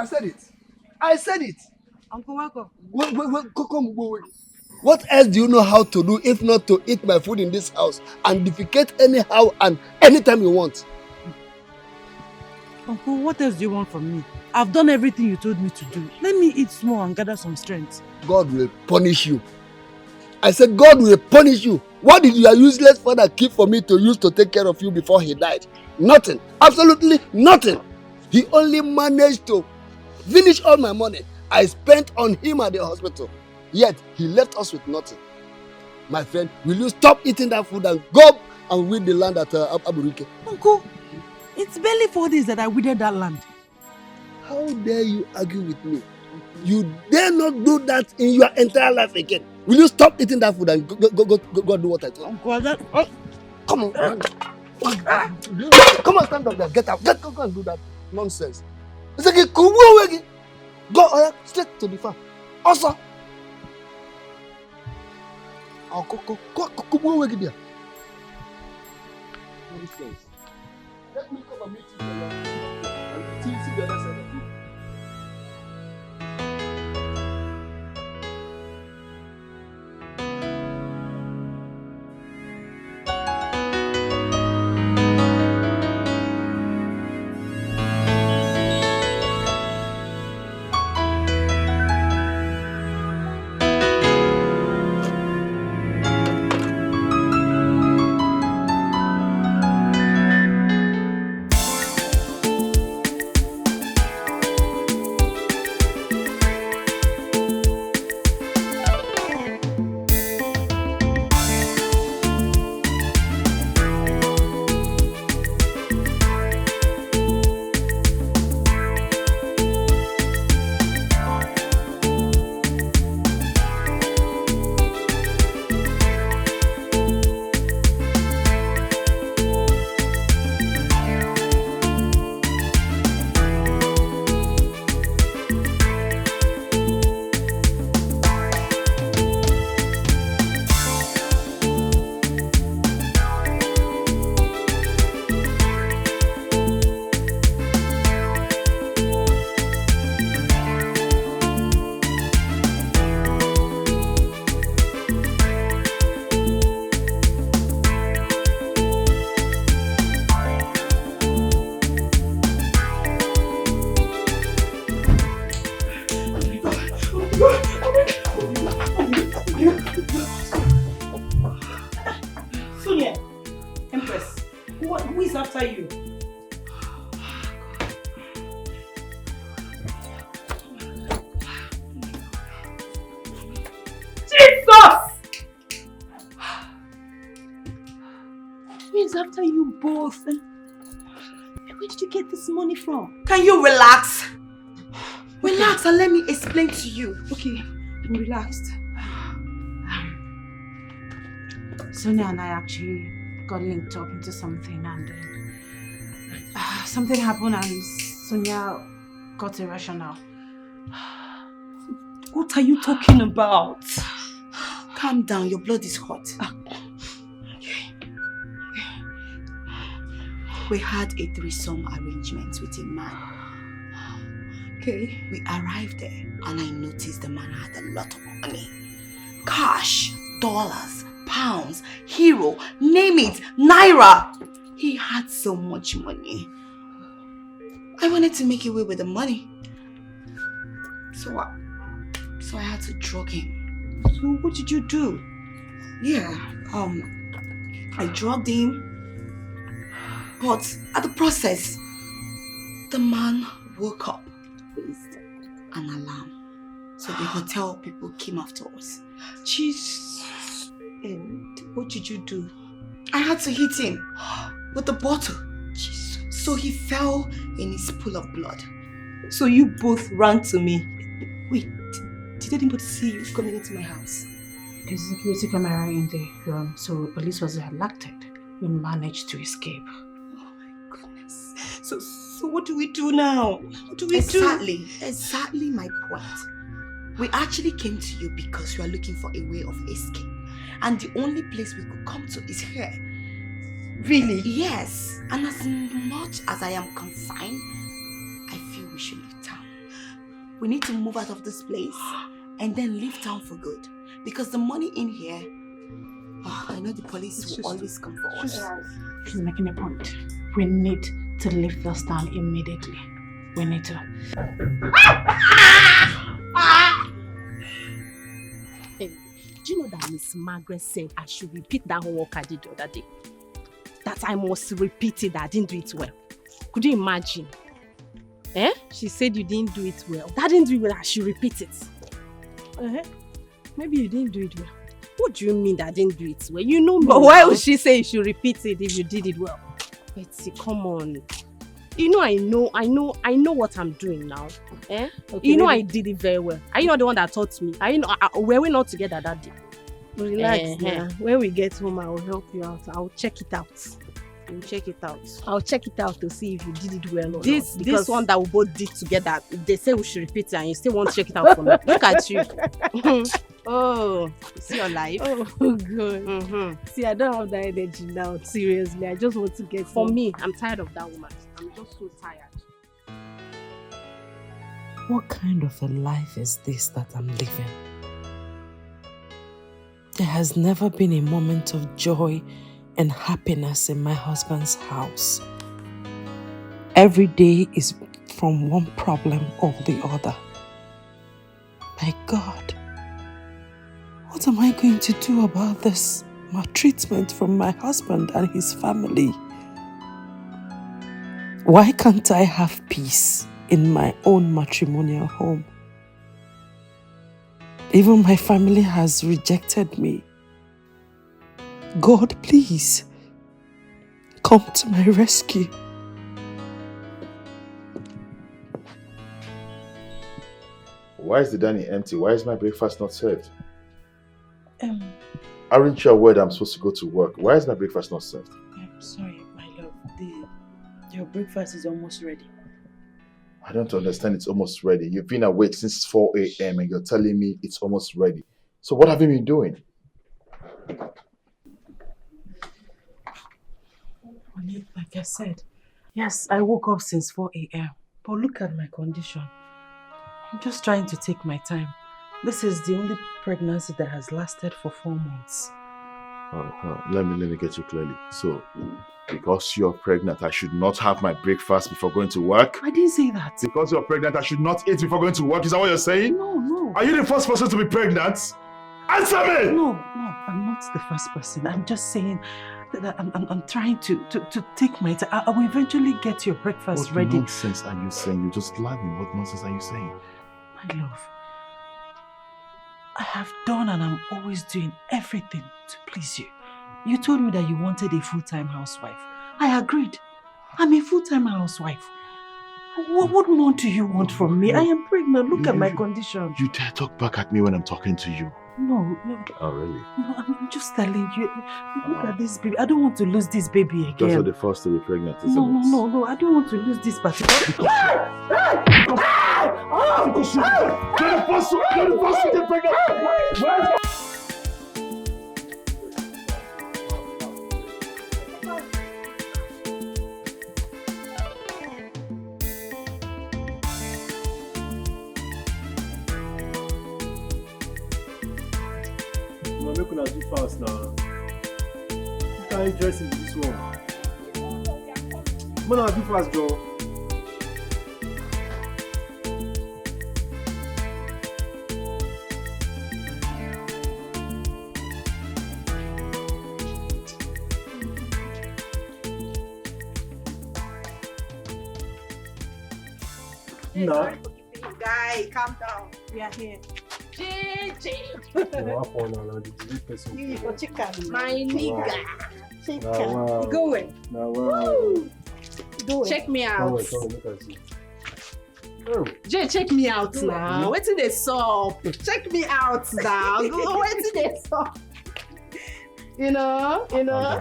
I said it. I said it. Uncle Wako. Come, go away. What else do you know how to do if not to eat my food in this house and defecate anyhow and anytime you want? Uncle, what else do you want from me? I've done everything you told me to do. Let me eat small and gather some strength. God will punish you. I said God will punish you. What did your useless father keep for me to use to take care of you before he died? Nothing. Absolutely nothing. He only managed to finish all my money I spent on him at the hospital. Yet he left us with nothing. My friend, will you stop eating that food and go and weed the land at Aburike? Uncle, it's barely 4 days that I weeded that land. How dare you argue with me? You dare not do that in your entire life again. Will you stop eating that food and go do what I told you? Uncle, that... Come on. Come on, stand up there. Get up. Go and do that nonsense. It's like go straight to the farm. Also. Go away there. Nonsense. Let me come and meet you and see the other side of you. After you both. Where did you get this money from? Can you relax? Relax and let me explain to you. Okay, I'm relaxed. Sonia and I actually got linked up into something and then something happened and Sonia got irrational. What are you talking about? Calm down, your blood is hot. We had a threesome arrangement with a man. Okay. We arrived there and I noticed the man had a lot of money. Cash, dollars, pounds, euro, name it, naira. He had so much money. I wanted to make away with the money. So I had to drug him. So what did you do? Yeah, I drugged him. But at the process, the man woke up with an alarm. So the hotel people came after us. Jesus. And what did you do? I had to hit him with the bottle. Jesus. So he fell in his pool of blood. So you both ran to me. Wait, did anybody see you coming into my house? There's a security camera in the room, so police was alerted. We managed to escape. So what do we do now? What do we do? Exactly my point. We actually came to you because we are looking for a way of escape. And the only place we could come to is here. Really? Yes. And as much as I am confined, I feel we should leave town. We need to move out of this place and then leave town for good. Because the money in here, I know the police will always come for us. She's making a point. We need to leave this town immediately. We need to. Hey, do you know that Miss Margaret said I should repeat that homework I did the other day? That I must repeat it, that I didn't do it well. Could you imagine? She said you didn't do it well. That didn't do it well, I should repeat it. Maybe you didn't do it well. What do you mean that I didn't do it well? You know me. But why would she say you should repeat it if you did it well? Betsy, come on. You know I know what I'm doing now. Okay, you know I did it very well. Are you not the one that taught me? Are you not, were we not together that day? Relax now. When we get home, I will help you out. I'll check it out. You'll check it out. I'll check it out to see if you did it well or not. This one that we both did together, they say we should repeat it and you still want to check it out for me. Look at you. Oh, you see your life? Oh, good. See, I don't have that energy now. Seriously, I just want to get for me. I'm tired of that woman. I'm just so tired. What kind of a life is this that I'm living? There has never been a moment of joy and happiness in my husband's house. Every day is from one problem or the other. My God, what am I going to do about this maltreatment from my husband and his family? Why can't I have peace in my own matrimonial home? Even my family has rejected me. God, please, come to my rescue. Why is the dining empty? Why is my breakfast not served? Aren't you aware that I'm supposed to go to work? Why is my breakfast not served? I'm sorry, my love. Your breakfast is almost ready. I don't understand. It's almost ready. You've been awake since 4 a.m. and you're telling me it's almost ready. So what have you been doing? Like I said, yes, I woke up since 4 a.m. But look at my condition. I'm just trying to take my time. This is the only pregnancy that has lasted for 4 months. Let me get you clearly. So, because you're pregnant, I should not have my breakfast before going to work? I didn't say that. Because you're pregnant, I should not eat before going to work? Is that what you're saying? No. Are you the first person to be pregnant? Answer me! No, I'm not the first person. I'm just saying that I'm trying to take my time. I will eventually get your breakfast ready. What nonsense are you saying? You just lied me. What nonsense are you saying? My love, I have done and I'm always doing everything to please you. You told me that you wanted a full-time housewife. I agreed. I'm a full-time housewife. What more do you want from me? I am pregnant. Look at my condition. You dare talk back at me when I'm talking to you? No. Oh, really? No, I'm just telling you. Look at this baby. I don't want to lose this baby again. That's not the first to be pregnant, isn't it? No. I don't want to lose this particular. Because you're the first to get pregnant. Make una do fast now. You can't dress into this one. Mona, do fast, Joe. Nah. Guy, calm down. We are here. My nigga. wow. Go away. Go Check me out. Jay, check me out now. Wait till they sup. Check me out now. Wait till they sup. You know.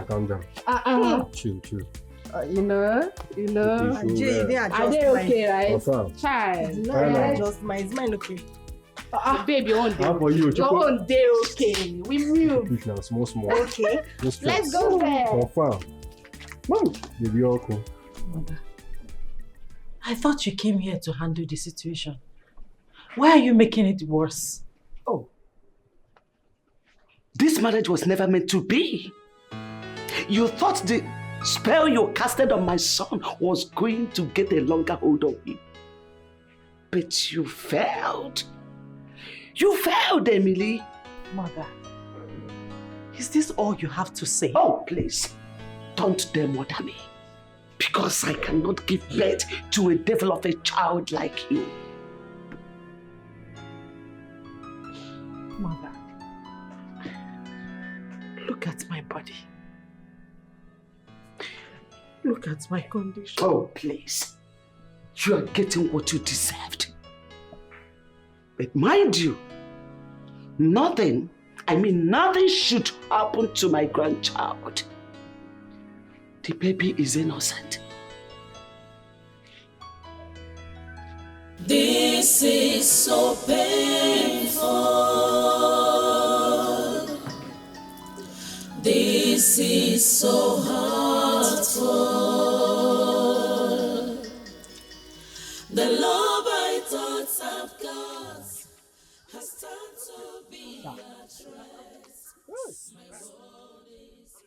Calm down. Chill. You know. Jay, you didn't Are adjust they okay, right? Confirm. Child. No, I didn't adjust mine. Is mine okay? Babe, your own day. How for you? Your own day, okay. We move. Push now, small. Okay. No stress. Let's go there. Confirm. Mom, baby, all cool. Mother, I thought you came here to handle the situation. Why are you making it worse? Oh. This marriage was never meant to be. You thought the spell you casted on my son was going to get a longer hold of him. But you failed. You failed, Emily. Mother, is this all you have to say? Oh, please. Don't dare murder me. Because I cannot give birth to a devil of a child like you. Mother, look at my body. Look at my condition. Oh, please. You are getting what you deserved. But mind you, nothing should happen to my grandchild. The baby is innocent. This is so painful. This is so hurtful. The love I thought I've got has turned to be a threat. My world is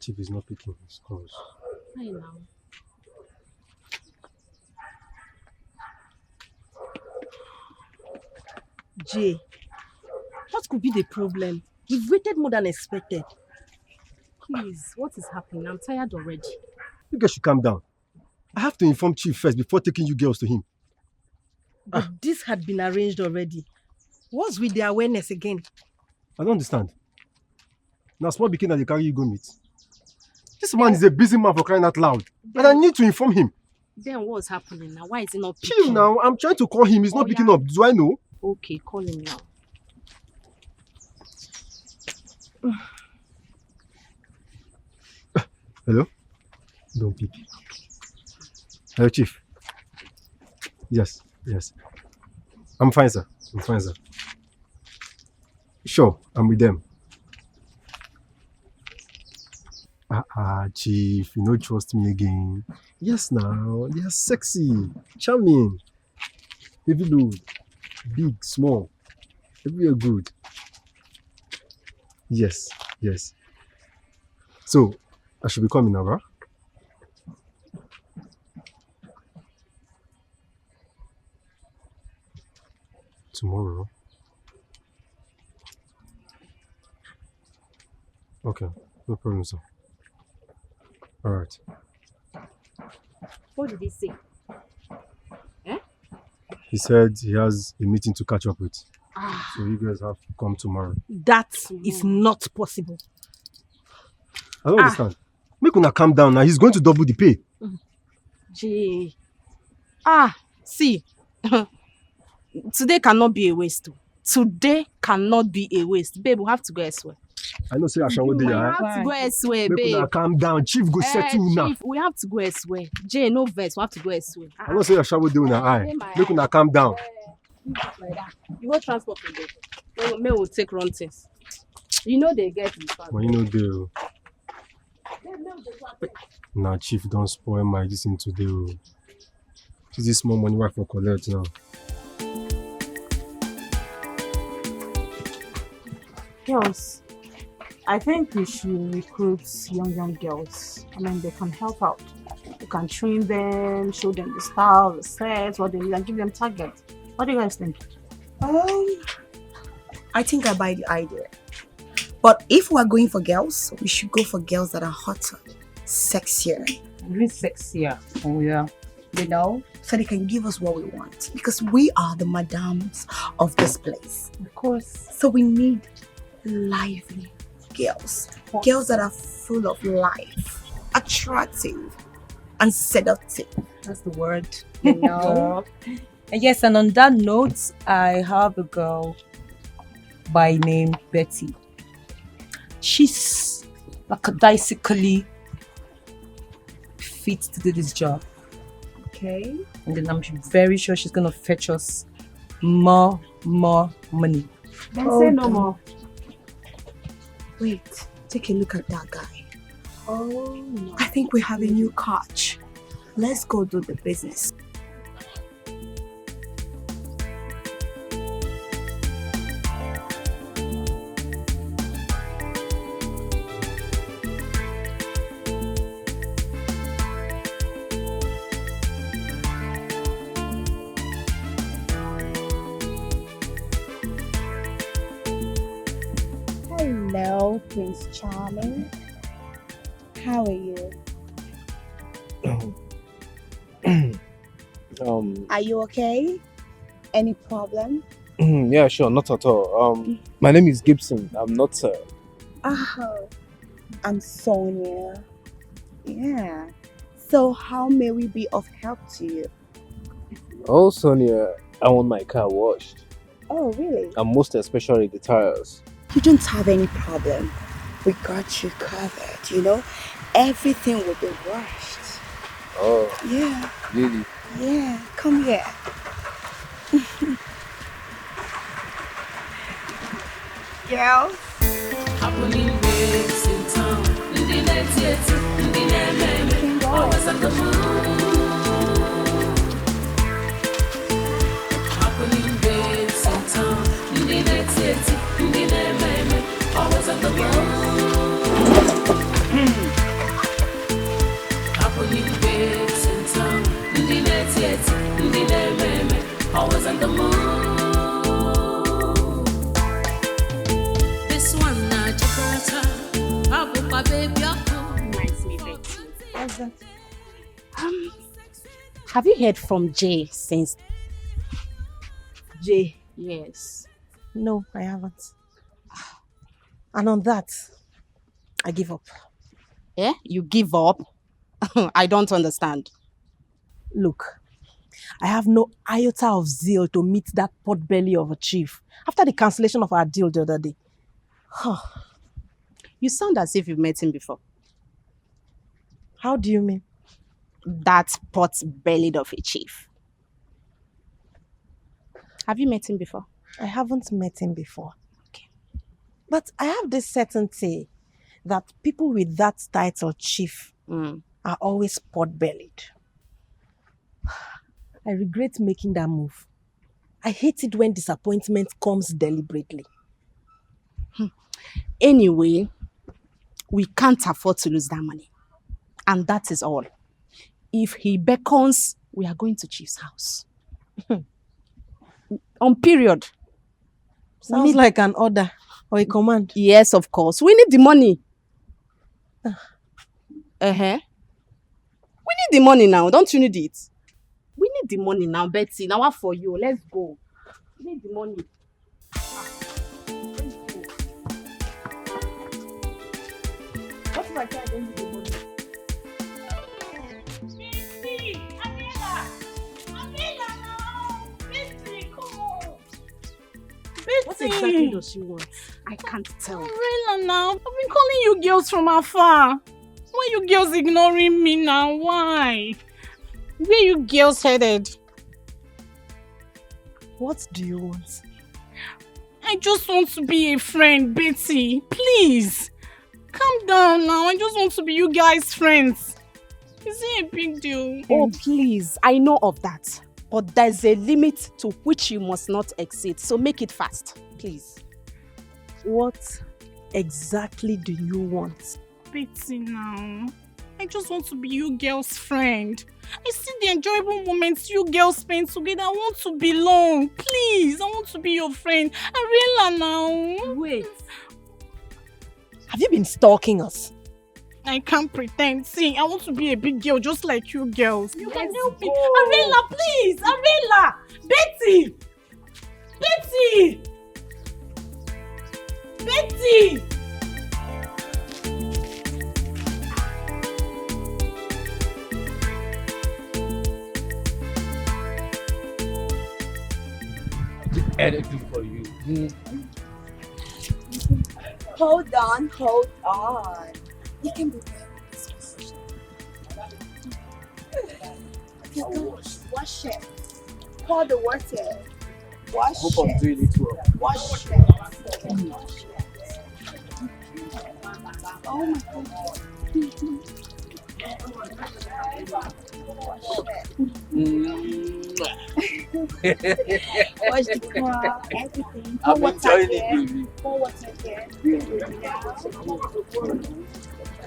Chief is not picking his calls. I know. Jay, what could be the problem? We've waited more than expected. Please, what is happening? I'm tired already. You guys should calm down. I have to inform Chief first before taking you girls to him. But this had been arranged already. What's with the awareness again? I don't understand. Now small begin that they carry you go meet. This man is a busy man for crying out loud. And I need to inform him. Then what's happening now? Why is he not picking? Chill now. I'm trying to call him. He's not picking up. Do I know? Okay, call him now. Hello? Don't pick. Hello, Chief. Yes. I'm fine, sir. Sure, I'm with them. Chief, you don't trust me again. Yes, now. They are sexy, charming, heavy load, big, small, everywhere good. Yes. So, I should be coming now, right? Tomorrow? Okay, no problem, sir. Alright. What did he say? He said he has a meeting to catch up with. So you guys have to come tomorrow. That is not possible. I don't understand. Make una calm down now. He's going to double the pay. Gee. See. Today cannot be a waste. Today cannot be a waste. Babe, we have to go elsewhere. I know say Asha We have to go elsewhere, Make babe. una calm down. Chief go settle now. Chief, we have to go elsewhere. Jay, no verse. We have to go elsewhere. I know say Asha will do una eye. Make una calm down. Like that. You want transport today? May will take run things. You know they get in fact. But you know the Nah, Chief, don't spoil my this thing today. This is small money work for collect now. Girls, I think we should recruit young girls. I mean, they can help out. We can train them, show them the style, the sets, what they need, and give them targets. What do you guys think? I think I buy the idea. But if we're going for girls, we should go for girls that are hotter, sexier. Really sexier. Oh yeah. You know? So they can give us what we want. Because we are the madams of this place. Of course. So we need lively girls. Girls that are full of life, attractive, and seductive. That's the word. You know? Yes, and on that note, I have a girl by name Betty. She's lackadaisically fit to do this job. Okay. And then I'm very sure she's gonna fetch us more money. Then Hold say no on. more. Wait, take a look at that guy. Oh no. I think we have a new catch. Let's go do the business. Hello, Prince Charming. How are you? Are you okay? Any problem? Yeah, sure, not at all. My name is Gibson. I'm not. Oh, I'm Sonia. Yeah. So how may we be of help to you? Oh, Sonia, I want my car washed, Oh, really? and most especially the tires. You don't have any problem. We got you covered, you know? Everything will be washed. Oh, Yeah. really? Yeah. Come here. Girls. Happening waves in town. Ndị na-eti eti, ndị na-eme eme, always on the move. Happening waves in town. Ndị na-eti eti, ndị na-eme eme, always on the move. Happening waves in town. Ndị na-eti eti, ndị na-eme eme, always on the move. This one na Jakarta. Abupa baby, Nice me, Betty. What's that? Have you heard from Jay since? Jay. Yes. No, I haven't. And on that, I give up. Yeah? You give up? I don't understand. Look, I have no iota of zeal to meet that potbelly of a chief after the cancellation of our deal the other day. You sound as if you've met him before. How do you mean? That pot-bellied of a chief. Have you met him before? I haven't met him before. Okay. But I have this certainty that people with that title, chief, are always pot-bellied. I regret making that move. I hate it when disappointment comes deliberately. Anyway, we can't afford to lose that money. And that is all. If he beckons, we are going to Chief's house. On period. Sounds like an order or a command. Yes, of course. We need the money. We need the money now. Don't you need it? We need the money now, Betty. Now what for you? Let's go. We need the money. What if I try to need the money? What exactly does she want? I can't tell. Umbrella now. I've been calling you girls from afar. Why you girls ignoring me now? Why? Where you girls headed? What do you want? I just want to be a friend, Betty. Please. Calm down now. I just want to be you guys' friends. Is it a big deal? Oh, please. I know of that. But there's a limit to which you must not exceed. So make it fast, please. What exactly do you want? Betty now. I just want to be you girls' friend. I see the enjoyable moments you girls spend together. I want to belong. Please, I want to be your friend. Ariella now. Wait. Have you been stalking us? I can't pretend. See, I want to be a big girl just like you girls. You can help me. go. Ariella, please. Ariella. Betty. Betty. Betty. Anything for you. Hold on. You can be wash it. Pour the water. Wash Hope I'm it. doing it well. Wash it. Watch the car, everything. Pour I'm water enjoying here. it, baby. Pour water here.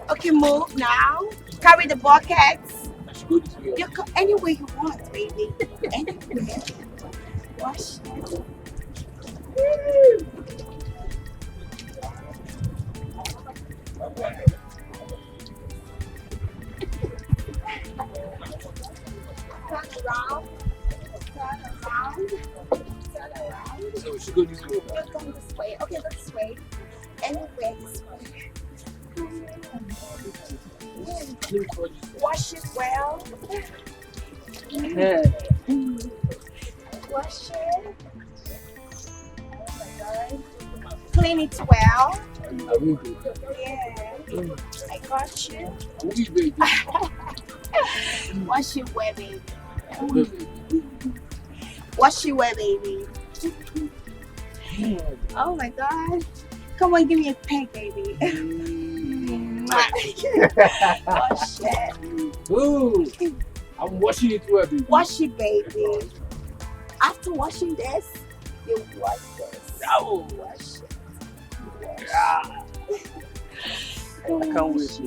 Okay, move now. Carry the buckets. You go anywhere you want, baby. Anywhere. Wash it. Turn around. Turn around. Turn around. So we should go this way. You're going this way. Okay, this way. Anywhere this way. Wash it well. Yeah. Wash it. Oh my God. Clean it well. I will go. Yeah. I got you. Oui, baby. Wash it well, baby. Wash it well, baby. Oh my God. Come on, give me a peg, baby. Wash it. Ooh, I'm washing it well, baby. Wash it, baby. After washing this, you wash this. Oh. Wash it. Yeah. I can't wait.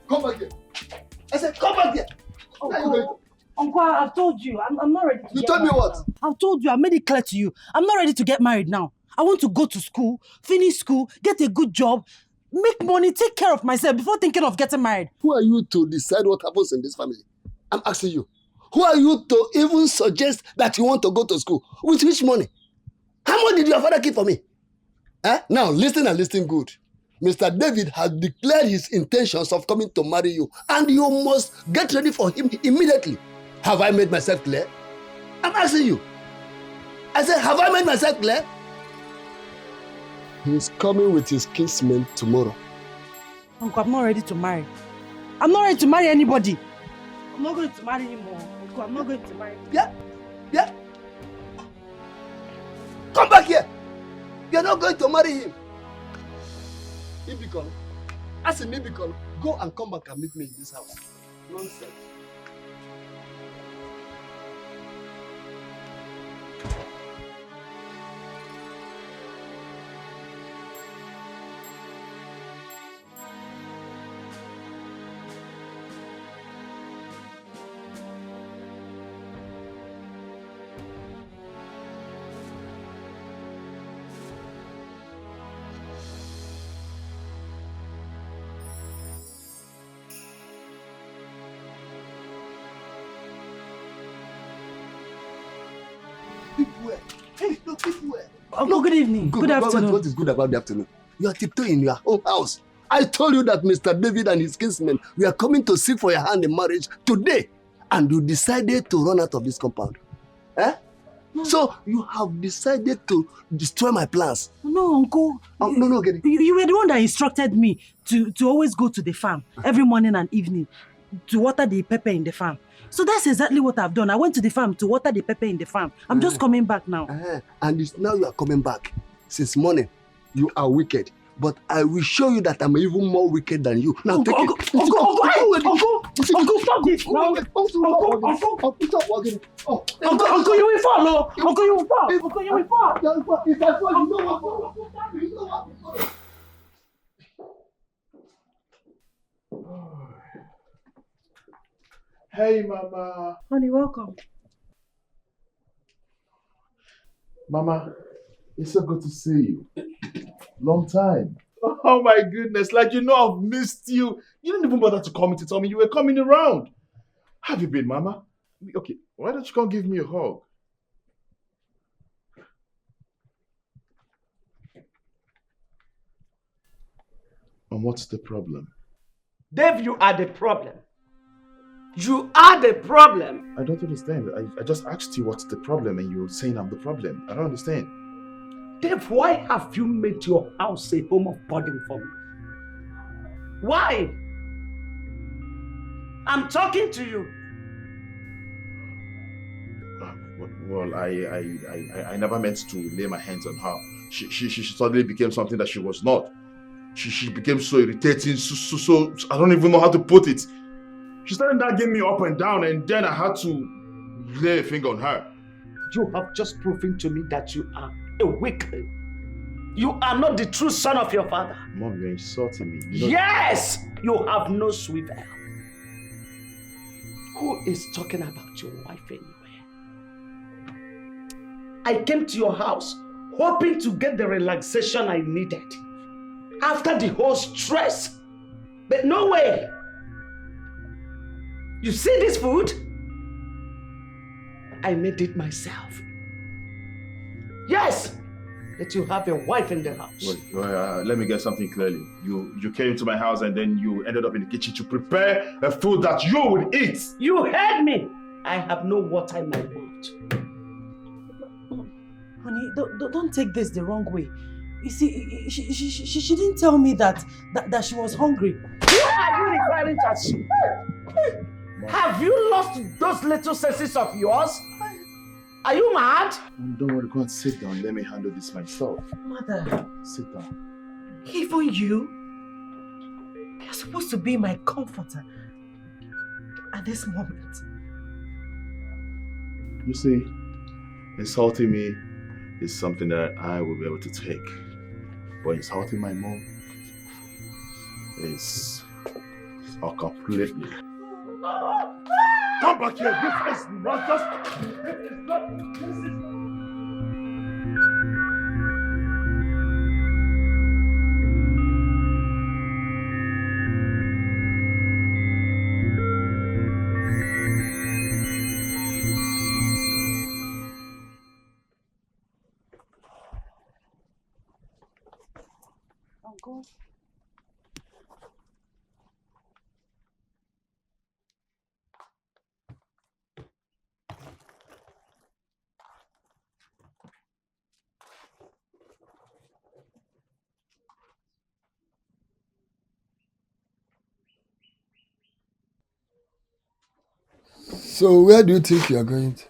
Come back here. I said, come back here. Where are you going? Uncle, I've told you, I'm not ready to You get told me married what? now. I've told you, I made it clear to you. I'm not ready to get married now. I want to go to school, finish school, get a good job, make money, take care of myself before thinking of getting married. Who are you to decide what happens in this family? I'm asking you. Who are you to even suggest that you want to go to school? With which money? How much did your father keep for me? Now, listen and listen good. Mr. David has declared his intentions of coming to marry you, and you must get ready for him immediately. Have I made myself clear? I'm asking you. I said, have I made myself clear? He's coming with his kinsmen tomorrow. Uncle, I'm not ready to marry. I'm not ready to marry anybody. I'm not going to marry him more. Uncle, I'm not going to marry him. Yeah. Come back here. You're not going to marry him. Ibikon. As in Ibikon, go and come back and meet me in this house. Nonsense. Uncle, good evening. Good afternoon. What is good about the afternoon? You are tiptoeing in your own house. I told you that Mr. David and his kinsmen, we are coming to seek for your hand in marriage today. And you decided to run out of this compound. No. So you have decided to destroy my plans. No, Uncle. No, get it. You were the one that instructed me to always go to the farm every morning and evening to water the pepper in the farm. So that's exactly what I've done. I went to the farm to water the pepper in the farm. I'm just coming back now. And now you are coming back. Since morning, you are wicked. But I will show you that I'm even more wicked than you. Now take it. Uncle, stop this. Uncle, you will fall. Uncle, you will fall. Uncle, you will fall. If I fall, you know what? Hey, Mama. Honey, welcome. Mama, it's so good to see you. Long time. Oh my goodness, like I've missed you. You didn't even bother to call me to tell me you were coming around. How have you been, Mama? Okay, why don't you come give me a hug? And what's the problem? Dave, you are the problem. You are the problem. I don't understand. I just asked you what's the problem and you're saying I'm the problem. I don't understand. Dave, why have you made your house a home of burden for me? Why? I'm talking to you. Well, I never meant to lay my hands on her. She suddenly became something that she was not. She became so irritating, so I don't even know how to put it. She started nagging me up and down, and then I had to lay a finger on her. You have just proven to me that you are a weakling. You are not the true son of your father. Mom, you're insulting me. Yes! You have no swivel. Who is talking about your wife anyway? I came to your house hoping to get the relaxation I needed after the whole stress. But no way. You see this food? I made it myself. Yes! That you have a wife in the house. Wait, let me get something clearly. You came into my house and then you ended up in the kitchen to prepare a food that you would eat. You heard me. I have no water in my mouth. Honey, don't take this the wrong way. You see, she didn't tell me that she was hungry. What are you referring to as? Have you lost those little senses of yours? Are you mad? Don't worry, go and sit down. Let me handle this myself. Mother. Sit down. Even you? You're supposed to be my comforter at this moment. You see, insulting me is something that I will be able to take. But insulting my mom is completely. Come back here! This is not just... Uncle. So where do you think you are going to?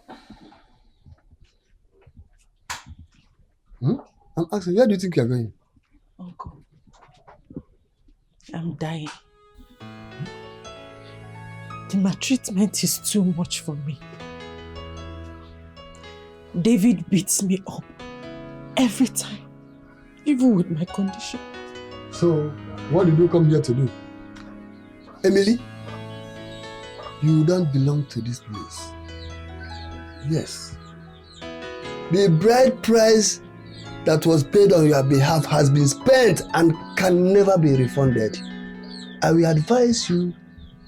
I'm asking, where do you think you are going? Uncle, I'm dying. The maltreatment is too much for me. David beats me up every time, even with my condition. So, what did you come here to do? Emily, you don't belong to this place. Yes. The bride price that was paid on your behalf has been spent and can never be refunded. I will advise you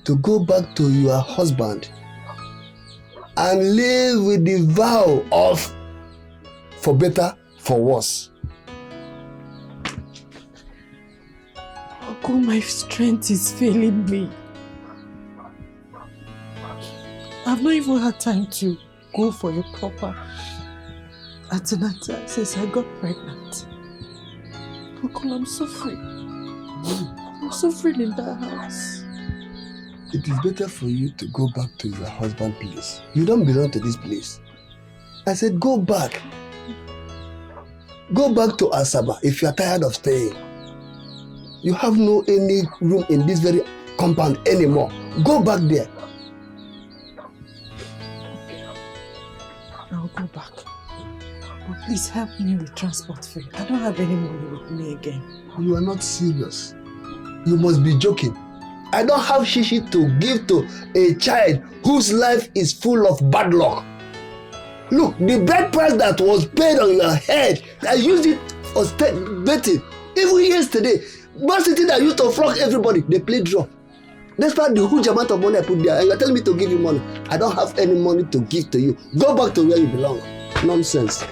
to go back to your husband and live with the vow of for better, for worse. Uncle, my strength is failing me. I've not even had time to go for a proper antenatal since I got pregnant. Uncle, I'm suffering. I'm suffering in that house. It is better for you to go back to your husband's place. You don't belong to this place. I said go back. Go back to Asaba if you are tired of staying. You have no any room in this very compound anymore. Go back there. I'll go back. But please help me with transport fare. I don't have any money with me again. You are not serious. You must be joking. I don't have shishi to give to a child whose life is full of bad luck. Look, the bride price that was paid on your head, I used it for betting. Even yesterday, Man City that used to flog everybody, they played draw. Despite the huge amount of money I put there, and you are telling me to give you money. I don't have any money to give to you. Go back to where you belong. Nonsense.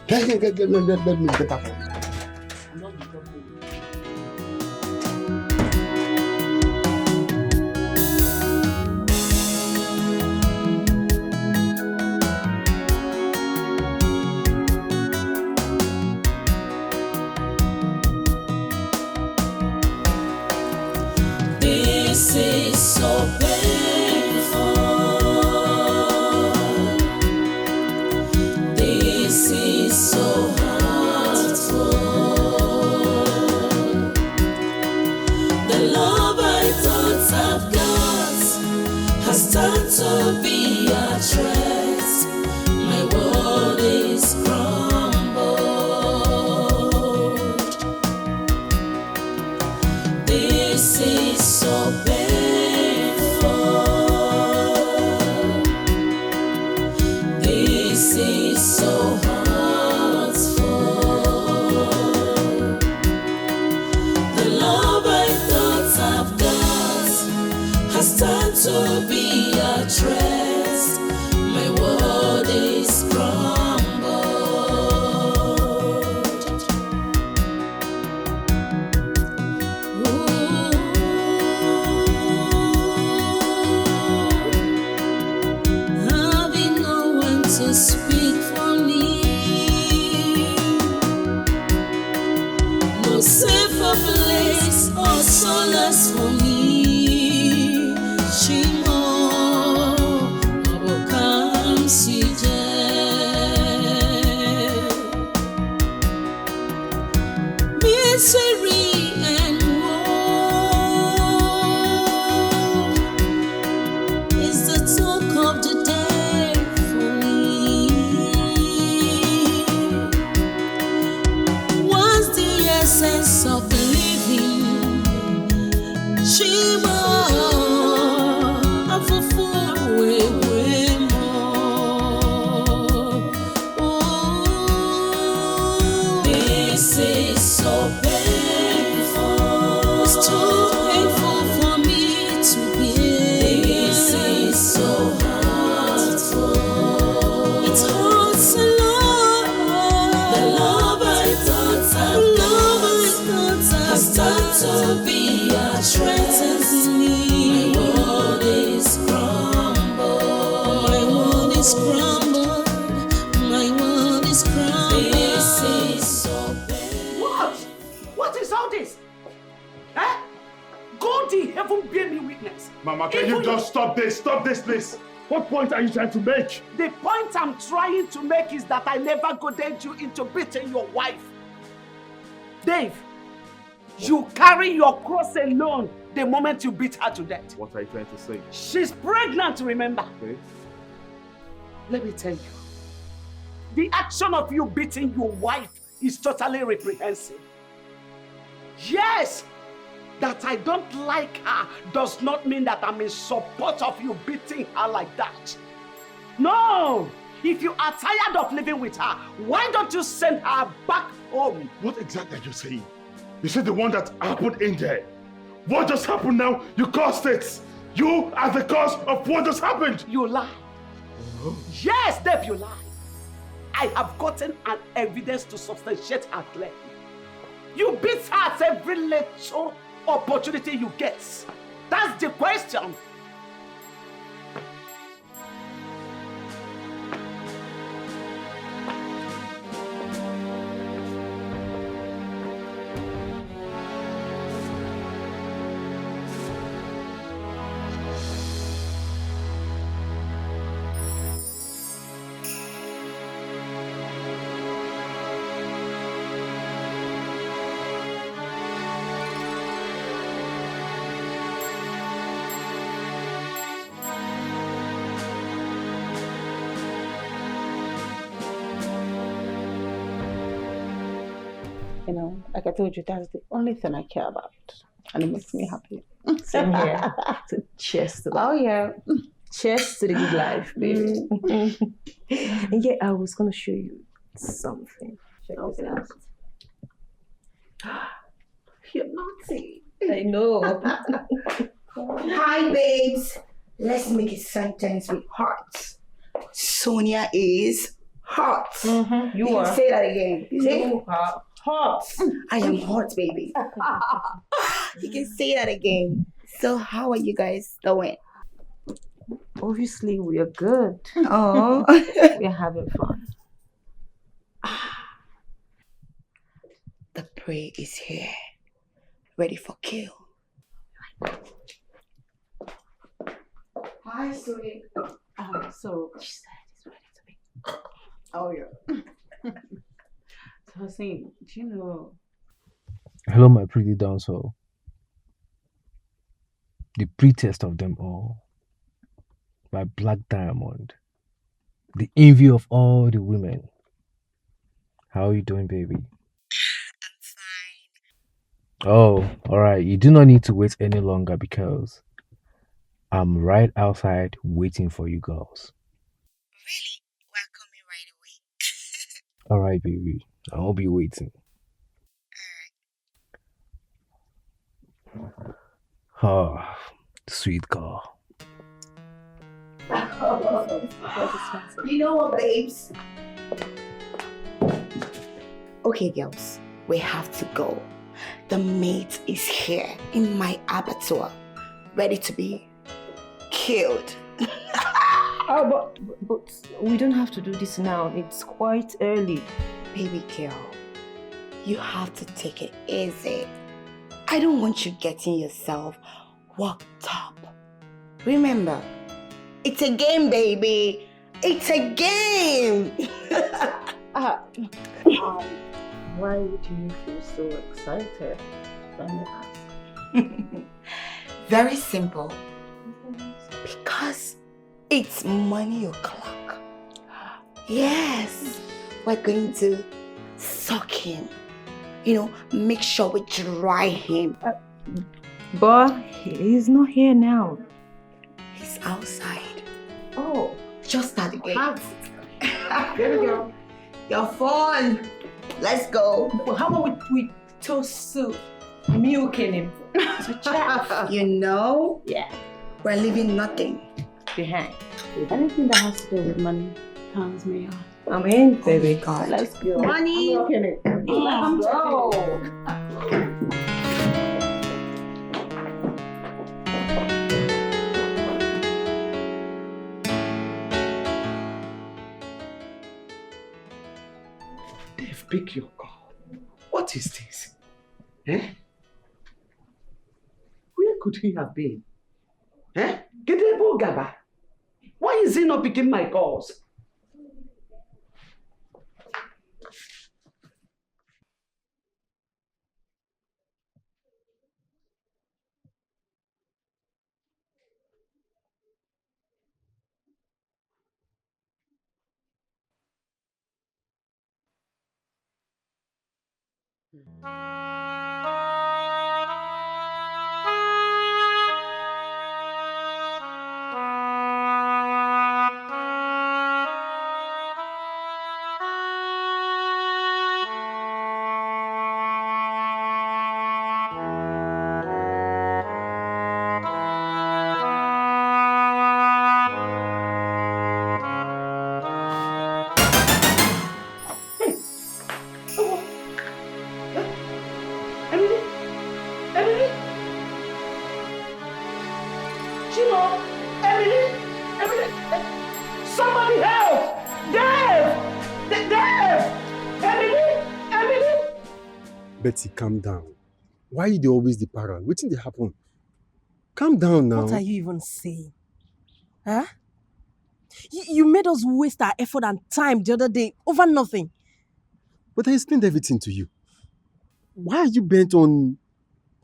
Let me get up. This is so painful. The love I thought I've got has turned to be a threat. My world is crumbled. This is so painful. This is so hurtful. The love I thought I've got has turned to be a threat. My world is crumbled. Having no one to speak for me, no safer place or solace for me. Shimo, Abokam Sije. Misery and woe is the talk of the day for me. What's the essence of living? Shima, afufu wewe mo. This is so painful. It's too painful for me to bear. This is so hurtful. It hurts a lot. The love I thought has turned to be a threat to me. My world is crumbled. My world is crumbled. My world is crumbled. This is so painful. What? What is all this? Eh? God in heaven bear me witness. Mama, can you just stop this? Stop this, please. What point are you trying to make? The point I'm trying to make is that I never goaded you into beating your wife. Dave, you carry your cross alone the moment you beat her to death. What are you trying to say? She's pregnant, remember? Okay. Let me tell you, the action of you beating your wife is totally reprehensible. Yes, that I don't like her does not mean that I'm in support of you beating her like that. No! If you are tired of living with her, why don't you send her back home? What exactly are you saying? You said the one that happened in there. What just happened now? You caused it. You are the cause of what just happened. You lie. Yes, Dave, you lie. I have gotten an evidence to substantiate her claim. You beat her at every little opportunity you get. That's the question. You know, like I told you, that's the only thing I care about. And it makes me happy. Same here. So cheers to that. Oh, yeah. Cheers to the good life, baby. And yeah, I was going to show you something. Check this out. You're naughty. I know. Hi, babes. Let's make a sentence with hearts. Sonia is hot. Mm-hmm. You are. Say that again. You are hot. I am hot, baby. You can say that again. So how are you guys doing? Obviously, we are good. Oh. We're having fun. The prey is here. Ready for kill. Hi, sweetie. So she said it's ready to be. Oh, yeah. So I was saying, do you know? Hello, my pretty downsole. the prettiest of them all, my black diamond, the envy of all the women. How are you doing, baby? Oh, alright. You do not need to wait any longer because I'm right outside waiting for you girls. Really? We're coming right away. Alright, baby. I'll be waiting. Oh, sweet girl. You know what, babes? Okay, girls, we have to go. The meat is here in my abattoir, ready to be killed. Oh, but we don't have to do this now. It's quite early. Baby girl, you have to take it easy. I don't want you getting yourself worked up. Remember, it's a game, baby. It's a game. Why would you feel so excited? Let me ask. Very simple. Because it's money o'clock. Yes, we're going to suck him. You know, make sure we dry him. But he's not here now. He's outside. Oh. Just at the gate. Here we go. Your phone. Let's go. Well, how about we toast soup, milking him to chat? You know? Yeah. We're leaving nothing behind. Anything that has to do with money counts me on. I'm in, baby. God. Let's go. Money. I'm milking it. Let's go. Dave, pick your call. What is this? Eh? Where could he have been? Eh? Gedebo Gaba. Why is he not picking my calls? Betty, calm down. Why you dey always the para? Wetin dey happen? Calm down now. What are you even saying? Huh? You made us waste our effort and time the other day over nothing. But I explained everything to you. Why are you bent on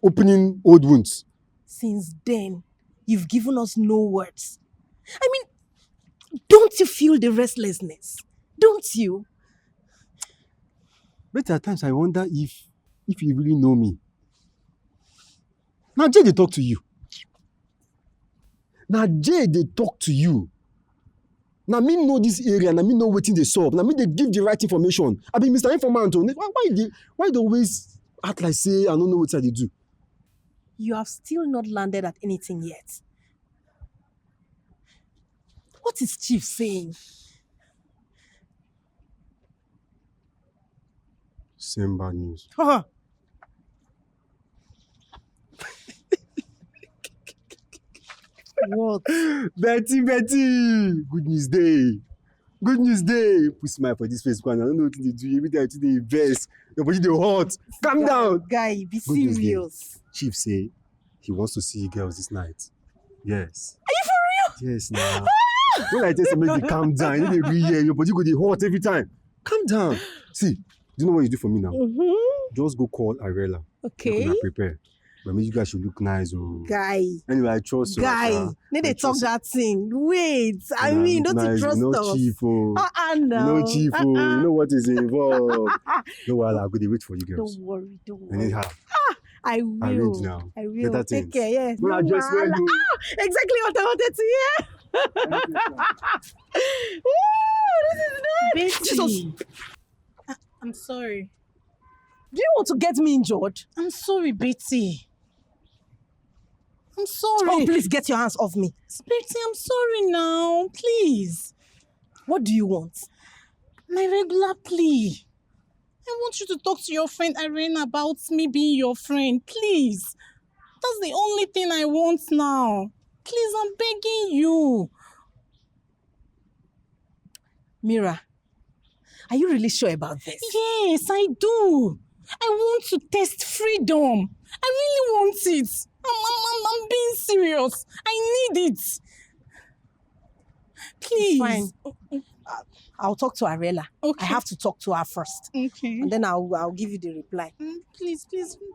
opening old wounds? Since then, you've given us no words. I mean, don't you feel the restlessness? Don't you? But at times I wonder if you really know me. Now Jay, they talk to you. Now Jay, they talk to you. Now me know this area, now me know wetin dey sup. Now me they give the right information. I be Mr. Informant. Why they always act like say I don't know what they do? You have still not landed at anything yet. What is Chief saying? Same bad news. What? Betty! Good news day. Good news day. Put smile for this face, man. I don't know what they do. Every time they invest. Your body they hot. Calm down. Guy, be Good news day. serious. Chief say he wants to see you girls this night. Yes. Are you for real? Yes, now. When I tell somebody to calm down, you every year, your body go dey hot every time. Calm down. See, do you know what you do for me now? Mm-hmm. Just go call Arela. Okay. You're gonna prepare. But you guys should look nice. Oh. Guy. Anyway, I trust you. Guy. Need they talk that thing. Wait. I mean, don't you nice. trust No us? chief. Oh. No. No chief. Oh. You know what is involved. No, I'll go wait for you girls. Don't worry. I need her. I will. Arrange now. I will. Better Take things. care, yes. Well, I just went to... exactly what I wanted to hear. Ooh, this is nice. Jesus. I'm sorry. Do you want to get me injured? I'm sorry, Betty. I'm sorry. Oh, please get your hands off me. Betty, I'm sorry now. Please. What do you want? My regular plea. I want you to talk to your friend Irene about me being your friend. Please. That's the only thing I want now. Please, I'm begging you. Mira, are you really sure about this? Yes, I do. I want to test freedom. I really want it. I'm being serious. I need it. Please. Fine. I'll talk to Arela. Okay. I have to talk to her first. Okay. And then I'll give you the reply. Please.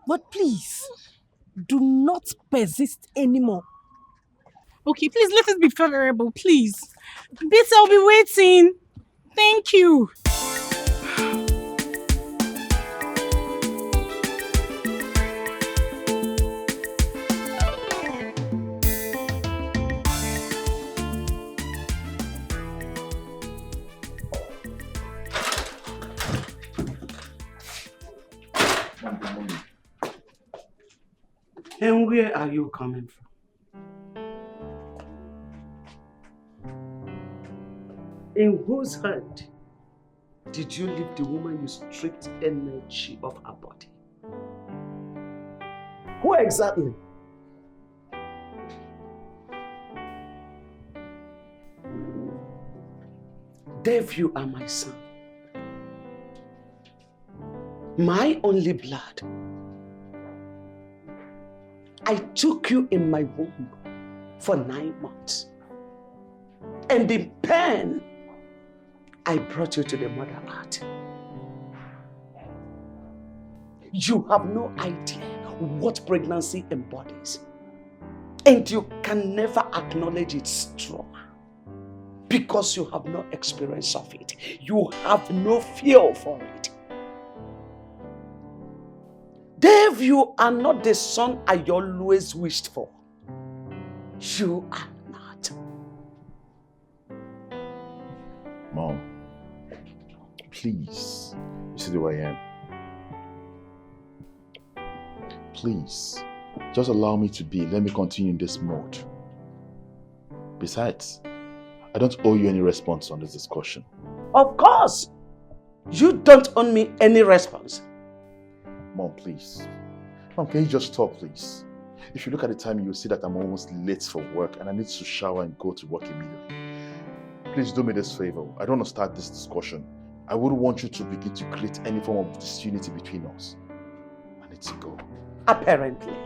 But please, do not persist anymore. Okay, please let us be favorable, please. Betty, I'll be waiting. Thank you. And where are you coming from? In whose hand did you leave the woman you stripped energy of her body? Who exactly? Dave, you are my son. My only blood. I took you in my womb for 9 months. And in pain, I brought you to the mother earth. You have no idea what pregnancy embodies. And you can never acknowledge its trauma. Because you have no experience of it. You have no feel for it. Dave, you are not the son I always wished for. You are not. Mom, please, you see the way I am. Please, just allow me to be. Let me continue in this mode. Besides, I don't owe you any response on this discussion. Of course. You don't owe me any response. Mom, please. Mom, can you just stop, please? If you look at the time, you'll see that I'm almost late for work and I need to shower and go to work immediately. Please do me this favor. I don't want to start this discussion. I wouldn't want you to begin to create any form of disunity between us. I need to go. Apparently.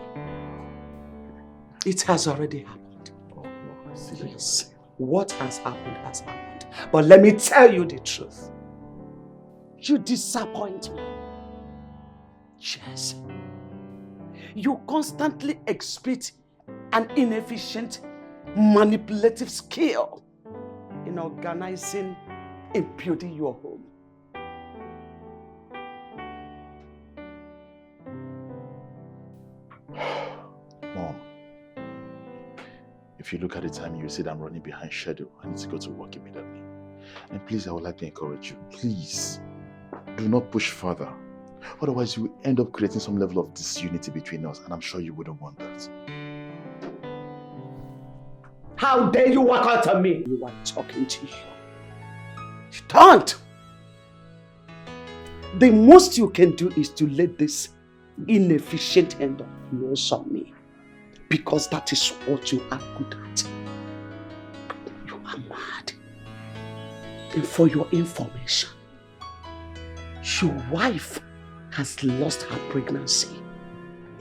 It has already happened. Oh, no, I see that. Yes. What has happened has happened. But let me tell you the truth. You disappoint me. Yes. You constantly exhibit an inefficient, manipulative skill in organizing and building your home. Mom, if you look at the time, you see that I'm running behind schedule. I need to go to work immediately. And please, I would like to encourage you. Please, do not push further. Otherwise, you will end up creating some level of disunity between us, and I'm sure you wouldn't want that. How dare you walk out on me? You are talking to you. You don't. The most you can do is to let this inefficient hand of yours on me. Because that is what you are good at. You are mad. And for your information, your wife has lost her pregnancy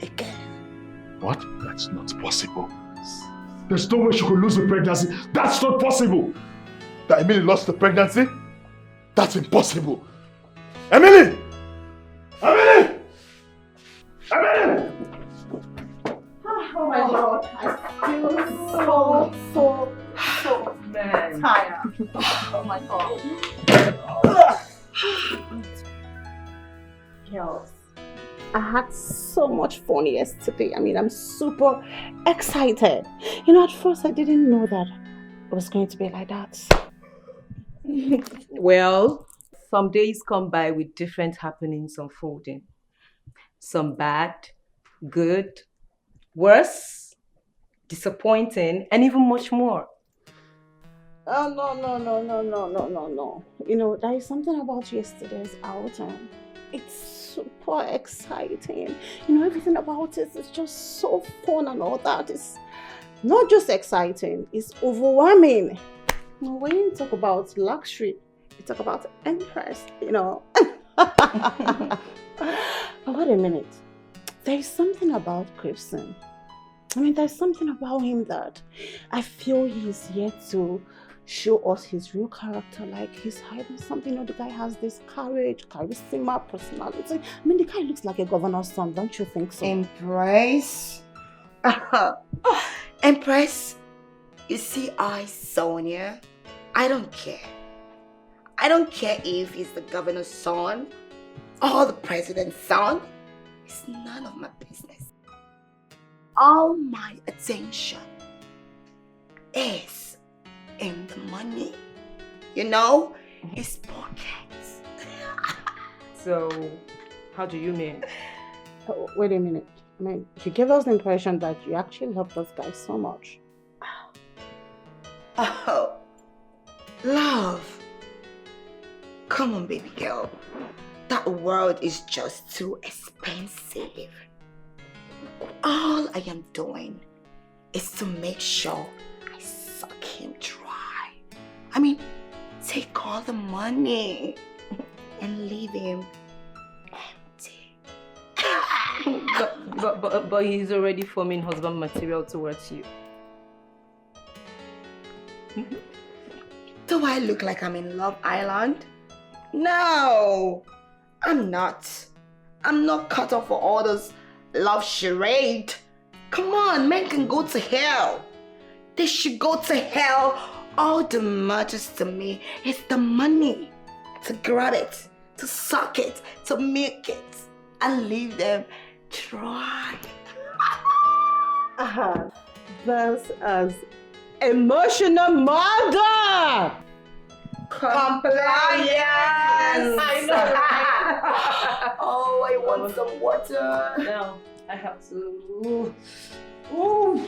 again. What? That's not possible. There's no way she could lose the pregnancy. That's not possible. That Emily lost the pregnancy? That's impossible. Emily! Emily! Emily! Oh my God, I feel so tired. Oh my God. Girls, I had so much fun yesterday. I mean, I'm super excited. You know, at first I didn't know that it was going to be like that. Well, some days come by with different happenings unfolding. Some bad, good, worse, disappointing, and even much more. Oh, no. You know, there is something about yesterday's outing. It's super exciting. You know, everything about it is just so fun and all that. It's not just exciting, it's overwhelming. You know, when you talk about luxury, you talk about Empress, you know. But wait a minute. There is something about Crimson. I mean, there's something about him that I feel he's yet to show us his real character. Like he's hiding something. You know, the guy has this courage, charisma, personality. I mean, the guy looks like a governor's son, don't you think so? Empress? Empress? You see, Sonia, I don't care. I don't care if he's the governor's son or the president's son. It's none of my business. All my attention is in the money. You know, his pockets. So, how do you mean? Oh, wait a minute. I mean, you gave us the impression that you actually love this guy so much. Oh, love. Come on, baby girl. That world is just too expensive. All I am doing is to make sure I suck him dry. I mean, take all the money and leave him empty. But he's already forming husband material towards you. Do I look like I'm in Love Island? No, I'm not. I'm not cut off for all those love charade. Come on, men can go to hell. They should go to hell. All that matters to me is the money. To grab it, to suck it, to milk it, and leave them dry. That's as emotional mother. Compliance. I know, right? Oh, I want some water. Now, I have to... Ooh.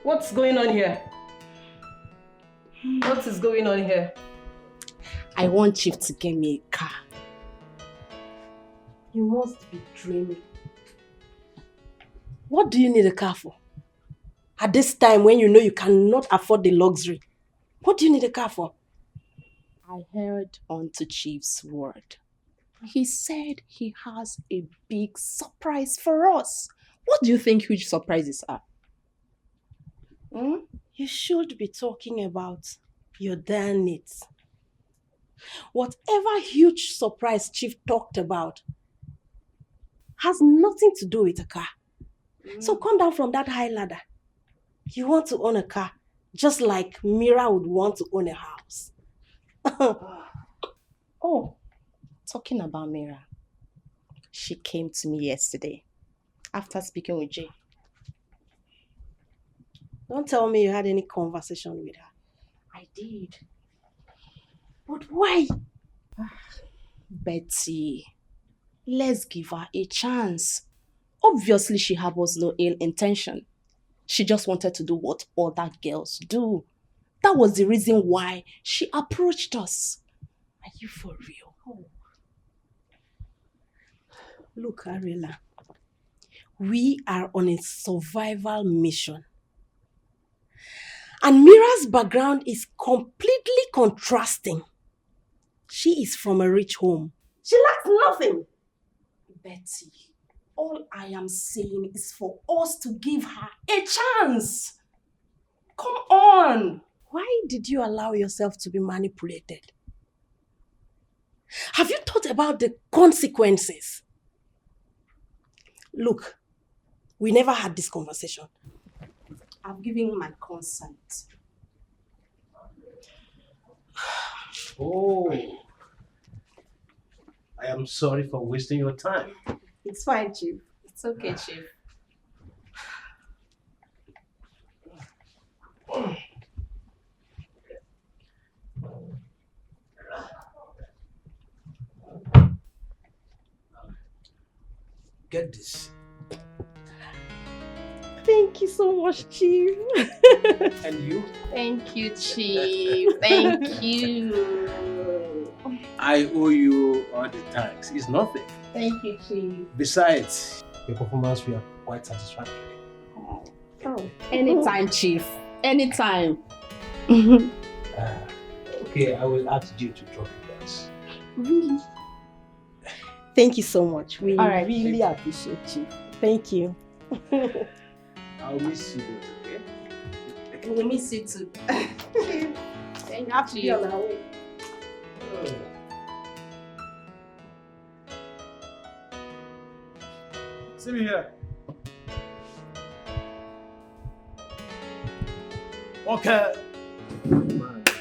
What's going on here? What is going on here? I want Chief to get me a car. You must be dreaming. What do you need a car for? At this time when you know you cannot afford the luxury, what do you need a car for? I heard onto Chief's word. He said he has a big surprise for us. What do you think huge surprises are? You should be talking about your damn needs. Whatever huge surprise Chief talked about has nothing to do with a car. So come down from that high ladder. You want to own a car just like Mira would want to own a house. Oh, talking about Mira. She came to me yesterday after speaking with Jay. Don't tell me you had any conversation with her. I did. But why? Betty, let's give her a chance. Obviously, she harbors no ill intention. She just wanted to do what other girls do. That was the reason why she approached us. Are you for real? Oh. Look, Ariela, we are on a survival mission. And Mira's background is completely contrasting. She is from a rich home. She lacks nothing. Betty, all I am saying is for us to give her a chance. Come on. Why did you allow yourself to be manipulated? Have you thought about the consequences? Look, We never had this conversation. I've given my consent. Oh, I am sorry for wasting your time. It's fine, Chief. It's okay, Chief. Get this. Thank you so much, Chief. And you? Thank you, Chief. Thank you. I owe you all the thanks. It's nothing. Thank you, Chief. Besides, your performance we are quite satisfactory. Oh, anytime, Chief. Anytime. Okay, I will ask you to drop you guys. Really? Thank you so much. We All right, really appreciate you. Thank you. I'll miss you both, okay? We miss you too. Thank You have to be you, on our way. See me here. Okay.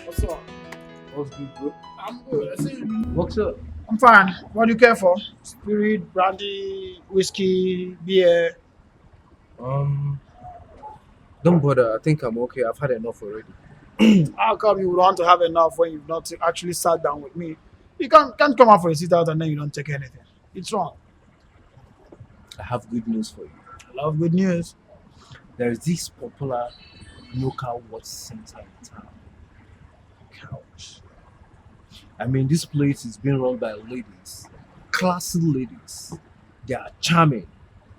What's up? What's good, bro? I'm good. I see you. What's up? I'm fine. What do you care for? Spirit, brandy, whiskey, beer? Don't bother. I think I'm okay. I've had enough already. How come you would want to have enough when you've not actually sat down with me? You can't come out for a sit out and then you don't take anything. It's wrong. I have good news for you. I love good news. There is this popular local watch center in town. Couch. I mean, this place is being run by ladies, classy ladies. They are charming,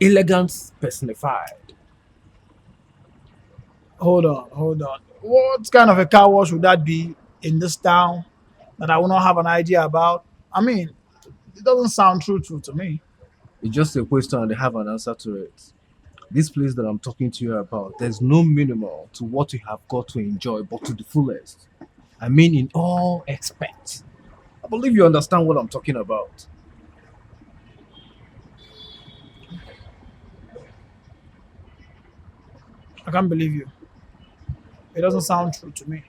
elegance personified. Hold on. What kind of a car wash would that be in this town that I will not have an idea about? I mean, it doesn't sound true to me. It's just a question and they have an answer to it. This place that I'm talking to you about, there's no minimal to what you have got to enjoy, but to the fullest. I mean, in all aspects. I believe you understand what I'm talking about. I can't believe you. It doesn't sound true to me.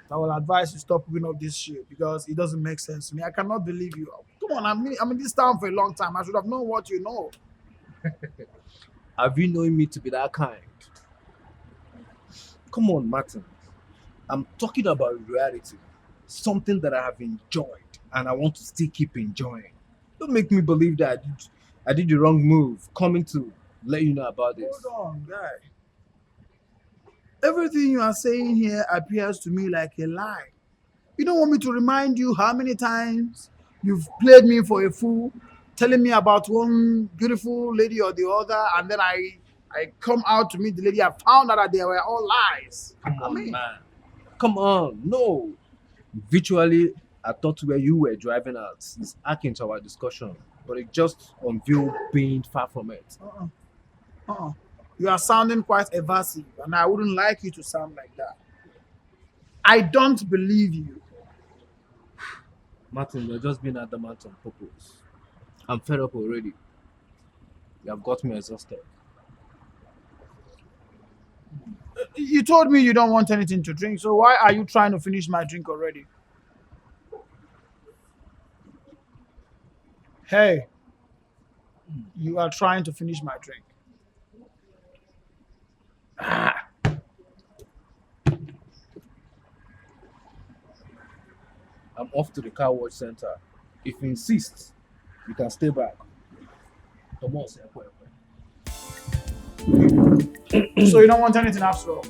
I will advise you stop picking up this shit because it doesn't make sense to me. I cannot believe you. Come on, I'm in this town for a long time. I should have known what you know. Have you known me to be that kind? Come on, Martin. I'm talking about reality. Something that I have enjoyed and I want to still keep enjoying. Don't make me believe that I did the wrong move coming to let you know about this. Hold on, guy. Everything you are saying here appears to me like a lie. You don't want me to remind you how many times you've played me for a fool, telling me about one beautiful lady or the other, and then I come out to meet the lady. I found out that they were all lies. Come on, man. Come on. No. Virtually, I thought where you were driving at is akin to our discussion, but it just unveiled being far from it. You are sounding quite evasive, and I wouldn't like you to sound like that. I don't believe you. Martin, you're just being adamant on purpose. I'm fed up already. You have got me exhausted. You told me you don't want anything to drink, so why are you trying to finish my drink already? Hey, you are trying to finish my drink. I'm off to the car wash center. If you insist, you can stay back. Come on, So you don't want anything after all?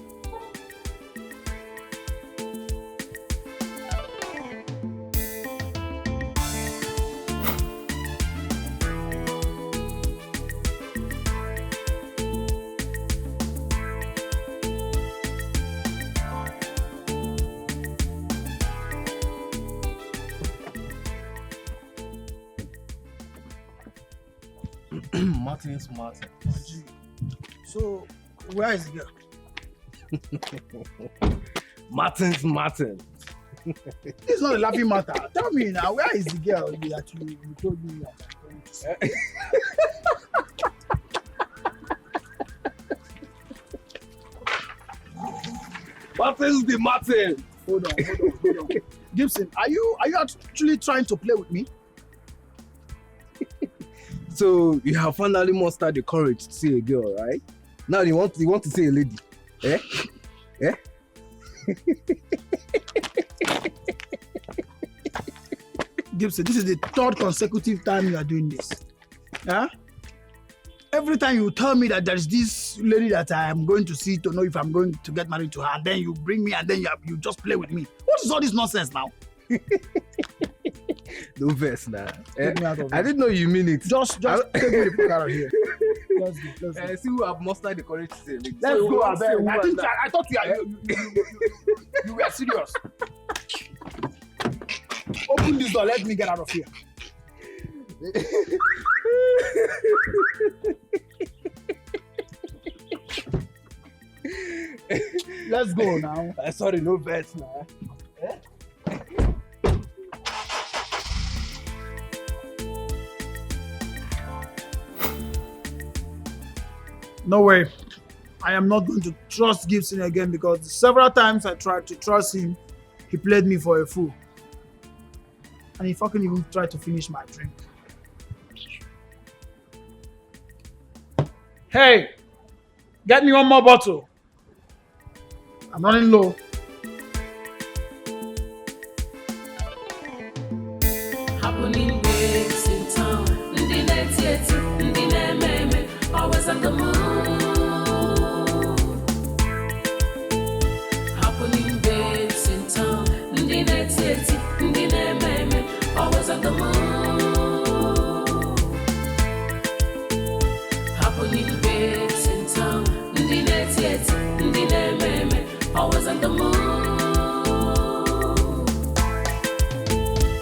Martin's Martin. So, where is the girl? Martin's Martin. It's not a laughing matter. Tell me now, where is the girl that you told me that I'm going to see? Martin's the Martin. Hold on. Gibson, are you actually trying to play with me? So you have finally mustered the courage to see a girl, right? Now you want to see a lady. Eh? Eh? Gibson, this is the third consecutive time you are doing this. Huh? Every time you tell me that there's this lady that I am going to see to know if I'm going to get married to her, and then you bring me and then you just play with me. What is all this nonsense now? No verse now. Take me out of I didn't know you mean it. Just take me the fuck out of here. Let's go. See who have mustered the courage to say a lady. Let's So go, want to say a Abel. woman now. I thought you were serious. Open this door. Let me get out of here. Let's go now. Sorry, no verse now. No way. I am not going to trust Gibson again because several times I tried to trust him, he played me for a fool. And he fucking even tried to finish my drink. Hey, get me one more bottle. I'm running low. Happening waves in town. Always on the move. Happening waves in town. Always on the move. Happening waves in town. Always on the move.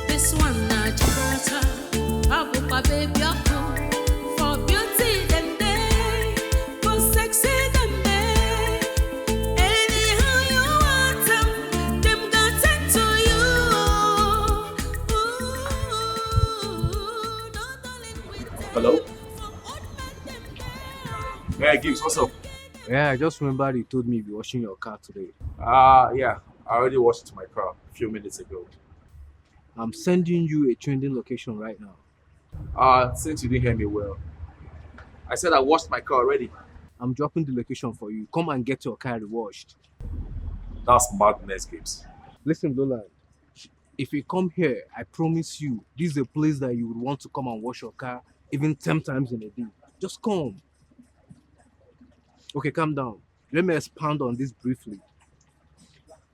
This one not Gibraltar. Abu baby for beauty and day, for sexy and day. Anyhow you want them got into you. Hello? Yeah, Gibbs, what's up? Yeah, I just remember you told me you'll be washing your car today. Yeah, I already washed my car a few minutes ago. I'm sending you a trending location right now. Since you didn't hear me well, I said I washed my car already. I'm dropping the location for you. Come and get your car washed. That's madness, Gibbs. Listen, Lola, if you come here, I promise you, this is a place that you would want to come and wash your car even 10 times in a day. Just come. Okay, calm down. Let me expand on this briefly.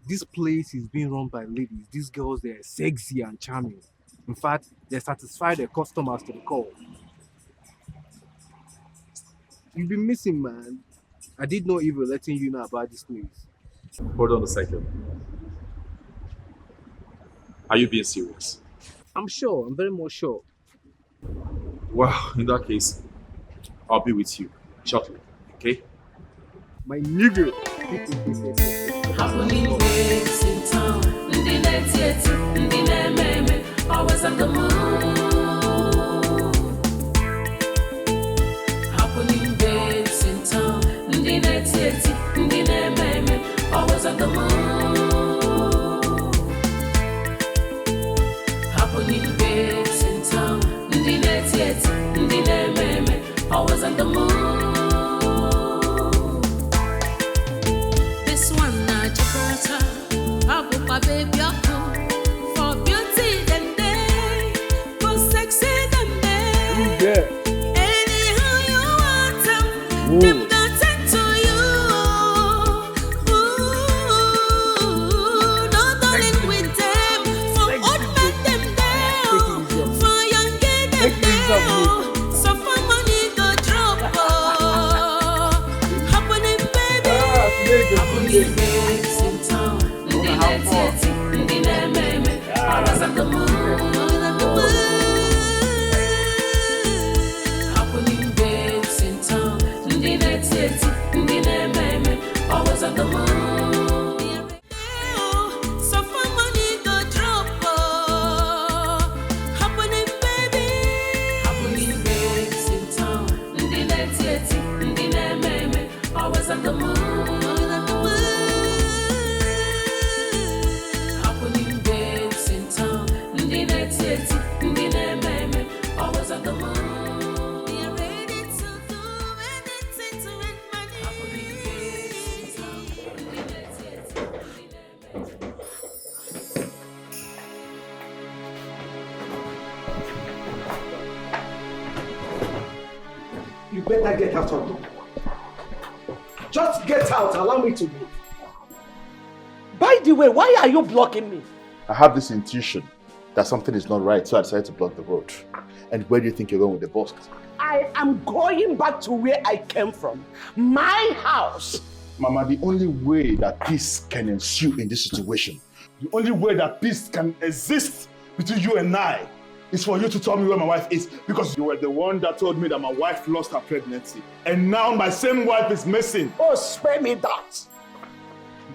This place is being run by ladies. These girls, they're sexy and charming. In fact, they satisfy their customers to the call. You've been missing, man. I did not even letting you know about this place. Hold on a second. Are you being serious? I'm sure. I'm very much sure. Well, in that case, I'll be with you shortly, okay? My nigga. Happening waves in town. Always on the move. Happening waves in town. Always on the move. Happening waves in town. Always on the move. This one not Gibraltar. Abu baby for beauty and day, for sexy and day. Anyhow you want them got into you. No darling with them, for old men them there, for young girl them there. So for money go drop. Happening baby, happening babes in town. Always on the move. Happening babes in town. Always on the move. So for money go drop. Happening baby. Happening babes in town. Always on the move. You better get out of here. Just get out. Allow me to leave. By the way, why are you blocking me? I have this intuition that something is not right, so I decided to block the road. And where do you think you're going with the boss? I am going back to where I came from. My house. Mama, the only way that peace can ensue in this situation, the only way that peace can exist between you and I, is for you to tell me where my wife is, because you were the one that told me that my wife lost her pregnancy. And now my same wife is missing. Oh, spare me that.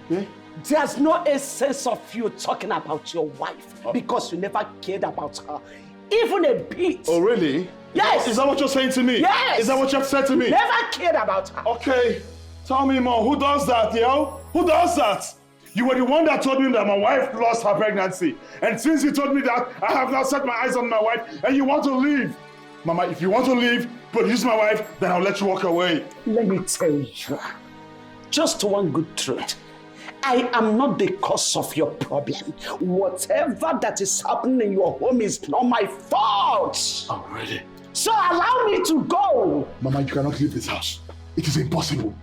Okay? There's no essence of you talking about your wife because you never cared about her, even a bit. Oh, really? Yes. Is that what you're saying to me? Yes. Is that what you have said to me? Never cared about her. Okay. Tell me more. Who does that, yo? Who does that? You were the one that told me that my wife lost her pregnancy. And since you told me that, I have now set my eyes on my wife and you want to leave. Mama, if you want to leave, produce my wife, then I'll let you walk away. Let me tell you, just one good truth. I am not the cause of your problem. Whatever that is happening in your home is not my fault. Oh, really? So allow me to go. Mama, you cannot leave this house. It is impossible.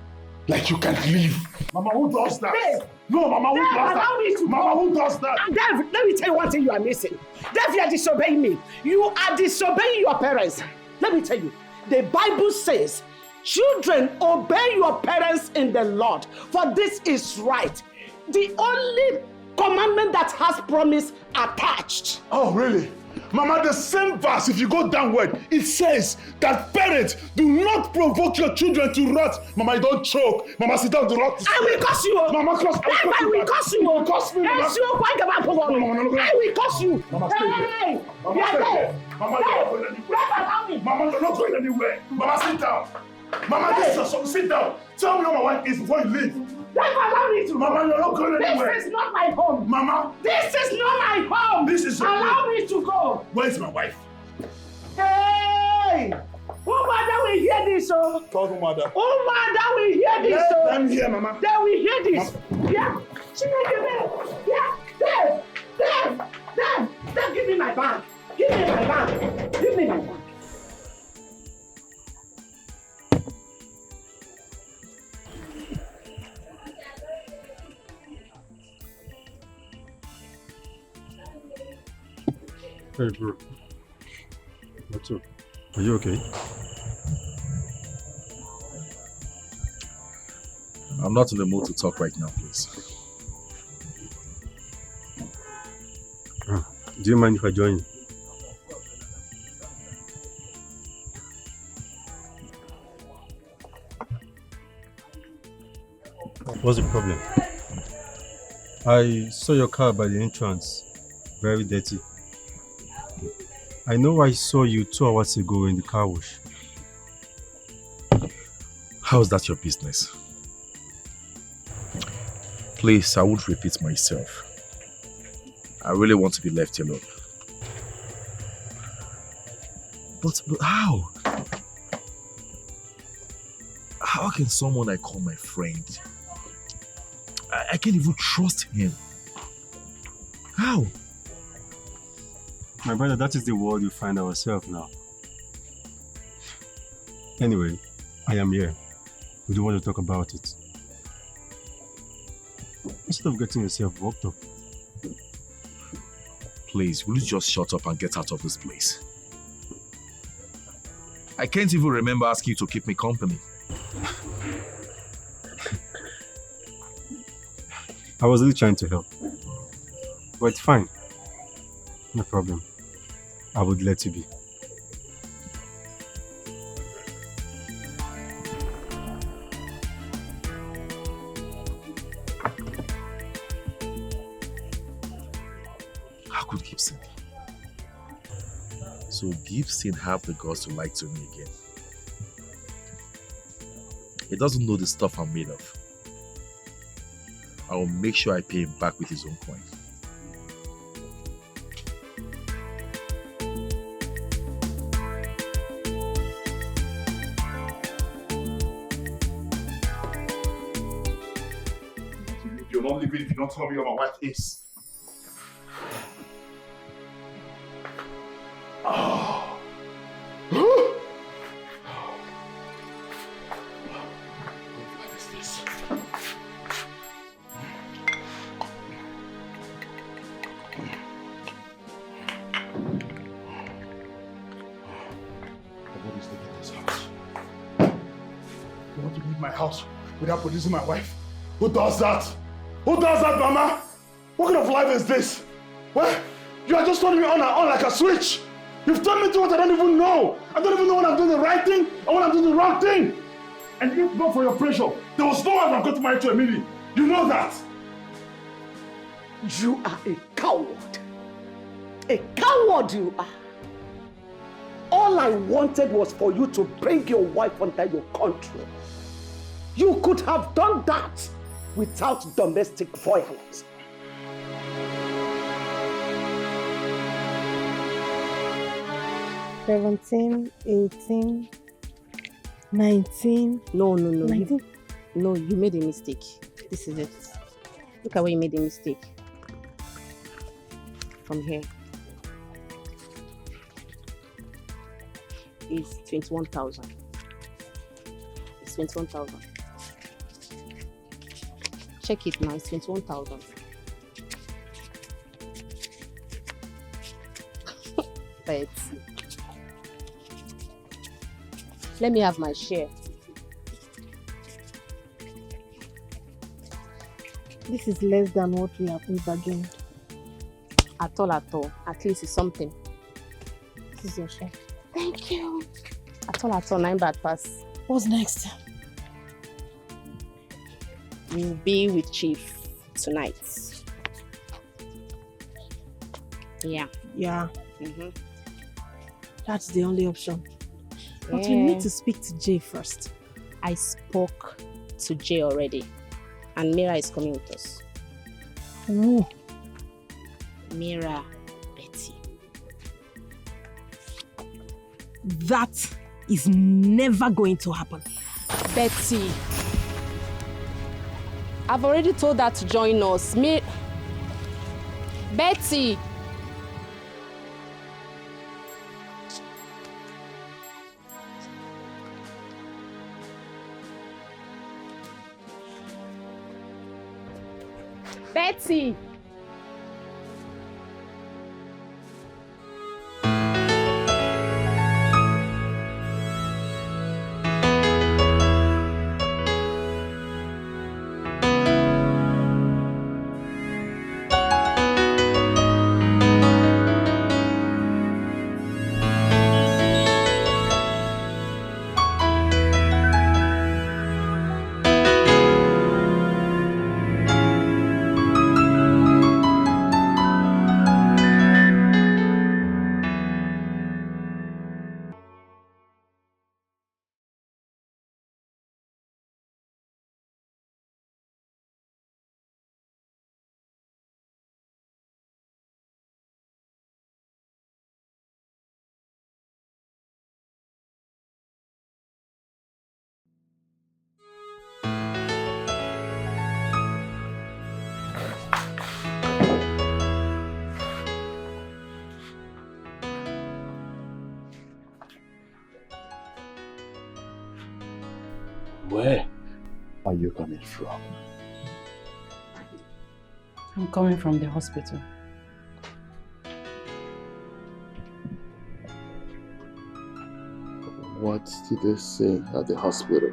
Like you can't leave. Mama, who does that? Dave. No, Mama, who does that? Allow me to Mama, go. who does that? And Dave, let me tell you one thing you are missing. Dave, you are disobeying me. You are disobeying your parents. Let me tell you, the Bible says, children, obey your parents in the Lord, for this is right. The only commandment that has promise attached. Oh, really? Mama, the same verse, if you go downward, it says that parents do not provoke your children to wrath. Mama, you don't choke. Mama, sit down, do not. I will curse you. Mama, curse. I will curse you. You will curse me, Mama. Yes, you are about to go. I will curse you. Mama, stay here. Mama, stay here. Mama, you're not going anywhere. Mama, you're not going anywhere. Mama, sit down. Mama, this is a song. Sit down. Tell me where my wife is before you leave. Allow me to. Mama, you're not going anywhere. This is not my home. Mama. This is not my home. This is your Allow home. me to go. Where's my wife? Hey! Oh, mother will hear this, oh. Call the mother. Oh, mother will hear this, Let oh. them hear, Mama. They will hear this. Yeah. She will give me. Yeah. Dave, give me my bag. Give me my bag. Give me my bag. Hey, bro. What's up? Are you okay? I'm not in the mood to talk right now, please. Do you mind if I join you? What's the problem? I saw your car by the entrance. Very dirty. I know I saw you 2 hours ago in the car wash. How's that your business? Please, I won't repeat myself. I really want to be left alone. But how? How can someone I call my friend? I can't even trust him. How? My brother, that is the world we find ourselves now. Anyway, I am here. We don't want to talk about it. Instead of getting yourself worked up. Please, will you just shut up and get out of this place? I can't even remember asking you to keep me company. I was really trying to help. But it's fine. No problem. I would let you be. How could Gibson? So Gibson have the guts to lie to me again. He doesn't know the stuff I'm made of. I will make sure I pay him back with his own coin. If you're not leaving, if you don't tell me where my wife is. You want to leave my house without producing my wife? Who does that? Who does that, Mama? What kind of life is this? What? You are just turning me on and on like a switch. You've turned me to what I don't even know. I don't even know when I'm doing the right thing or when I'm doing the wrong thing. And if not for your pressure, there was no one I've got to marry to Emily. You know that. You are a coward. A coward you are. All I wanted was for you to bring your wife under your control. You could have done that without domestic violence. $17, $18, $19. No. 19. No, you made a mistake. This is it. Look at where you made a mistake. From here. It's 21,000. It's 21,000. Check it now, it's 21,000. But let me have my share. This is less than what we have bargained. At all. At least it's something. This is your share. Thank you. At all, 9 bad pass. What's next? You'll be with Chief tonight. Yeah. Yeah. Mm-hmm. That's the only option. But we need to speak to Jay first. I spoke to Jay already. And Mira is coming with us. Ooh. Mira, Betty. That is never going to happen. Betty. I've already told her to join us. Betty. Betty. Where are you coming from? I'm coming from the hospital. What did they say at the hospital?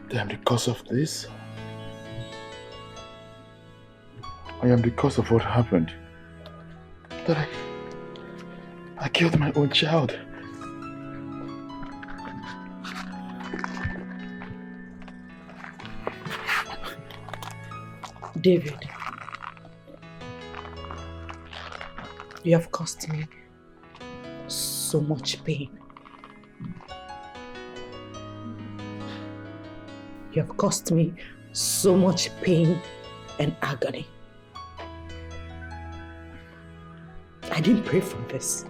Damn, because of this? I am because of what happened. That I killed my own child. David, you have caused me so much pain. You have caused me so much pain and agony. I didn't pray for this.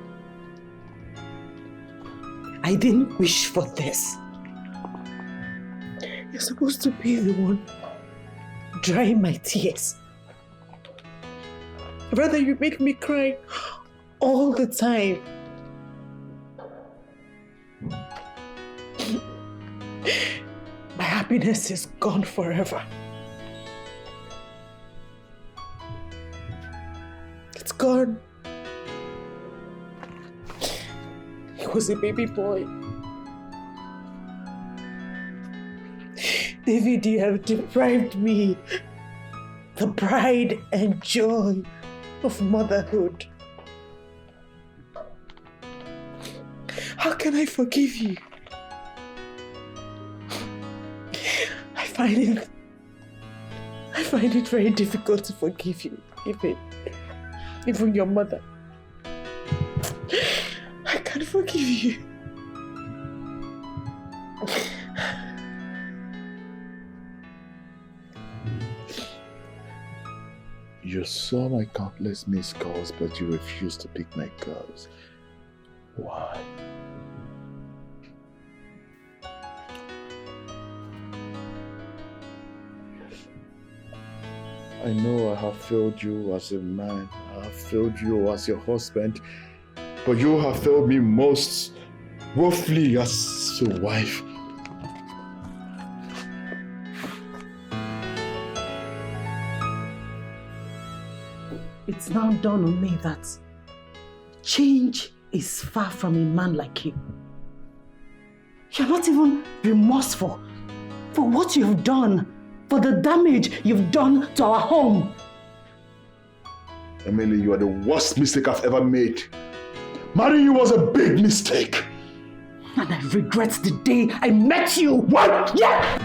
I didn't wish for this. You're supposed to be the one drying my tears. Rather, you make me cry all the time. My happiness is gone forever. It's gone. He was a baby boy. David, you have deprived me the pride and joy of motherhood. How can I forgive you? I find it very difficult to forgive you, even your mother. I can't forgive you. You saw my countless missed calls, but you refused to pick my calls. Why? I know I have failed you as a man. I have failed you as your husband. But you have failed me most woefully as a wife. It's now dawned on me that change is far from a man like you. You're not even remorseful for what you've done, for the damage you've done to our home. Emily, you are the worst mistake I've ever made. Marrying you was a big mistake. And I regret the day I met you. What? Yeah!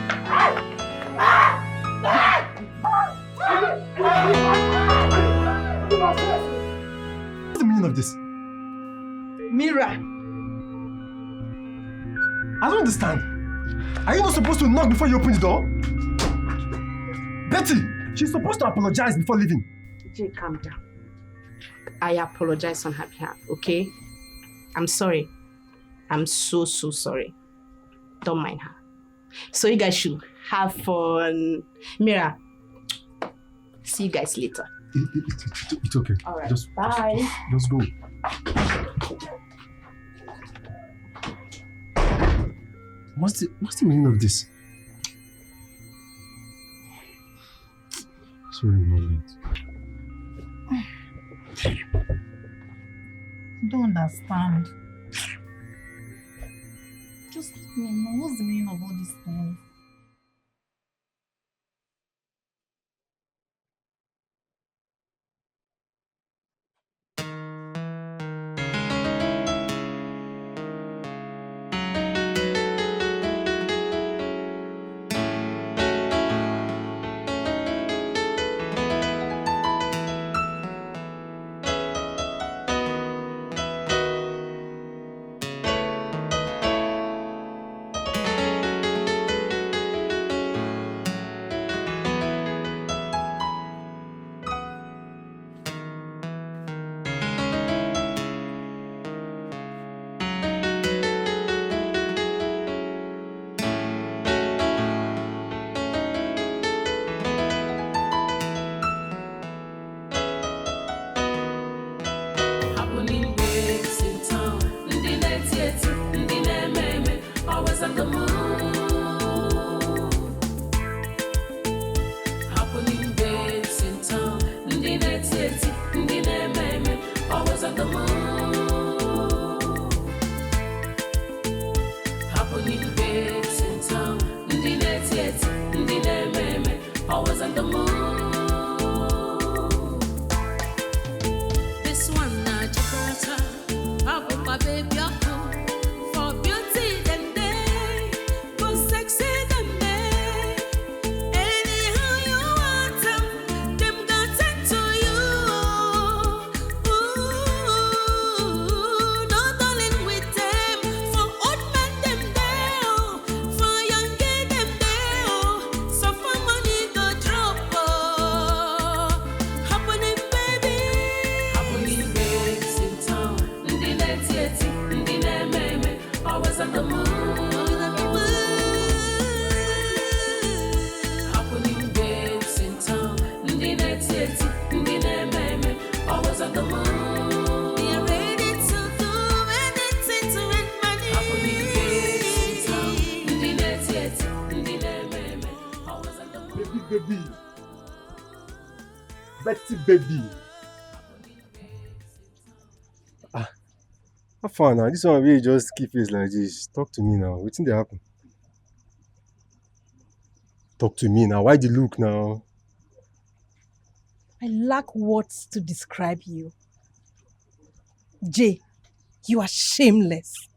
What's the meaning of this? Mira. I don't understand. Are you not supposed to knock before you open the door? Betty, she's supposed to apologize before leaving. Jay, calm down. I apologize on her behalf, okay? I'm sorry. I'm so sorry. Don't mind her. So you guys should have fun. Mira, see you guys later. It's okay. All right, Just bye. Just go. What's the meaning of this? Sorry, I'm I don't understand. Just, what's the meaning of all these things? baby. Betty baby. How far now? This one really just keep face like this. Talk to me now. Wetin dey happen? Talk to me now. Why the look now? I lack words to describe you. Jay, you are shameless.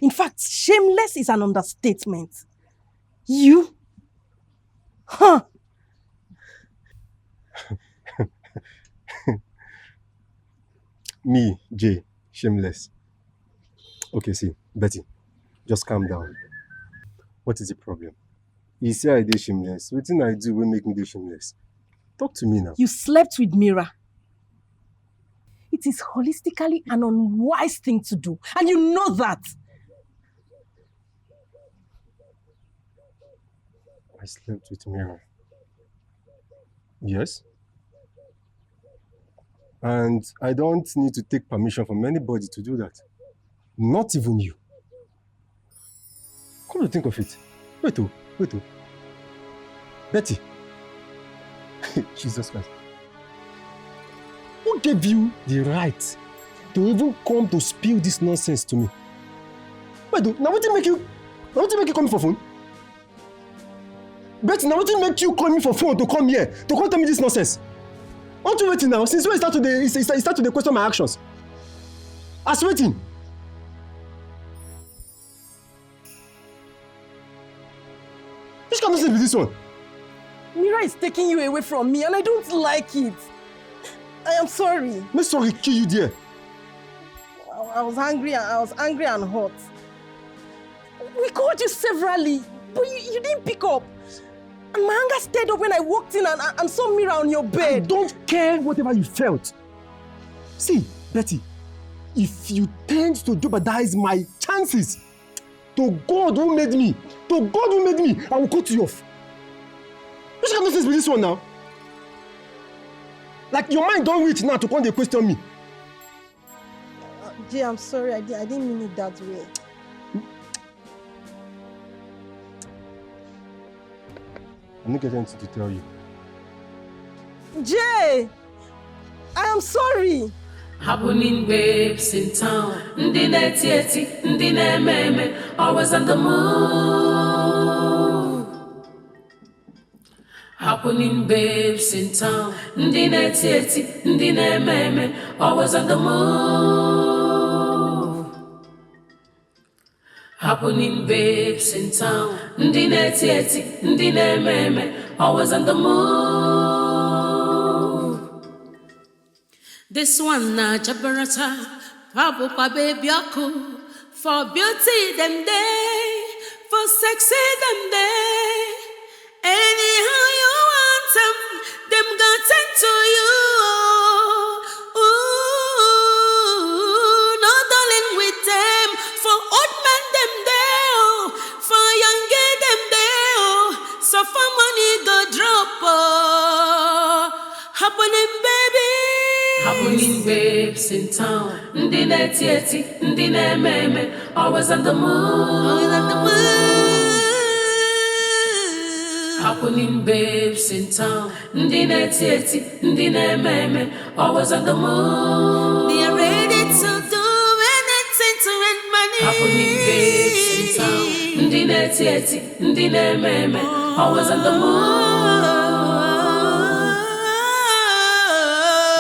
In fact, shameless is an understatement. You? Huh? Me, Jay, shameless. Okay, see, Betty, just calm down. What is the problem? You say I dey shameless. Wetin I do will make me dey shameless. Talk to me now. You slept with Mira. It is holistically an unwise thing to do, and you know that. I slept with Mira. Yes. And I don't need to take permission from anybody to do that. Not even you. Come to think of it. Wait. Betty. Jesus Christ. Who gave you the right to even come to spill this nonsense to me? Wait, now what did make you call me for phone? Betty, now what did make you call me for phone to come here to come tell me this nonsense? Aren't you waiting now? Since when you start to question my actions? As waiting. Which kind of nonsense is this one? Mira is taking you away from me and I don't like it. I am sorry. Make sorry kill you there. I was angry and hot. We called you severally, but you didn't pick up. And my anger stirred up when I walked in and saw Mira on your bed. I don't care whatever you felt. See, Betty, if you tend to jeopardize my chances, to God who made me, I will cut you off. Which kind of nonsense be this one now? Like your mind don't reach now to come and question me. Jay, I'm sorry, I didn't mean it that way. I'm not getting anything to tell you. Jay! I am sorry! Happening babes in town, ndi neti, ndi meme, always on the move. Happening babes in town, ndi neti, ndi meme, always on the move. Happening babes in town, ndi neti, ndi meme, always on the move. This one na jabarata, pabu pa baby aku. For beauty them day, for sexy them day. Anyhow you want them got sent to you. Ooh, no darling with them. For old men them day, for young girl them day. So for money go drop. Happening baby. Happening babes in town, ndi neti, ndi meme, always on the move. Happening babes in town, ndi neti, ndi meme, always on the move. They are ready to do anything to earn money. Happening babes in town, ndi neti, ndi meme, always on the move.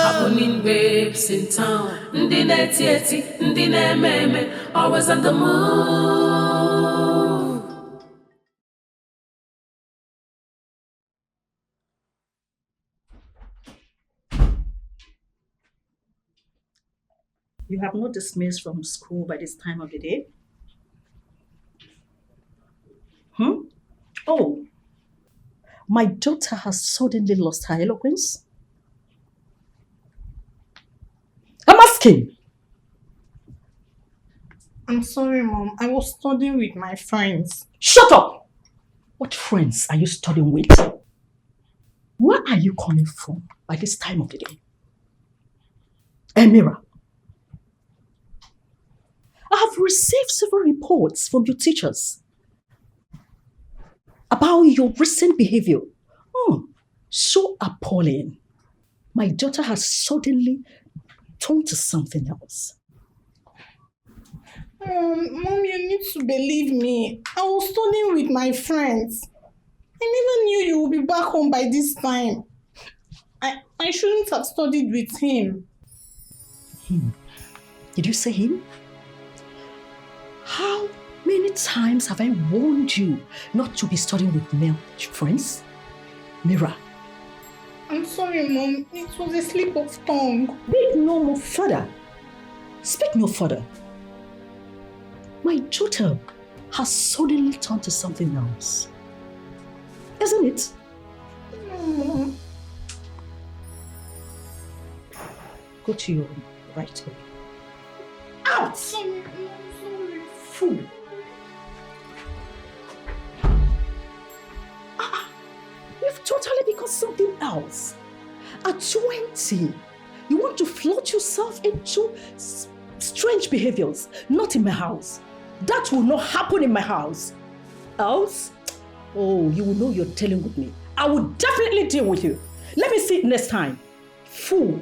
Happening babes in town, ndi neti, ndi meme, always on the move. You have not dismissed from school by this time of the day? Oh, my daughter has suddenly lost her eloquence? I'm asking. I'm sorry, Mom. I was studying with my friends. Shut up! What friends are you studying with? Where are you coming from by this time of the day? Emira, I have received several reports from your teachers about your recent behavior. So appalling. My daughter has suddenly turned to something else. Mom, you need to believe me. I was studying with my friends. I never knew you would be back home by this time. I shouldn't have studied with him. Him? Did you say him? How many times have I warned you not to be studying with male friends? Mira. I'm sorry, Mom. It was a slip of tongue. Speak no more further. Speak no further. My daughter has suddenly turned to something else. Isn't it? Go to your room right away. Out! Sorry. Fool. You've totally become something else. At 20, you want to float yourself into strange behaviors, not in my house. That will not happen in my house. Else, oh, you will know you're dealing with me. I will definitely deal with you. Let me see it next time. Fool.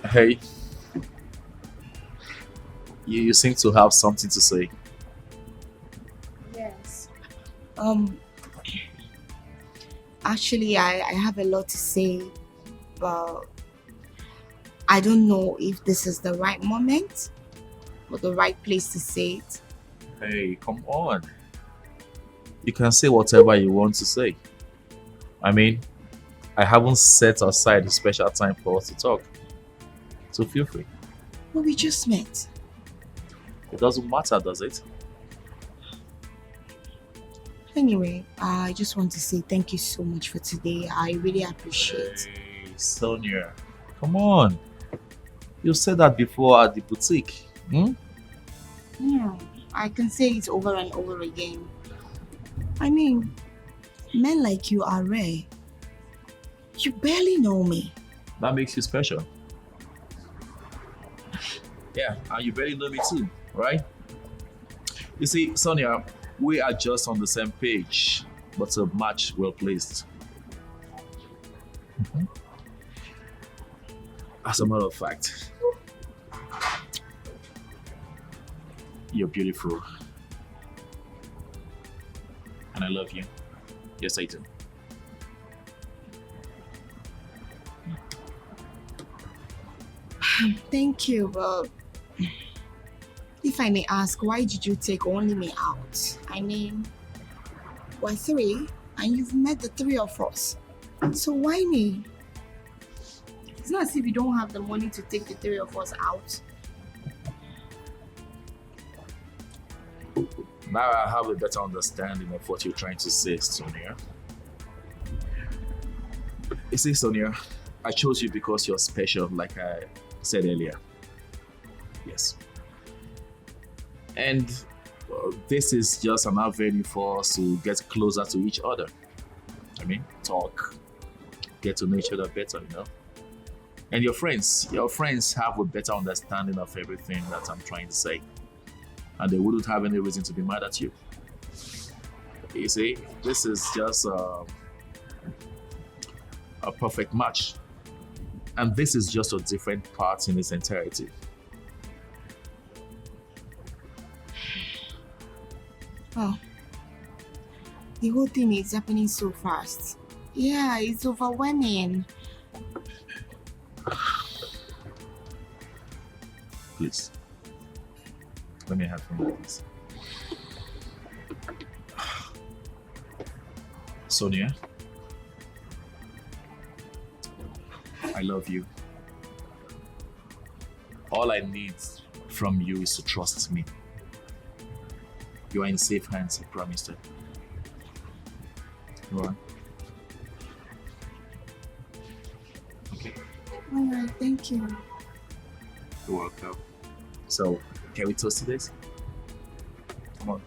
Hey, you seem to have something to say. Yes. Actually, I have a lot to say, but I don't know if this is the right moment or the right place to say it. Hey, come on. You can say whatever you want to say. I mean, I haven't set aside a special time for us to talk. So feel free. But we just met. It doesn't matter, does it? Anyway, I just want to say thank you so much for today. I really appreciate it. Hey, Sonia, come on. You said that before at the boutique. Yeah, I can say it over and over again. I mean, men like you are rare. You barely know me. That makes you special. Yeah, and you barely know me too, right? You see, Sonia, we are just on the same page, but a match well placed. As a matter of fact, you're beautiful. And I love you. Yes, I do. Thank you, but if I may ask, why did you take only me out? I mean, we're three, and you've met the three of us. So why me? It's not as if you don't have the money to take the three of us out. Now I have a better understanding of what you're trying to say, Sonia. You see, Sonia, I chose you because you're special, like I said earlier. Yes. And this is just an avenue for us to get closer to each other. I mean, talk, get to know each other better, you know. And your friends have a better understanding of everything that I'm trying to say. And they wouldn't have any reason to be mad at you. You see, this is just a perfect match. And this is just a different part in its entirety. Oh, the whole thing is happening so fast. Yeah, it's overwhelming. Please, let me have some of this. Sonia, I love you. All I need from you is to trust me. You are in safe hands, I promised it. You are? Okay. Alright, thank you. You're welcome. So, can we toast to this? Come on.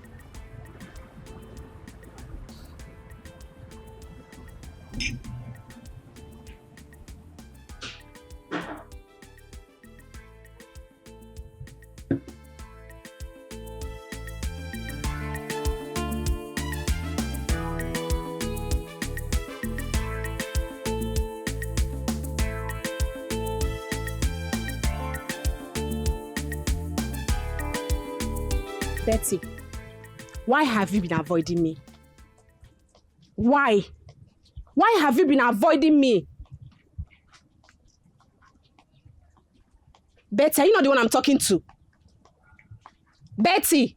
Betty, why have you been avoiding me? Why? Why have you been avoiding me? Betty, are you not the one I'm talking to? Betty!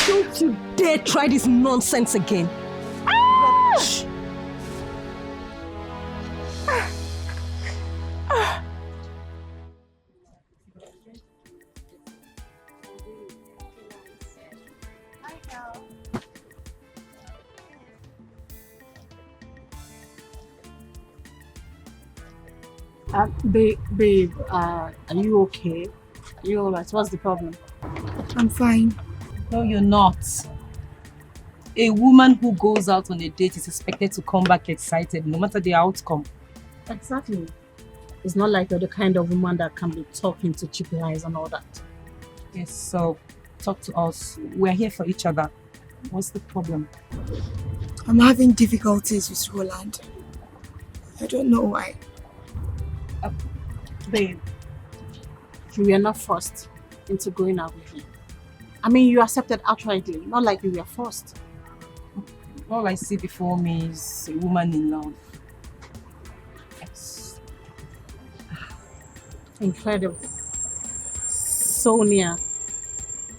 Don't you dare try this nonsense again. Ah! Babe, are you okay? Are you alright? What's the problem? I'm fine. No, you're not. A woman who goes out on a date is expected to come back excited, no matter the outcome. Exactly. It's not like you're the kind of woman that can be talking to cheap lies and all that. Yes, so talk to us. We're here for each other. What's the problem? I'm having difficulties with Roland. I don't know why. Babe, you were not forced into going out with him. I mean, you accepted outrightly, not like you were forced. All I see before me is a woman in love. Yes. Incredible. Sonia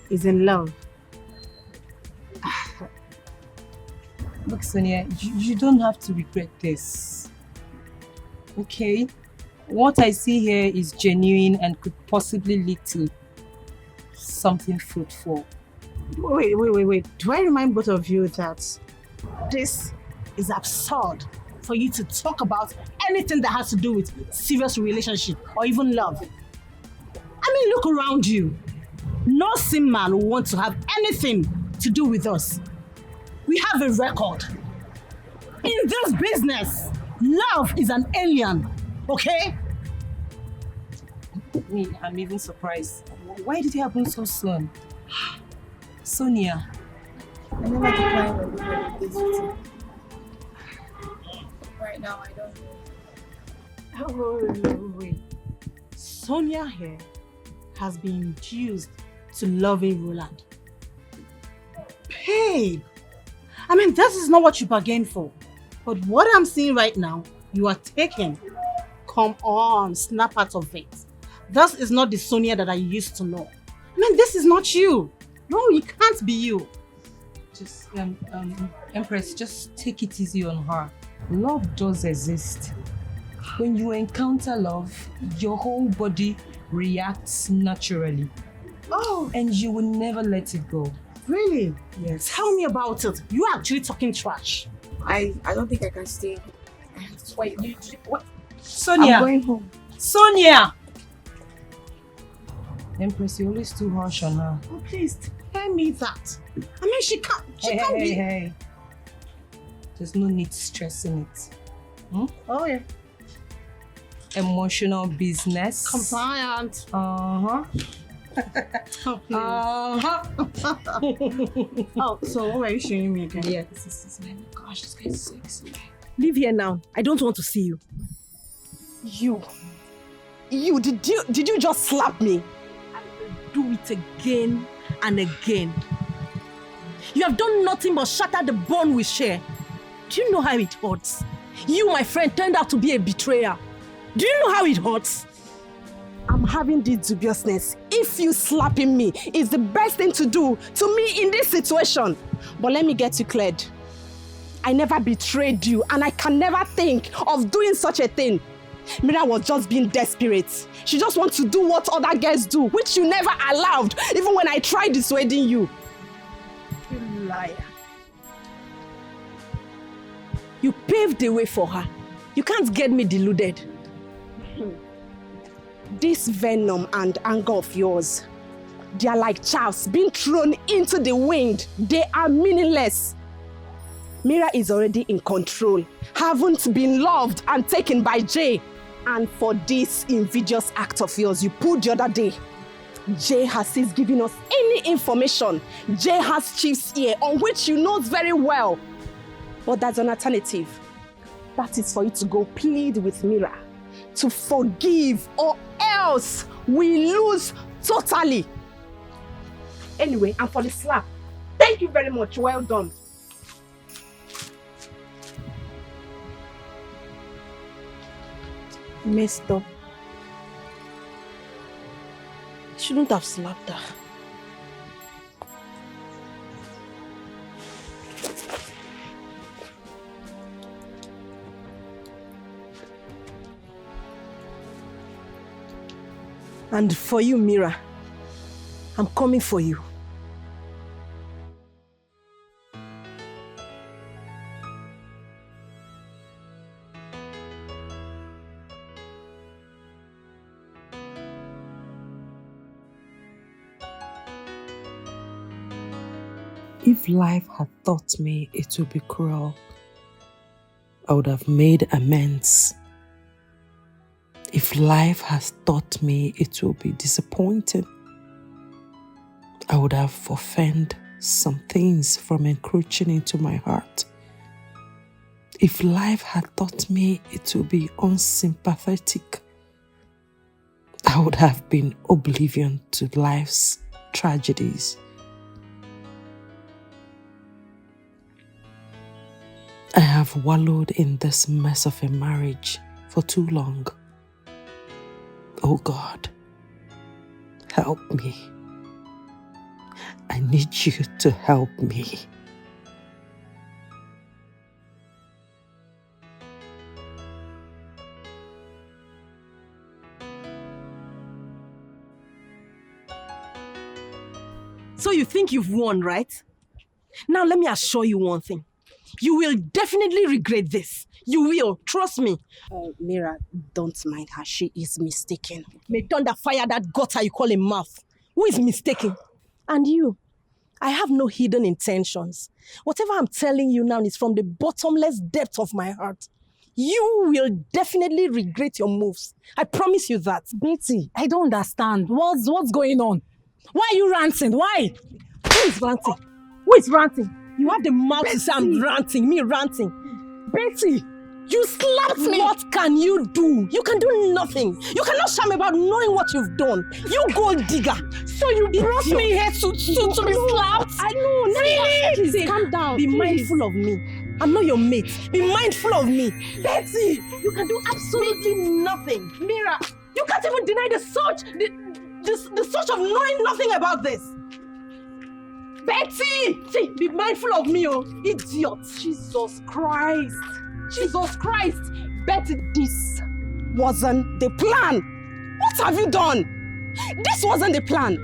is in love. Look, Sonia, you don't have to regret this. Okay? What I see here is genuine and could possibly lead to something fruitful. Wait. Do I remind both of you that this is absurd for you to talk about anything that has to do with serious relationship or even love? I mean, look around you. No sane man will want to have anything to do with us. We have a record. In this business, love is an alien, okay? I'm even surprised. Why did it happen so soon? Sonia. I never declined when we were this with you. Right now, I don't know. Wait. Sonia here has been induced to loving Roland. Babe! I mean, this is not what you bargained for. But what I'm seeing right now, you are taking. Come on, snap out of it. This is not the Sonia that I used to know. I mean, this is not you. No, it can't be you. Just, Empress, just take it easy on her. Love does exist. When you encounter love, your whole body reacts naturally. Oh. And you will never let it go. Really? Yes. Tell me about it. You are actually talking trash. I don't think I can stay. Wait, what? Sonia! I'm going home. Sonia! Empress, you're always too harsh on her. Oh, please, tell me that. I mean, she can't be... Hey. There's no need stressing it. Hmm? Oh, yeah. Emotional business. Compliant. Uh-huh. Oh, oh, so what were you showing me again? Yeah, this is my gosh, this guy's sexy. Leave here now. I don't want to see you. You, did you just slap me? I will do it again and again. You have done nothing but shatter the bond we share. Do you know how it hurts? You, my friend, turned out to be a betrayer. Do you know how it hurts? I'm having this dubiousness. If you slapping me is the best thing to do to me in this situation. But let me get you cleared. I never betrayed you and I can never think of doing such a thing. Mira was just being desperate. She just wants to do what other girls do, which you never allowed, even when I tried dissuading you. You liar. You paved the way for her. You can't get me deluded. This venom and anger of yours, they are like chaffs being thrown into the wind. They are meaningless. Mira is already in control, haven't been loved and taken by Jay. And for this invidious act of yours you pulled the other day, Jay has since given us any information. Jay has Chief's ear on which you know very well. But there's an alternative. That is for you to go plead with Mira to forgive, or else we lose totally. Anyway, and for the slap, thank you very much. Well done. Messed up. Shouldn't have slapped her. And for you, Mira, I'm coming for you. If life had taught me it would be cruel, I would have made amends. If life has taught me it will be disappointing, I would have forfeited some things from encroaching into my heart. If life had taught me it will be unsympathetic, I would have been oblivion to life's tragedies. I have wallowed in this mess of a marriage for too long. Oh God, help me. I need you to help me. So you think you've won, right? Now let me assure you one thing. You will definitely regret this. You will, trust me. Mira, don't mind her. She is mistaken. May thunder fire that gutter you call a mouth. Who is mistaken? And you, I have no hidden intentions. Whatever I'm telling you now is from the bottomless depth of my heart. You will definitely regret your moves. I promise you that. Betty, I don't understand. What's going on? Why are you ranting? Why? Who is ranting? Who is ranting? You have the mouth to say I'm ranting, me ranting. Betty, you slapped me. What can you do? You can do nothing. You cannot shame about knowing what you've done. You gold digger. So you brought me here to be slapped? I know. Really? Please, calm down. Be mindful of me. I'm not your mate. Be mindful of me. Betty, you can do absolutely nothing. Mira, you can't even deny the search of knowing nothing about this. Betty! See, be mindful of me, oh, idiot. Jesus Christ. Jesus Christ. Betty, this wasn't the plan. What have you done? This wasn't the plan.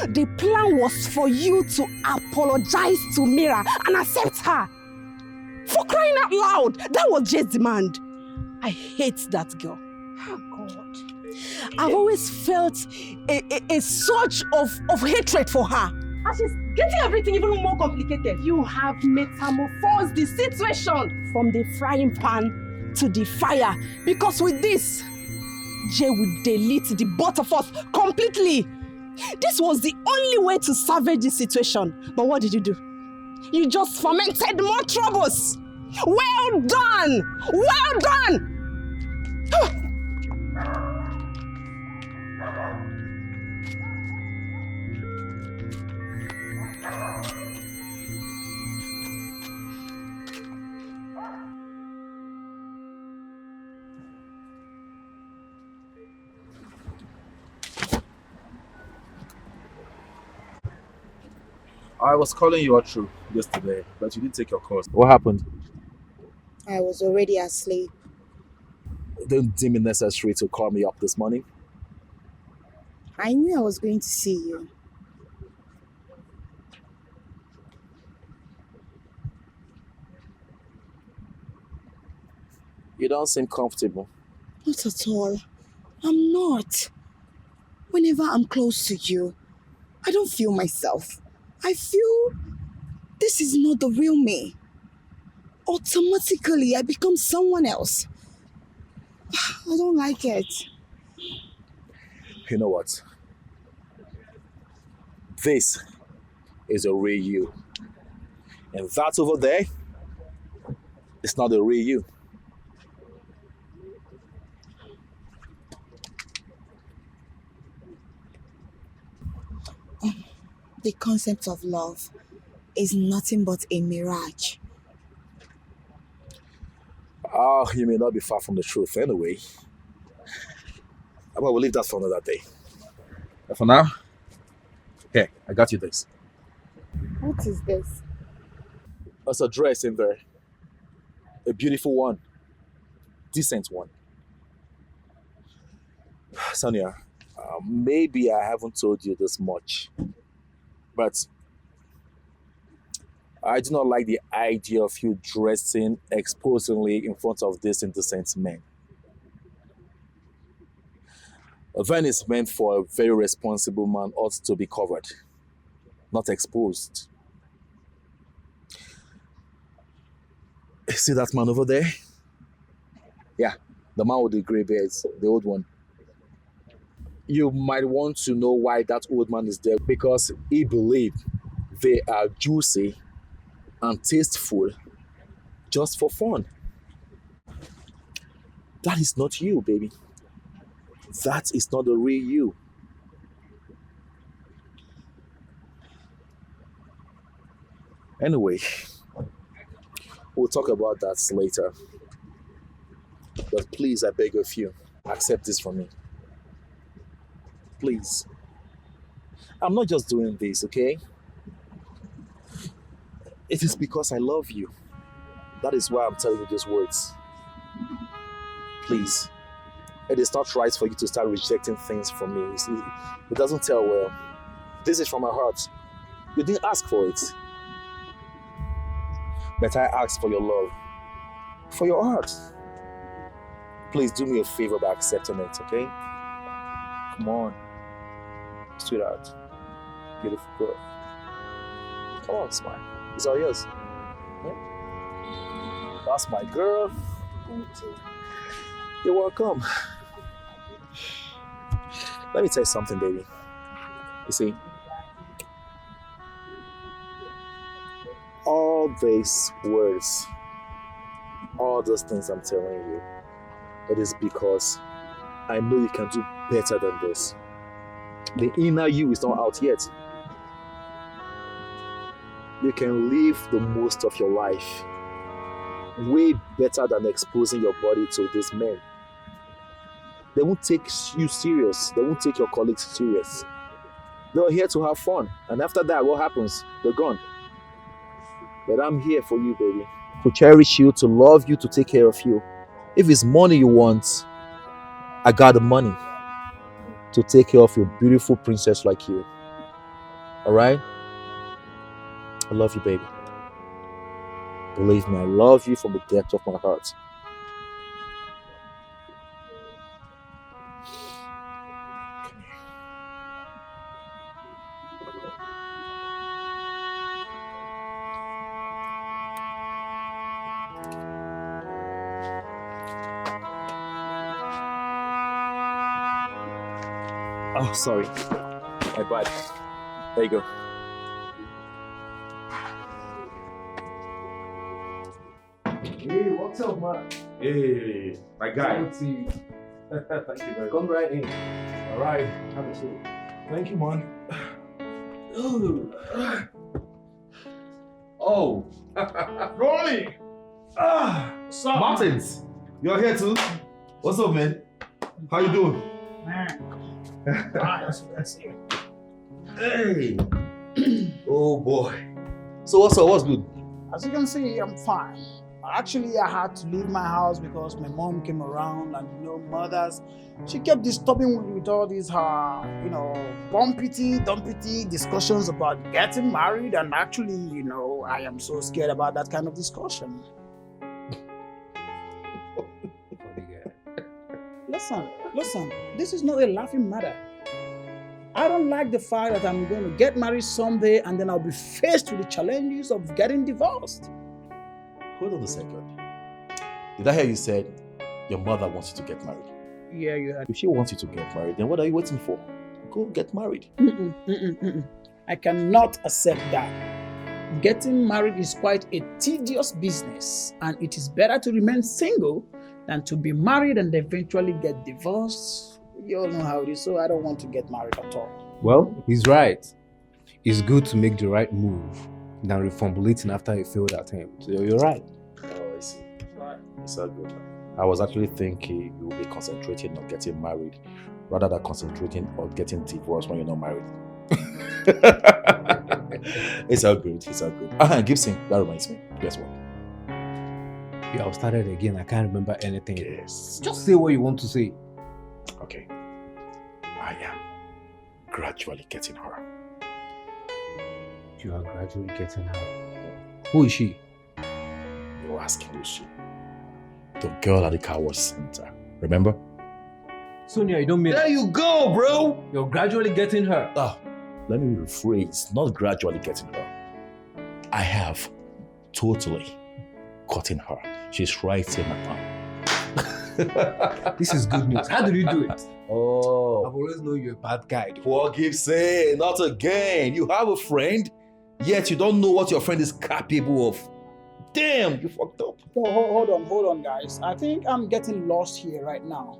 The plan was for you to apologize to Mira and accept her. For crying out loud. That was Jay's demand. I hate that girl. Oh, God. I've always felt a surge of hatred for her. And she's getting everything even more complicated. You have metamorphosed the situation from the frying pan to the fire. Because with this, Jay will delete the both of us completely. This was the only way to salvage the situation. But what did you do? You just fomented more troubles. Well done! Well done! I was calling you all through yesterday, but you didn't take your calls. What happened? I was already asleep. Didn't deem it necessary to call me up this morning. I knew I was going to see you. You don't seem comfortable. Not at all. I'm not. Whenever I'm close to you, I don't feel myself. I feel this is not the real me. Automatically, I become someone else. I don't don't like it. You know what? This is a real you. And that over there is not a real you. The concept of love is nothing but a mirage. You may not be far from the truth anyway. But we'll leave that for another day. But for now, here, I got you this. What is this? There's a dress in there. A beautiful one. Decent one. Sonia, maybe I haven't told you this much, but I do not like the idea of you dressing exposingly in front of these indecent men. A van is meant for a very responsible man, ought to be covered, not exposed. See that man over there? Yeah, the man with the grey beards, the old one. You might want to know why that old man is there, because he believed they are juicy and tasteful just for fun. That is not you, baby. That is not the real you. Anyway, we'll talk about that later. But please, I beg of you, accept this from me. Please. I'm not just doing this, okay? It is because I love you. That is why I'm telling you these words. Please. It is not right for you to start rejecting things from me. You see, it doesn't tell well. This is from my heart. You didn't ask for it. But I asked for your love. For your heart. Please do me a favor by accepting it, okay? Come on. Sweetheart. Beautiful girl. Come on, smile. It's all yours. Yeah? That's my girl. Thank you. You're welcome. Let me tell you something, baby. You see, all these words, all those things I'm telling you, it is because I know you can do better than this. The inner you is not out yet. You can live the most of your life way better than exposing your body to these men. They won't take you serious. They won't take your colleagues serious. They're here to have fun. And after that, what happens? They're gone. But I'm here for you, baby. To cherish you, to love you, to take care of you. If it's money you want, I got the money to take care of your beautiful princess like you. Alright? I love you, baby. Believe me, I love you from the depth of my heart. Oh, sorry. My bad. There you go. Hey, what's up, man? Hey, my guy. Good to see you. Thank you very much. Come right in. All right, have a seat. Thank you, man. Oh, Rolly. What's up, Martins, you're here too. What's up, man? How you doing? Nice. That's it. Hey. Oh boy. So what's up? What's good? As you can see, I'm fine. Actually, I had to leave my house because my mom came around, and mothers, she kept disturbing me with all these dumpity discussions about getting married, and actually, I am so scared about that kind of discussion. Listen, this is not a laughing matter. I don't like the fact that I'm going to get married someday and then I'll be faced with the challenges of getting divorced. Hold on a second. Did I hear you said your mother wants you to get married? Yeah, you heard. If she wants you to get married, then what are you waiting for? Go get married. I cannot accept that. Getting married is quite a tedious business, and it is better to remain single than to be married and eventually get divorced. You all know how it is, so I don't want to get married at all. Well, he's right. It's good to make the right move than reformulating after a failed attempt. So you're right. Oh, I see. It's all good. I was actually thinking you will be concentrating on getting married rather than concentrating on getting divorced when you're not married. It's all good. It's all good. Gibson, that reminds me. Guess what? Yeah, I've started again. I can't remember anything. Yes. Just say what you want to say. Okay. I am gradually getting her. You are gradually getting her. Who is she? You're asking who is she? The girl at the car wash center. Remember? Sonia, you don't mean... There you go, bro! You're gradually getting her. Let me rephrase. Not gradually getting her. I have totally gotten her. She's right in my palm. This is good news. How did you do it? Oh. I've always known you're a bad guy. Poor Gibson, not again. You have a friend, yet you don't know what your friend is capable of. Damn, you fucked up. Hold on, guys. I think I'm getting lost here right now.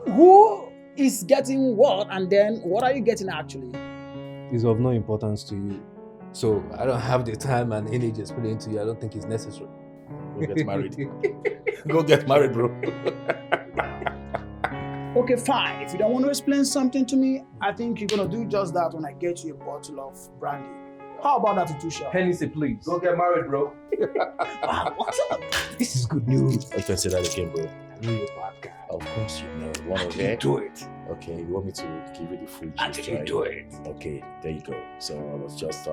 Who is getting what, and then what are you getting actually? It's of no importance to you. So I don't have the time and energy to explain to you. I don't think it's necessary. Go get married. Go get married, bro. Okay, fine. If you don't want to explain something to me, I think you're gonna do just that when I get you a bottle of brandy. How about that, Tutusha? Hennessy, please. Go get married, bro. Wow, what's up? This is good news. I can say that again, bro. I know you're a bad guy. Of course you know. You want to You do it. Okay, you want me to give you the full How gist, did you right? do it? Okay, there you go. So I was just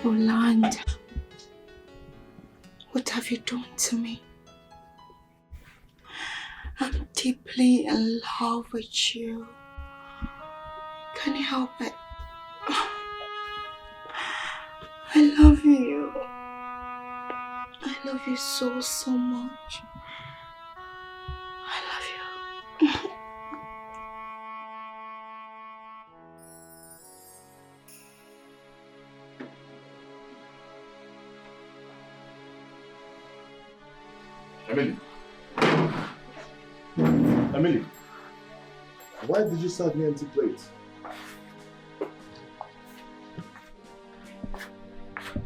Roland, what have you done to me? I'm deeply in love with you. Can you help it? I love you. I love you so, so much. I love you. Emily, why did you serve me empty plates?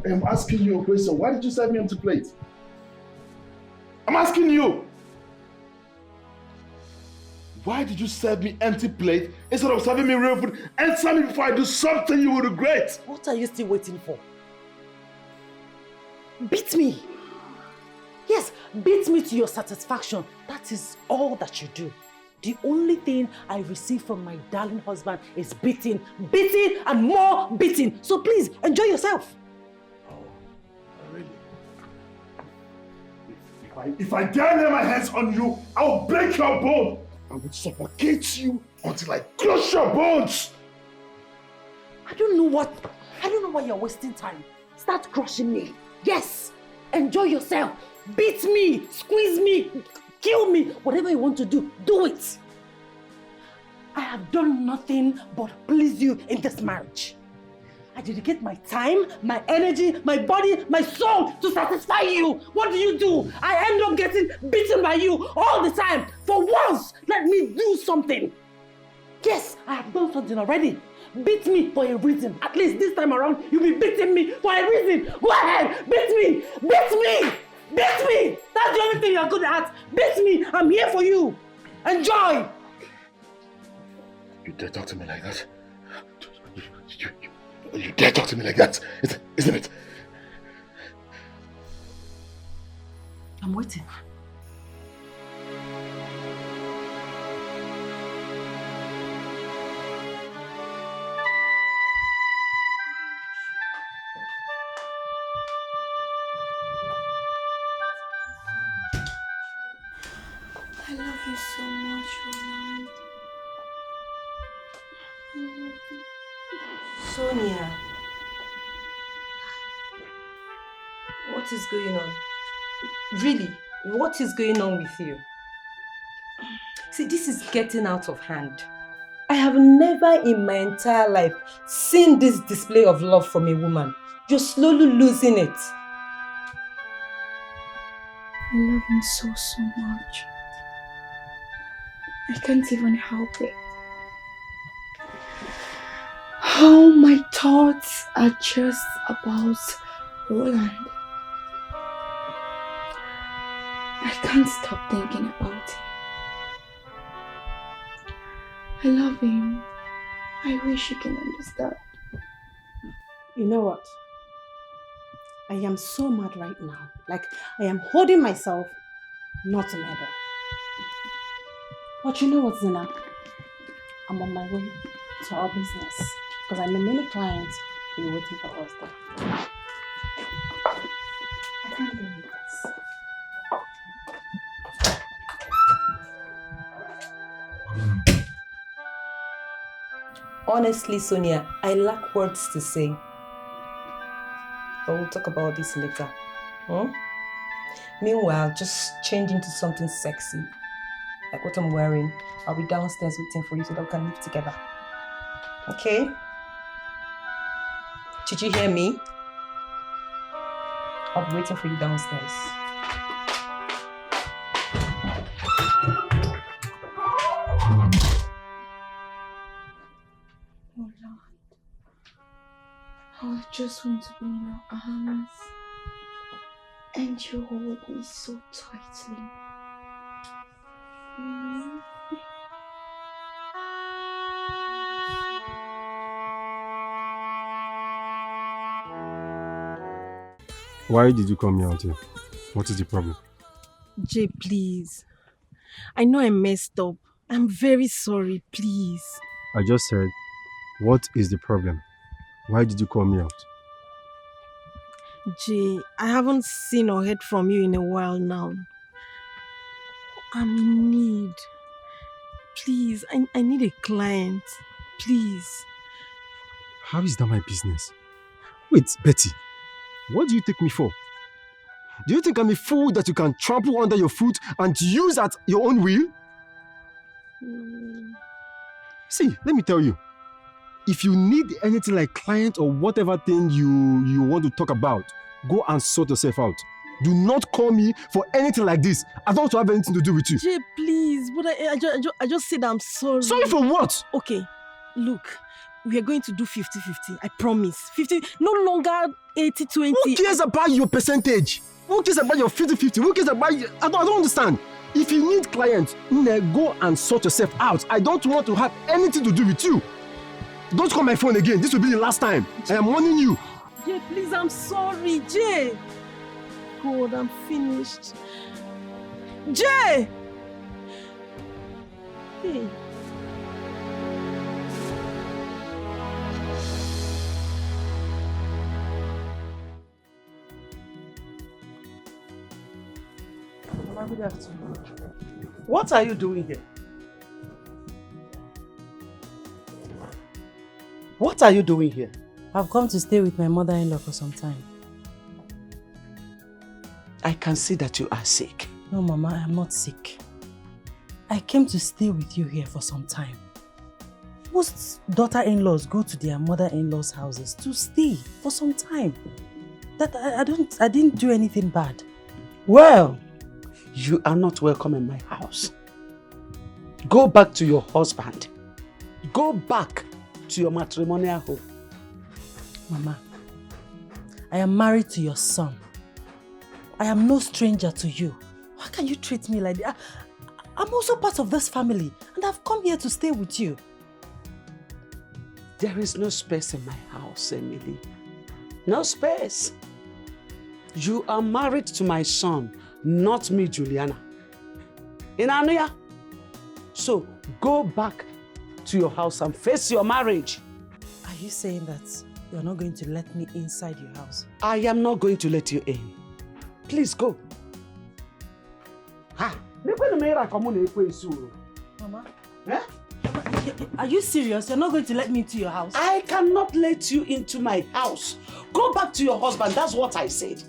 I'm asking you a question. Why did you serve me empty plates? I'm asking you. Why did you serve me empty plate instead of serving me real food? Answer me before I do something you will regret. What are you still waiting for? Beat me. Yes, beat me to your satisfaction. That is all that you do. The only thing I receive from my darling husband is beating, beating, and more beating. So please, enjoy yourself. Oh, really? If I dare lay my hands on you, I'll break your bone. I will suffocate you until I crush your bones. I don't know why you're wasting time. Start crushing me. Yes, enjoy yourself. Beat me, squeeze me, kill me. Whatever you want to do, do it. I have done nothing but please you in this marriage. I dedicate my time, my energy, my body, my soul to satisfy you. What do? I end up getting beaten by you all the time. For once, let me do something. Yes, I have done something already. Beat me for a reason. At least this time around, you'll be beating me for a reason. Go ahead, beat me, beat me, beat me. That's the only thing you're good at. Beat me, I'm here for you. Enjoy. You dare talk to me like that? You dare talk to me like that, isn't it? I'm waiting. I love you so much, Roland. I love you. Sonia, what is going on? Really, what is going on with you? See, this is getting out of hand. I have never in my entire life seen this display of love from a woman. You're slowly losing it. I love him so much. I can't even help it. How my thoughts are just about Roland. I can't stop thinking about him. I love him. I wish you can understand. You know what? I am so mad right now. Like, I am holding myself not to murder. But you know what, Zina? I'm on my way to our business because I know many clients will be waiting for us there. I can't deal with this. Honestly, Sonia, I lack words to say. But we'll talk about this later. Meanwhile, just change into something sexy. Like what I'm wearing. I'll be downstairs waiting for you so that we can live together. Okay? Did you hear me? I'll be waiting for you downstairs. I just want to be in your arms and you hold me so tightly. You know? Why did you call me out here? What is the problem? Jay, please. I know I messed up. I'm very sorry, please. I just said, what is the problem? Why did you call me out? Jay, I haven't seen or heard from you in a while now. I'm in need. Please, I need a client. Please. How is that my business? Wait, Betty, what do you take me for? Do you think I'm a fool that you can trample under your foot and use at your own will? See, let me tell you. If you need anything like client or whatever thing you want to talk about, go and sort yourself out. Do not call me for anything like this. I don't want to have anything to do with you. Jay, please. But I just said I'm sorry. Sorry for what? Okay, look. We are going to do 50-50. I promise. 50, no longer 80-20. Who cares about your percentage? Who cares about your 50-50? Who cares about you? I don't understand. If you need clients, go and sort yourself out. I don't want to have anything to do with you. Don't call my phone again. This will be the last time. I am warning you. Jay, please, I'm sorry. Jay. God, I'm finished. Jay! Hey. Good afternoon. What are you doing here? What are you doing here? I've come to stay with my mother-in-law for some time. I can see that you are sick. No, Mama, I am not sick. I came to stay with you here for some time. Most daughter-in-laws go to their mother-in-law's houses to stay for some time. That I didn't do anything bad. Well, you are not welcome in my house. Go back to your husband. Go back to your matrimonial home. Mama, I am married to your son. I am no stranger to you. Why can you treat me like that? I'm also part of this family and I've come here to stay with you. There is no space in my house, Emily. No space. You are married to my son, not me, Juliana. Inanuya. So go back to your house and face your marriage. Are you saying that you're not going to let me inside your house? I am not going to let you in. Please go. Ha! Mama. Eh? Are you serious? You're not going to let me into your house? I cannot let you into my house. Go back to your husband. That's what I said.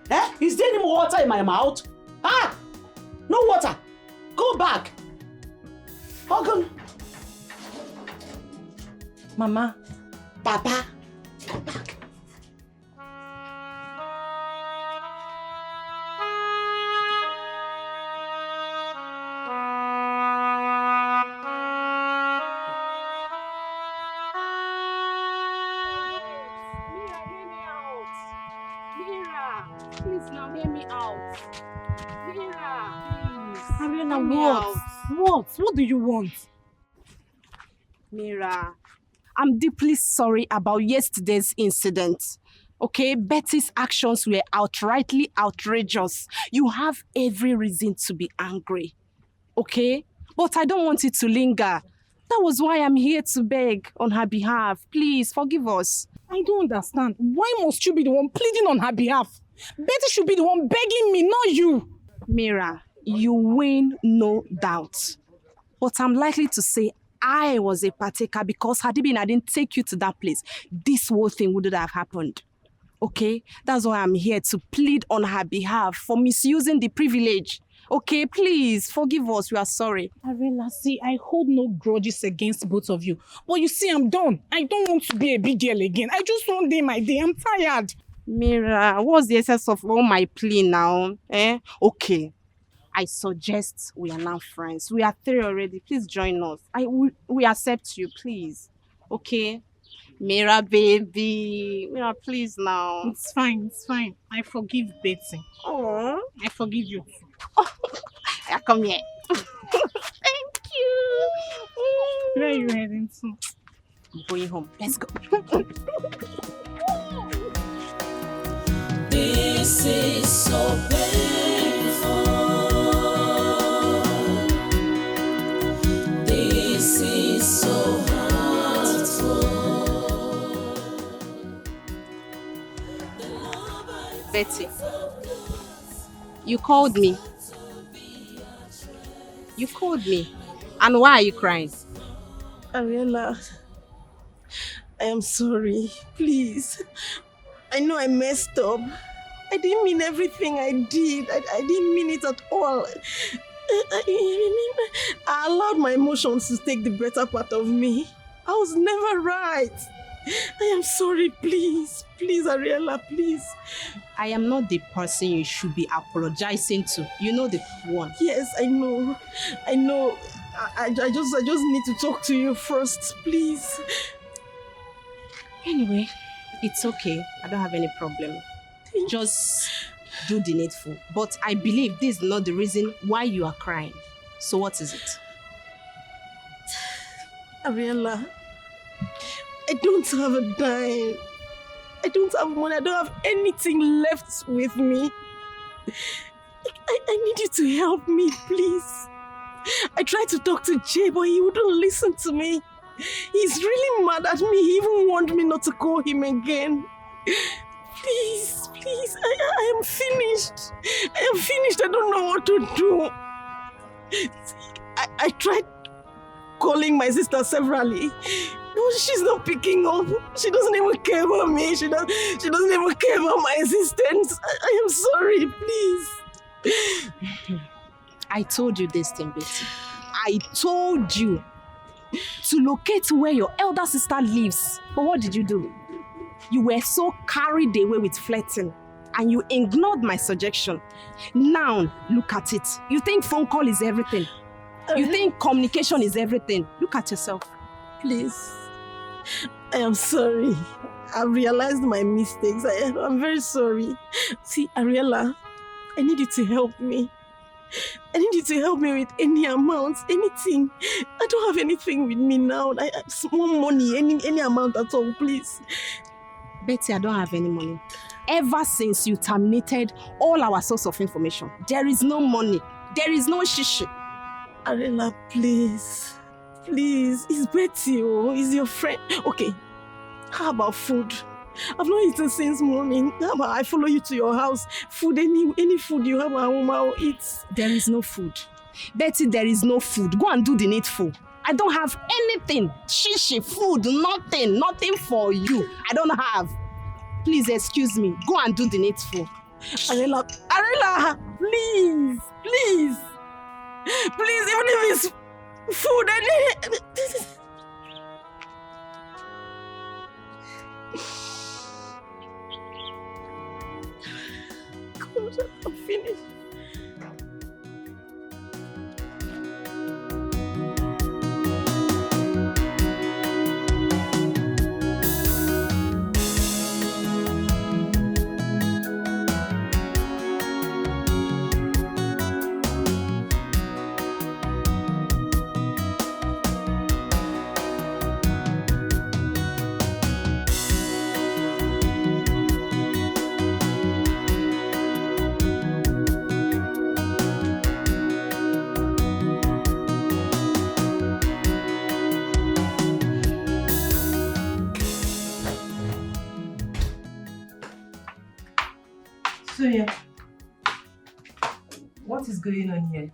Eh? Is there any more water in my mouth? Ah! No water. Go back. Hogan. Mama. Papa. Come back. What do you want? Mira, I'm deeply sorry about yesterday's incident. Okay, Betty's actions were outrightly outrageous. You have every reason to be angry. Okay? But I don't want it to linger. That was why I'm here to beg on her behalf. Please, forgive us. I don't understand. Why must you be the one pleading on her behalf? Betty should be the one begging me, not you. Mira, you win, no doubt. But I'm likely to say I was a partaker because had it been I didn't take you to that place, this whole thing wouldn't have happened. Okay? That's why I'm here to plead on her behalf for misusing the privilege. Okay, please, forgive us. We are sorry. Arela, see, I hold no grudges against both of you. But you see, I'm done. I don't want to be a big girl again. I just want day my day. I'm tired. Mira, what's the essence of all my plea now? Okay. I suggest we are now friends. We are 3 already. Please join us. We accept you, please. Okay? Mira, baby. Mira, please now. It's fine, it's fine. I forgive Betty. Oh, I forgive you. Yeah, come here. Thank you. Where are you heading to? I'm going home. Let's go. This is so painful. This is so hurtful. Betty, you called me. You called me. And why are you crying? Ariella, I am sorry. Please. I know I messed up. I didn't mean everything I did. I didn't mean it at all. I allowed my emotions to take the better part of me. I was never right. I am sorry, please. Please, Ariella, please. I am not the person you should be apologizing to. You know the one. Yes, I know. I know. I just need to talk to you first, please. Anyway, it's okay. I don't have any problem. Just do the needful. But I believe this is not the reason why you are crying. So what is it? Ariella, I don't have a dime. I don't have money. I don't have anything left with me. I need you to help me, please. I tried to talk to Jay, but he wouldn't listen to me. He's really mad at me. He even warned me not to call him again. Please, please, I am finished. I am finished. I don't know what to do. I tried calling my sister severally. No, she's not picking up. She doesn't even care about me. She doesn't even care about my existence. I am sorry, please. I told you this thing, Betty. I told you to locate where your elder sister lives. But what did you do? You were so carried away with flirting and you ignored my suggestion. Now, look at it. You think phone call is everything. You think communication is everything. Look at yourself. Please. I am sorry. I've realized my mistakes. I'm very sorry. See, Ariella, I need you to help me. I need you to help me with any amount, anything. I don't have anything with me now. I have small money, any amount at all, please. Betty, I don't have any money. Ever since you terminated all our source of information, there is no money. There is no shishi. Ariella, please. Please. It's Betty, it's your friend. Okay, how about food? I've not eaten since morning. I follow you to your house. Food, any food you have, I will eat. There is no food. Betty, there is no food. Go and do the needful. I don't have anything. Shishi, food, nothing for you. I don't have. Please excuse me. Go and do the needful. Arela, please, even if it's food, God, I'm finished. Sonia, what is going on here?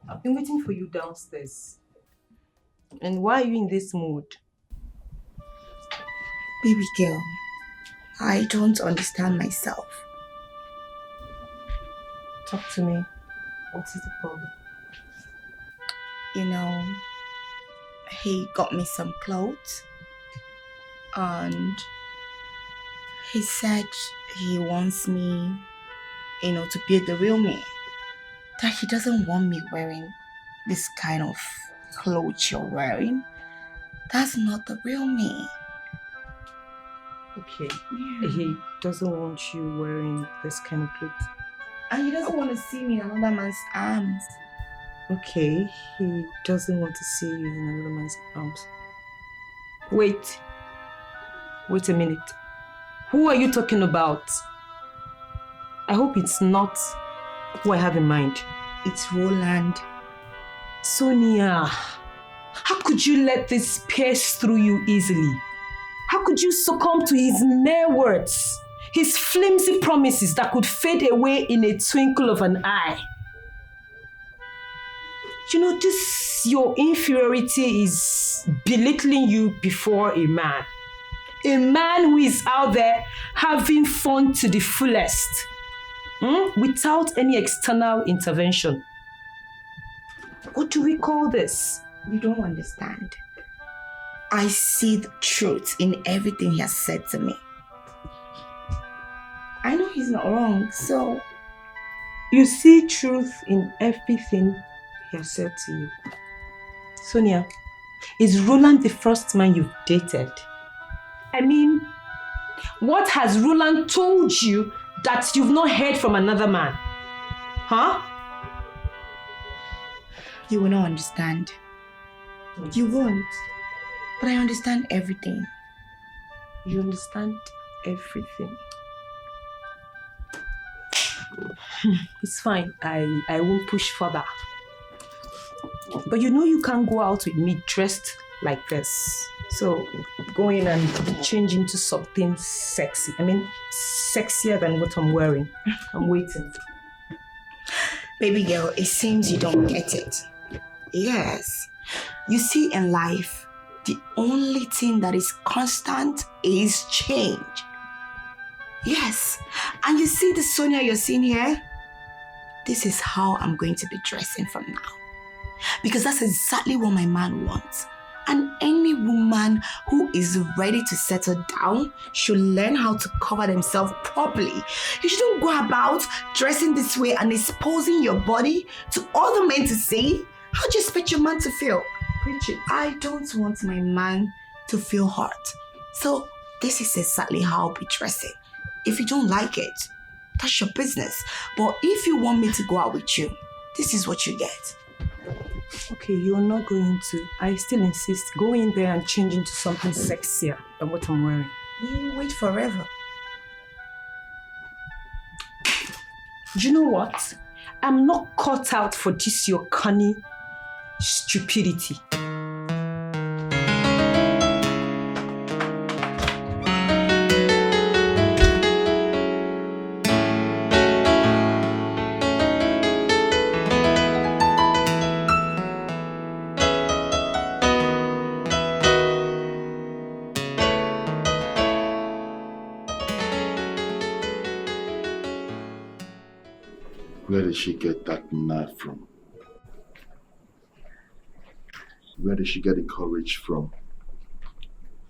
I've been waiting for you downstairs. And why are you in this mood? Baby girl, I don't understand myself. Talk to me. What is the problem? You know, he got me some clothes and he said he wants me, to be the real me. That he doesn't want me wearing this kind of clothes you're wearing. That's not the real me. Okay. Yeah. He doesn't want you wearing this kind of clothes. And he doesn't want to see me in another man's arms. Okay, he doesn't want to see you in another man's arms. Wait a minute. Who are you talking about? I hope it's not who I have in mind. It's Roland. Sonia, how could you let this pierce through you easily? How could you succumb to his mere words? His flimsy promises that could fade away in a twinkle of an eye? Your inferiority is belittling you before a man. A man who is out there having fun to the fullest, without any external intervention. What do we call this? You don't understand. I see the truth in everything he has said to me. I know he's not wrong, so... You see truth in everything he has said to you. Sonia, is Roland the first man you've dated? I mean, what has Roland told you that you've not heard from another man? Huh? You will not understand. You won't. But I understand everything. You understand everything? It's fine. I won't push further. But you can't go out with me dressed like this. So go in and change into something sexy. I mean, sexier than what I'm wearing. I'm waiting. Baby girl, it seems you don't get it. Yes. You see, in life, the only thing that is constant is change. Yes. And you see the Sonia you're seeing here? This is how I'm going to be dressing from now. Because that's exactly what my man wants. And any woman who is ready to settle down should learn how to cover themselves properly. You shouldn't go about dressing this way and exposing your body to other men to see. How do you expect your man to feel? Preach it. I don't want my man to feel hurt. So this is exactly how I'll be dressing. If you don't like it, that's your business. But if you want me to go out with you, this is what you get. Okay, you're not going to. I still insist. Go in there and change into something sexier than what I'm wearing. You wait forever. Do you know what? I'm not cut out for this your cunning stupidity. Where did she get that knife from? Where did she get the courage from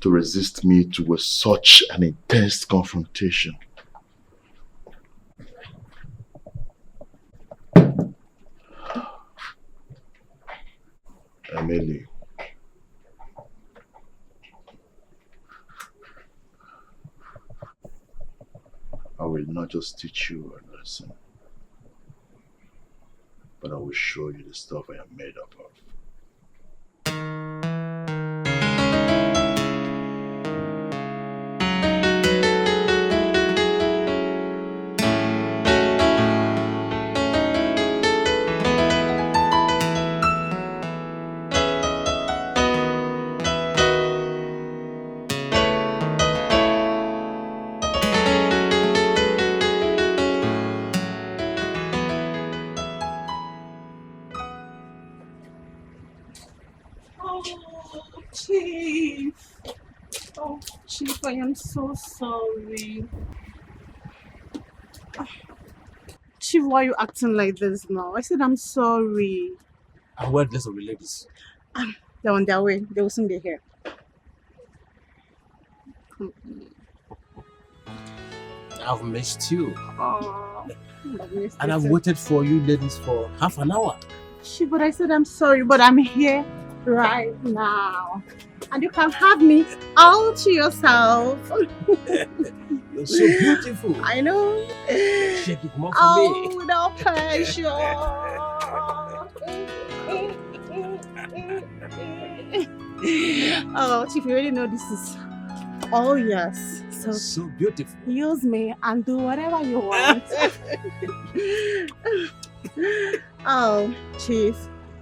to resist me to such an intense confrontation? Emily, I will not just teach you a lesson, but I will show you the stuff I am made up of. Chief. Oh, Chief, I am so sorry. Chief, why are you acting like this now? I said I'm sorry. And where the rest of the ladies? They're on their way. They will soon be here. I've missed you. Oh, And I've waited for you ladies for half an hour. Chief, but I said I'm sorry, but I'm here right now. And you can have me all to yourself. You're so beautiful. I know. Shake it more for me. Oh, without pressure. Oh, Chief, you already know this is all yours. So beautiful. Use me and do whatever you want. Oh, Chief,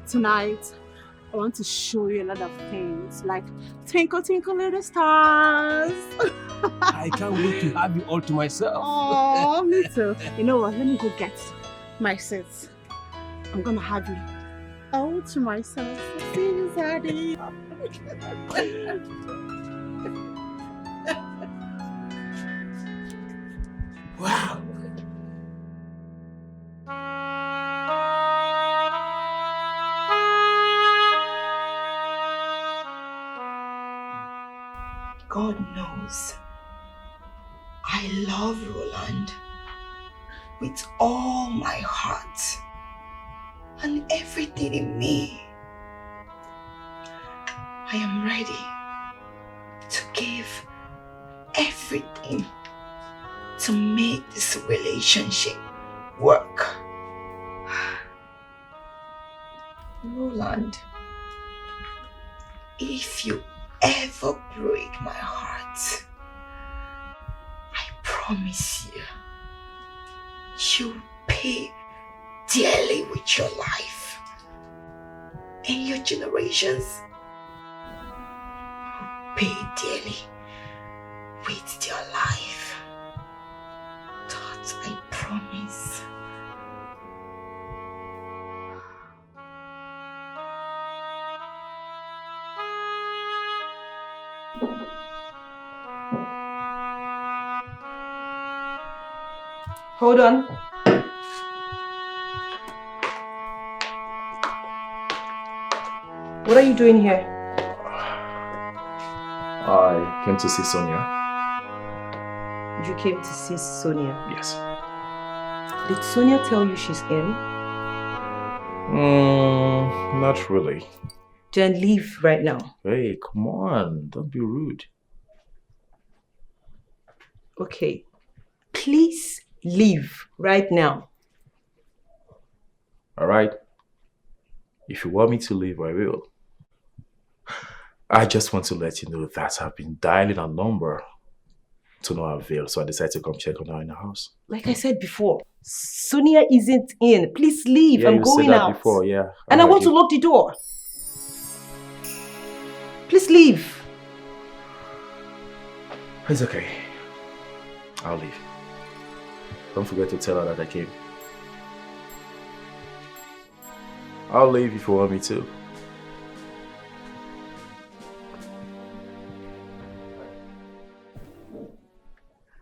tonight I want to show you a lot of things like twinkle, twinkle, little stars. I can't wait to have you all to myself. Oh, me too. You know what? Let me go get my seats. I'm gonna have you all to myself. See you, Zaddy. Wow. God knows I love Roland with all my heart and everything in me. I am ready to give everything to make this relationship work. Roland, if you ever break my heart, I promise you, you'll pay dearly with your life. And your generations will pay dearly with their life. That I promise. Hold on. What are you doing here? I came to see Sonia. You came to see Sonia? Yes. Did Sonia tell you she's in? Not really. Then leave right now. Hey, come on. Don't be rude. Okay. Please leave right now. Alright. If you want me to leave, I will. I just want to let you know that I've been dialing a number to no avail, so I decided to come check on her in the house. Like I said before, Sonia isn't in. Please leave. I'm going said that out. before, yeah. And I want to lock the door. Please leave. It's okay. I'll leave. Don't forget to tell her that I came. I'll leave if you want me to.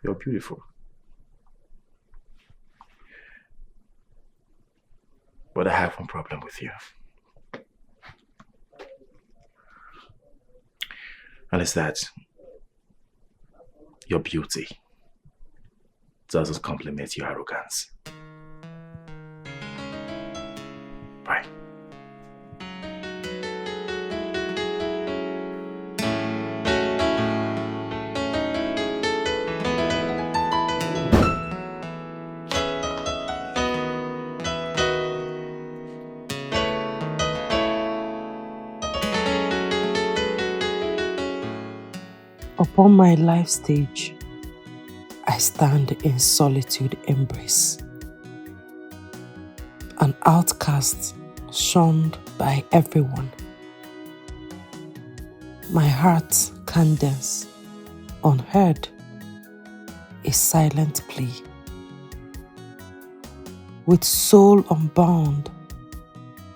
You're beautiful. But I have one problem with you. And it's that your beauty doesn't complement your arrogance. Bye. Upon my life stage, I stand in solitude embrace. An outcast shunned by everyone. My heart cadence, unheard, a silent plea. With soul unbound,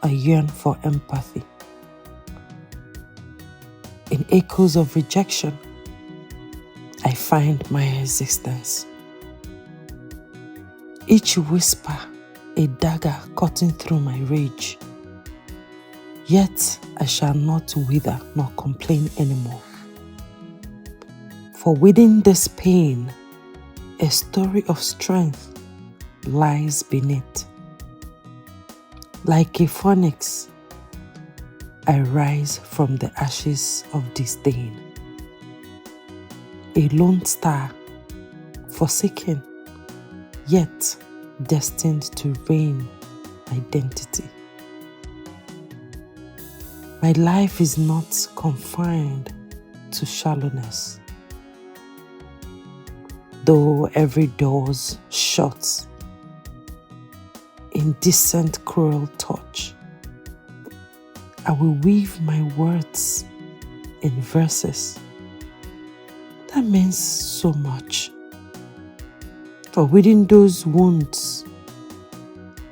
I yearn for empathy. In echoes of rejection, I find my existence. Each whisper, a dagger cutting through my rage. Yet I shall not wither nor complain anymore. For within this pain, a story of strength lies beneath. Like a phoenix, I rise from the ashes of disdain. A lone star, forsaken, yet destined to reign identity. My life is not confined to shallowness. Though every door's shut, indecent cruel touch, I will weave my words in verses. That means so much. For within those wounds,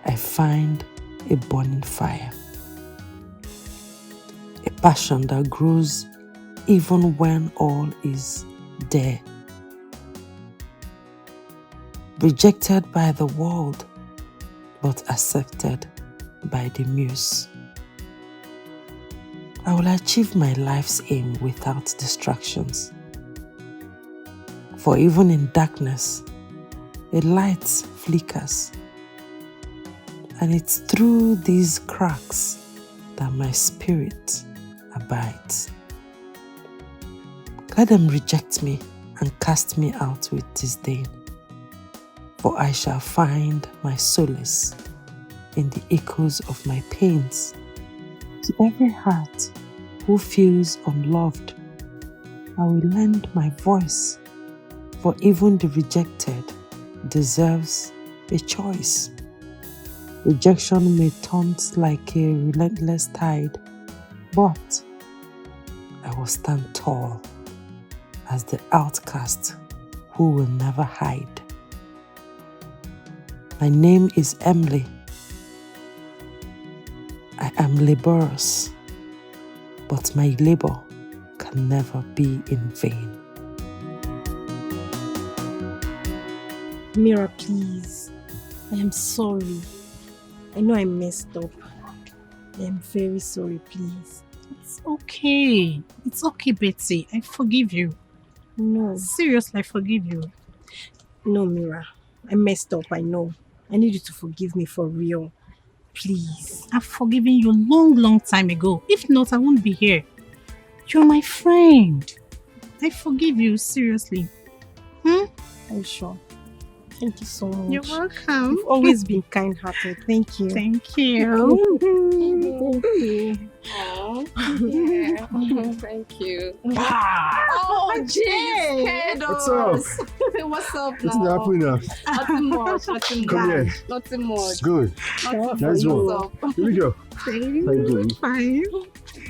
I find a burning fire. A passion that grows even when all is there. Rejected by the world, but accepted by the muse. I will achieve my life's aim without distractions. For even in darkness, a light flickers. And it's through these cracks that my spirit abides. Let them reject me and cast me out with disdain. For I shall find my solace in the echoes of my pains. To every heart who feels unloved, I will lend my voice. For even the rejected deserves a choice. Rejection may taunt like a relentless tide, but I will stand tall as the outcast who will never hide. My name is Emily. I am laborious, but my labor can never be in vain. Mira, please. I am sorry. I know I messed up. I am very sorry, please. It's okay. It's okay, Betsy. I forgive you. No. Seriously, I forgive you. No, Mira. I messed up, I know. I need you to forgive me for real. Please. I've forgiven you long time ago. If not, I won't be here. You're my friend. I forgive you, seriously. Are you sure? Thank you so much. You're welcome. You've always been kind-hearted. Thank you. Thank you. Thank you. Yeah. Thank you. Oh, Jay! What's up? What's up What's now? happening now? Nothing much. Nothing Come much. here. Nothing much. Good. Nothing Nice much. one. What's up? Here we go. How you doing? Fine.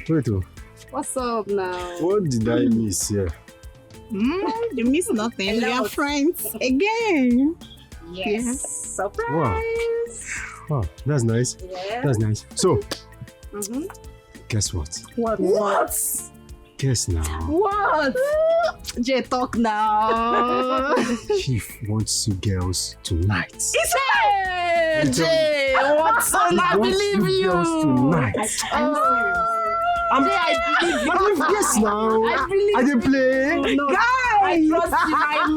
Wait, oh. What's up now? What did I miss here? You miss nothing. We are lot. friends again. Yes. Surprise. Wow, that's nice. Yeah. That's nice. So, Mm-hmm. guess what? What? Guess now. What? Jay, talk now. Chief wants you girls tonight. Hey, Jay. Hey, what's on? I believe you. Tonight. I believe you. Yes, now. I believe I didn't play. No, Guys! I trust you, my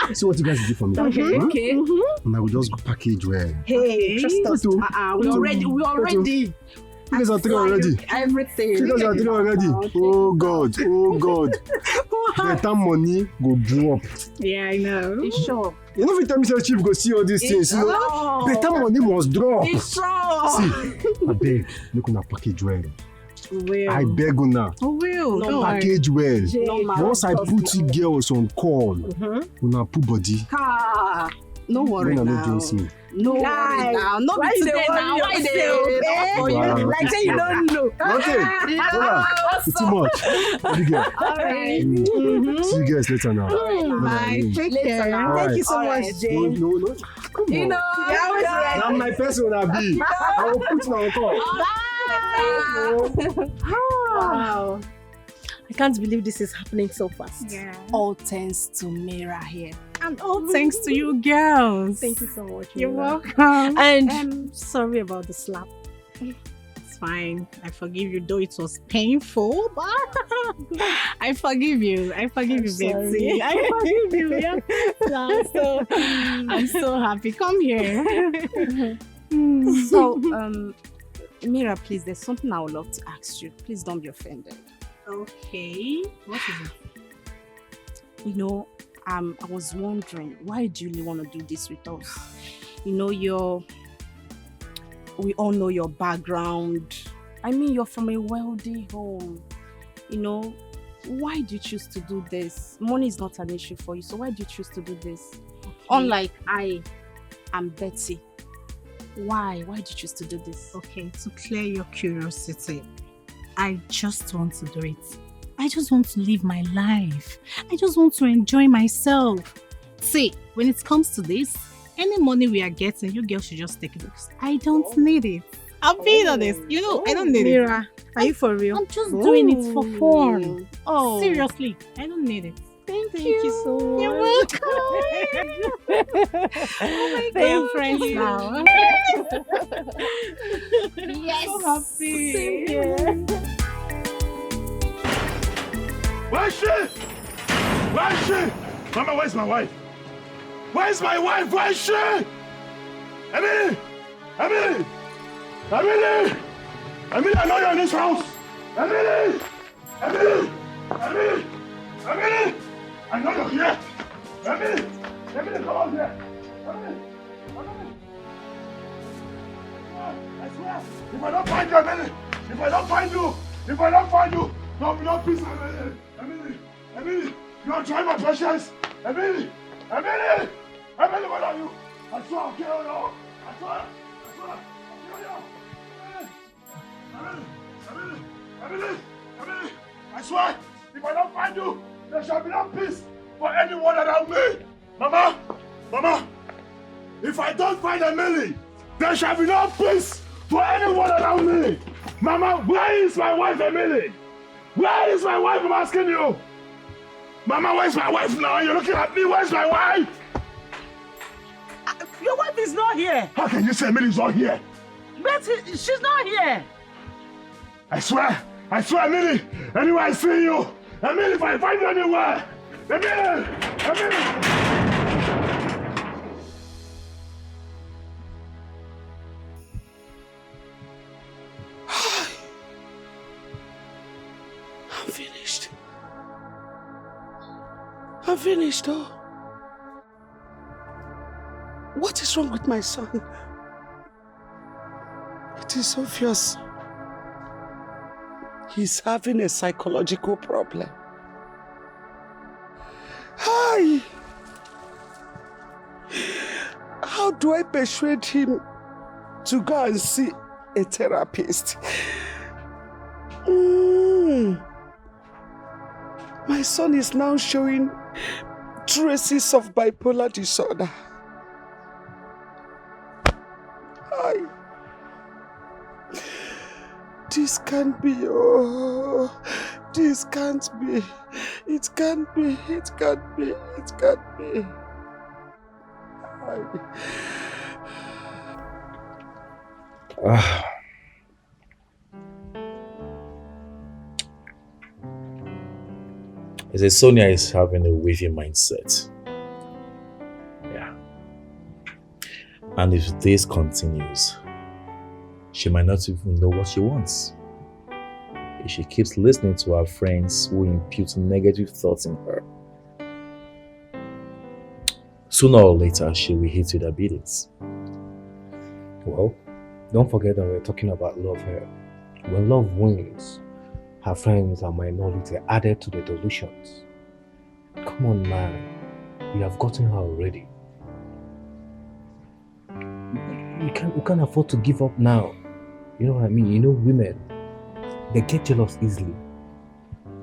man. See what you guys do for me. Okay. And I will just go package well. Hey, trust us. We already. You guys are three already. Everything. You guys are three already. Oh God. Better money go drop. Yeah, I know. It's sure. You know, every time Mr. Chief go see all these things, you know, better money must drop. It's sure. See, I beg, make una package well. Will. I beg una. Will. No package well. No, once I put you girls on call, una put body. No worry Una now. no jinx me. No worry now. No be today now. Why they? Wow. Like say you don't know. Nothing. Hola. It's too much. Big girl. All right. See you guys later now. Bye. Take care. Thank you so much, Jane. No. Come on. You know, Now my person will be. I will put you on call. Wow. I can't believe this is happening so fast. Yeah. all thanks to Mira here. And all thanks to you girls. Thank you so much. You're Mira. welcome. And I'm sorry about the slap. It's fine. I forgive you, though it was painful, but I forgive you. I forgive you, Betsy. I forgive you. Yeah. I'm so happy. Come here. So, Mira, please, there's something I would love to ask you. Please don't be offended. Okay. What is it? You know, I was wondering, why do you really want to do this with us? You know, we all know your background. I mean, you're from a wealthy home. You know, why do you choose to do this? Money is not an issue for you, so why do you choose to do this? Okay. Unlike I am Betty. Why did you choose to do this? Okay, to clear your curiosity, I just want to do it. I just want to live my life. I just want to enjoy myself. See, when it comes to this, any money we are getting, you girls should just take it. I don't need it. I'm being honest. You know, I don't need Mira, it. are you for real? I'm just doing it for fun. Oh, seriously, I don't need it. Thank you so much. You're welcome. Oh my God. We're friends now. Yes. So happy. Same here. Where's she? Where's she? Mama, where's my wife? Where's my wife? Where's she? Emily! Emily! Emily! Emily, I know you're in this house! Emily! Emily! Emily! Emily! I know you're here! Emily! Emily, come on here! Emily! Emily! I swear, if I don't find you, Emily! If I don't find you, no peace, Emily! Emily! You're trying my patience! Emily! Emily! Emily, where are you? I swear I'll kill you! I swear I'll kill you! Emily! I swear, if I don't find you, there shall be no peace for anyone around me! Mama! If I don't find Emily, there shall be no peace for anyone around me! Mama, where is my wife, Emily? Where is my wife, I'm asking you? Mama, where's my wife now? You're looking at me, where's my wife? Your wife is not here. How can you say Emily's not here? But she's not here. I swear, Emily, anywhere I see you, Emily, if I find you anywhere, Emily! I'm finished, oh. What is wrong with my son? It is obvious. He's having a psychological problem. Hi! How do I persuade him to go and see a therapist? My son is now showing traces of bipolar disorder. Hi. This can't be. Oh, this can't be. It can't be. It can't be. It can't be. Hi. I say Sonia is having a wavy mindset. Yeah. And if this continues, she might not even know what she wants. If she keeps listening to her friends who impute negative thoughts in her, sooner or later she will hit with her beatings. Well, don't forget that we're talking about love here. When love wins, her friends and minority are added to the delusions. Come on, man. We have gotten her already. We can't afford to give up now. You know what I mean? You know, women, they get jealous easily.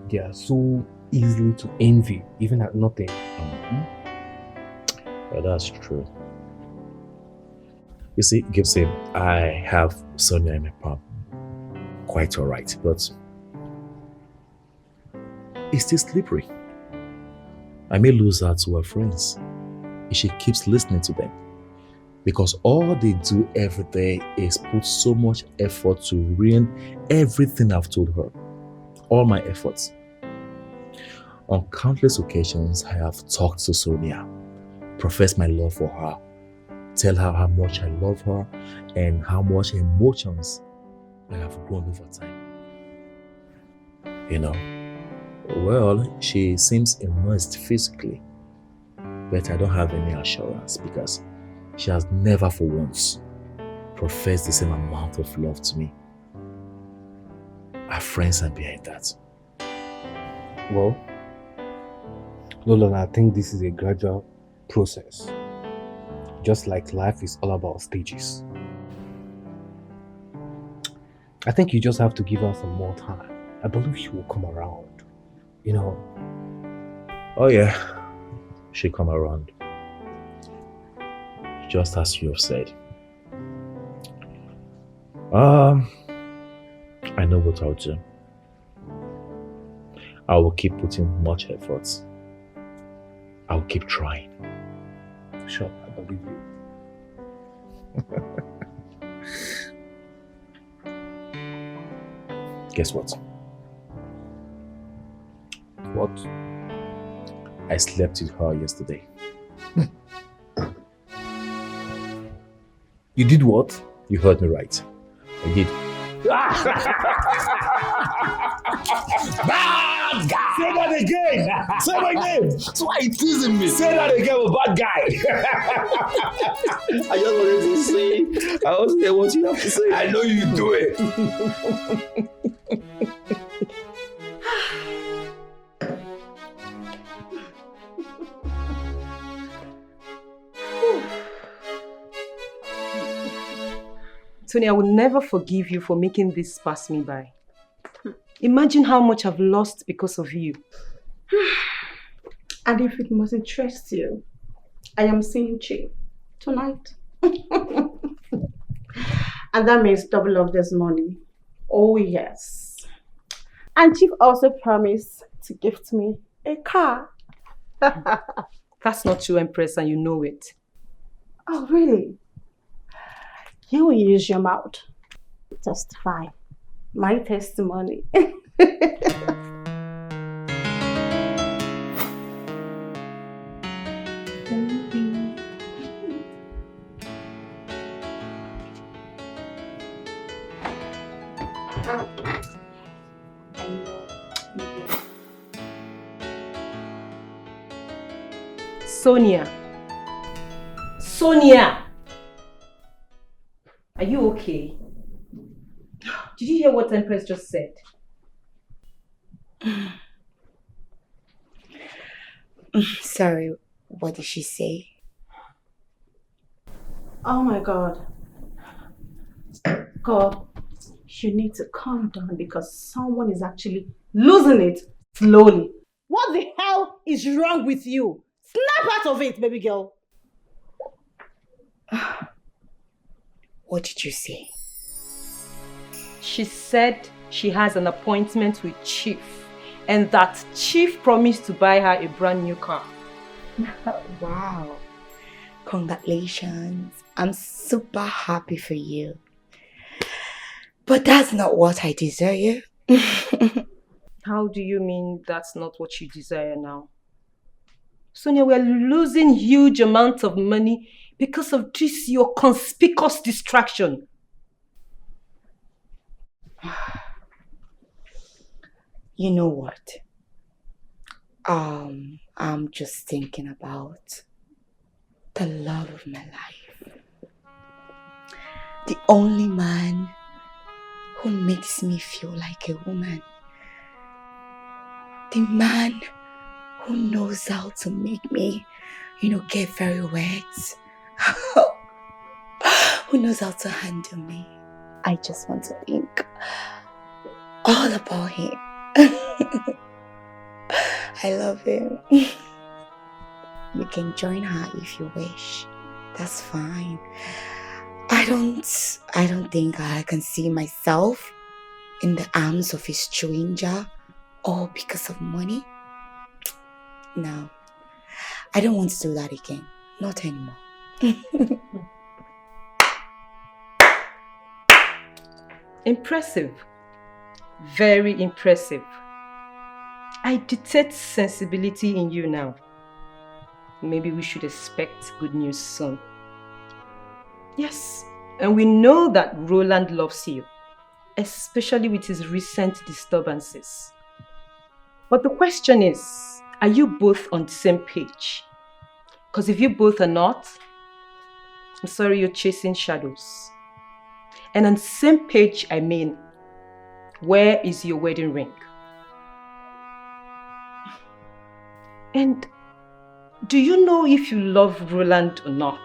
They are so easily to envy, even at nothing. Yeah, that's true. You see, Gibson, I have Sonia in my palm. Quite alright, but it's still slippery. I may lose her to her friends if she keeps listening to them. Because all they do every day is put so much effort to ruin everything I've told her. All my efforts. On countless occasions, I have talked to Sonia, professed my love for her, tell her how much I love her and how much emotions I have grown over time. You know, well, she seems immersed physically, but I don't have any assurance because she has never for once professed the same amount of love to me. Our friends are behind that. Well, Lola, I think this is a gradual process. Just like life is all about stages. I think you just have to give her some more time. I believe she will come around. You know. Oh yeah, she'll come around. Just as you have said. I know what I'll do. I will keep putting much effort. I'll keep trying. Sure, I believe you. Guess what? What? I slept with her yesterday. You did what? You heard me right. I did. Bad guy! Say that again! Say my name! That's why you're teasing me. Say that again with bad guy! I just wanted to say, I want to hear what you have to say. I know you do it. Tony, I will never forgive you for making this pass me by. Imagine how much I've lost because of you. And if it must interest you, I am seeing Chief tonight. And that means double of this money. Oh yes. And Chief also promised to gift me a car. That's not true, Empress, and you know it. Oh really? You will use your mouth. Testify. My testimony. Sonia. Sonia! Are you okay? Did you hear what Empress just said? Sorry, what did she say? Oh my God. God, you need to calm down because someone is actually losing it slowly. What the hell is wrong with you? Snap out of it, baby girl. What did you say? She said she has an appointment with Chief and that Chief promised to buy her a brand new car. Wow. Congratulations. I'm super happy for you. But that's not what I desire. How do you mean that's not what you desire now? Sonia, we're losing huge amounts of money because of this, your conspicuous distraction. You know what? I'm just thinking about the love of my life. The only man who makes me feel like a woman. The man who knows how to make me, get very wet. Who knows how to handle me. I just want to think all about him. I love him. You can join her if you wish. That's fine. I don't think I can see myself in the arms of a stranger all because of money. No. I don't want to do that again. Not anymore. Impressive. Very impressive. I detect sensibility in you now. Maybe we should expect good news soon. Yes, and we know that Roland loves you, especially with his recent disturbances. But the question is, are you both on the same page? Because if you both are not, I'm sorry, you're chasing shadows. And on the same page, I mean, where is your wedding ring? And do you know if you love Roland or not?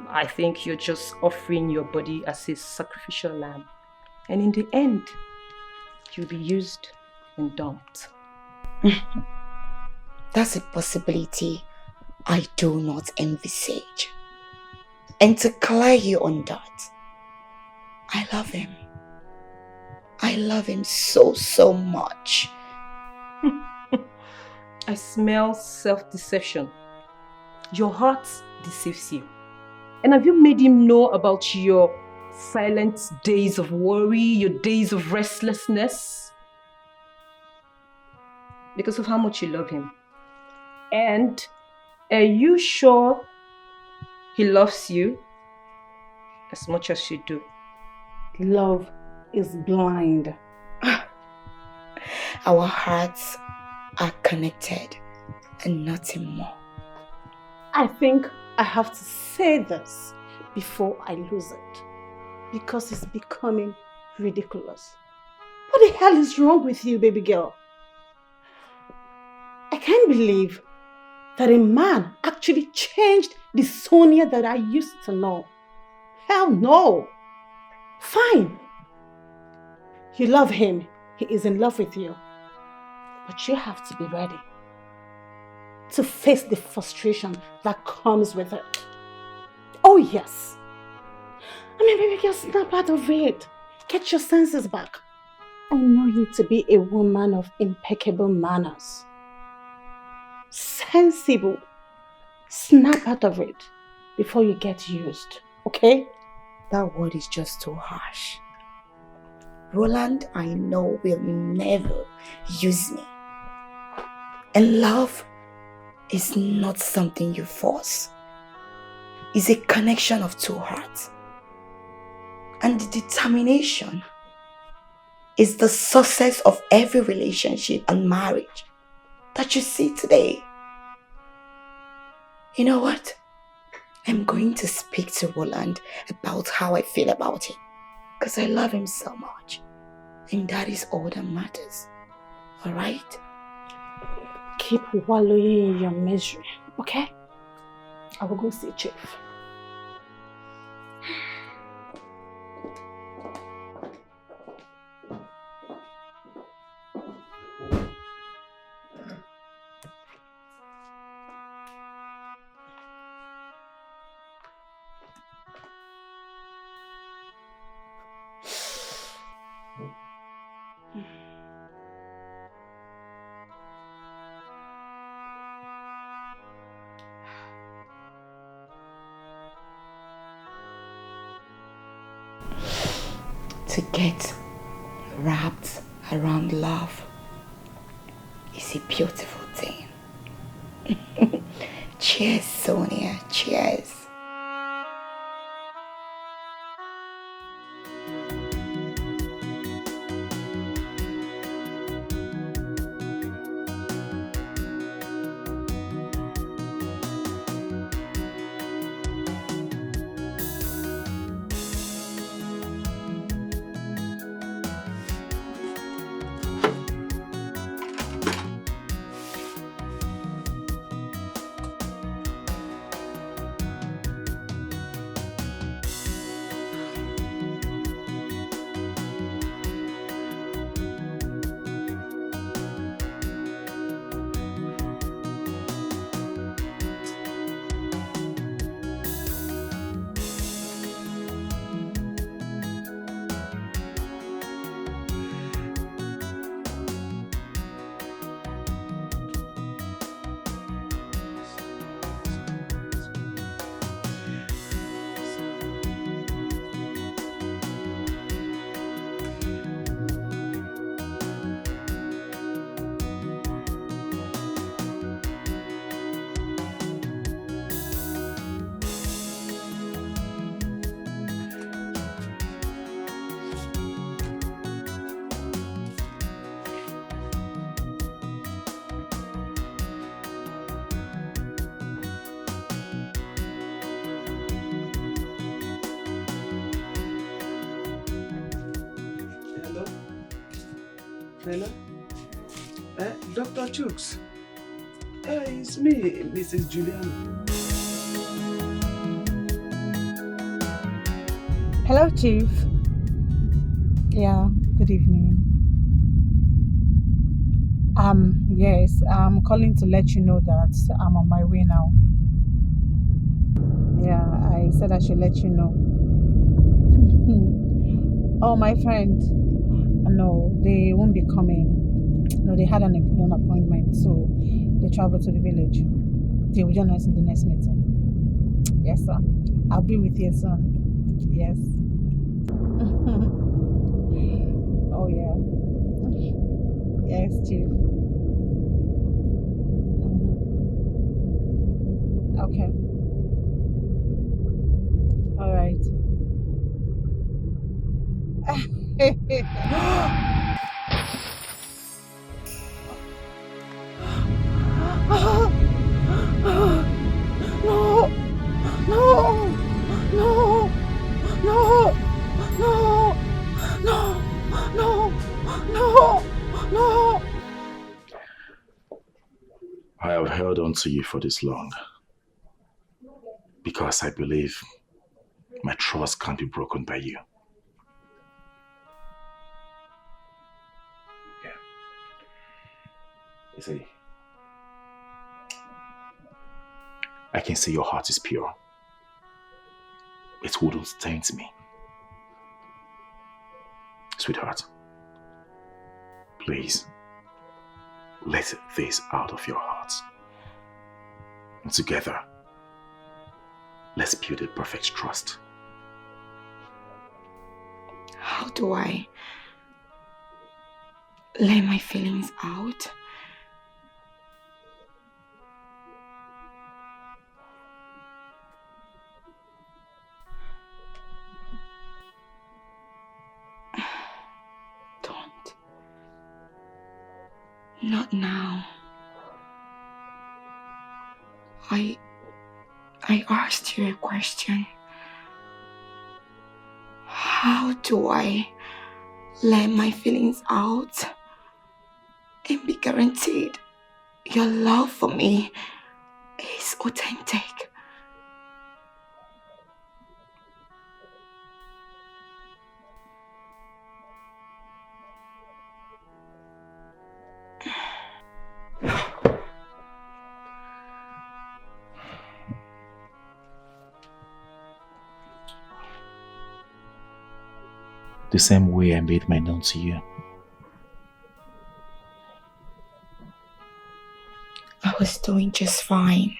I think you're just offering your body as a sacrificial lamb. And in the end, you'll be used and dumped. That's a possibility I do not envisage. And to clear you on that, I love him. I love him so, so much. I smell self-deception. Your heart deceives you. And have you made him know about your silent days of worry, your days of restlessness? Because of how much you love him. And are you sure he loves you as much as you do? Love is blind. Our hearts are connected and nothing more. I think I have to say this before I lose it, because it's becoming ridiculous. What the hell is wrong with you, baby girl? I can't believe that a man actually changed the Sonia that I used to know. Hell no. Fine. You love him. He is in love with you. But you have to be ready to face the frustration that comes with it. Oh yes. I mean, baby girl, snap out of it. Get your senses back. I know you to be a woman of impeccable manners. Sensible. Snap out of it before you get used, okay? That word is just too harsh. Roland, I know, will never use me. And love is not something you force. It's a connection of two hearts. And the determination is the success of every relationship and marriage that you see today. You know what? I'm going to speak to Roland about how I feel about him. Because I love him so much. And that is all that matters. Alright? Keep wallowing in your misery, okay? I will go see Chief. to get wrapped around love is a beautiful thing. Cheers, Sonia. Cheers. Hello? Dr. Chooks. It's me, Mrs. Juliana. Hello, Chief. Yeah, good evening. Yes, I'm calling to let you know that I'm on my way now. Yeah, I said I should let you know. Oh, my friend. No, they won't be coming. No, they had an appointment, so they traveled to the village. They will join us in the next meeting. Yes, sir. I'll be with you soon. Yes. Oh, yeah. Yes, Chief. Okay. All right. No! No! No! No! No! No! No! No! No! I have held on to you for this long because I believe my trust can't be broken by you. Yeah. You see, I can see your heart is pure. It wouldn't taint me. Sweetheart, please, let this out of your heart. And together, let's build a perfect trust. How do I let my feelings out? Don't. Not now. I asked you a question. How do I let my feelings out and be guaranteed your love for me is authentic? The same way I made my known to you. I was doing just fine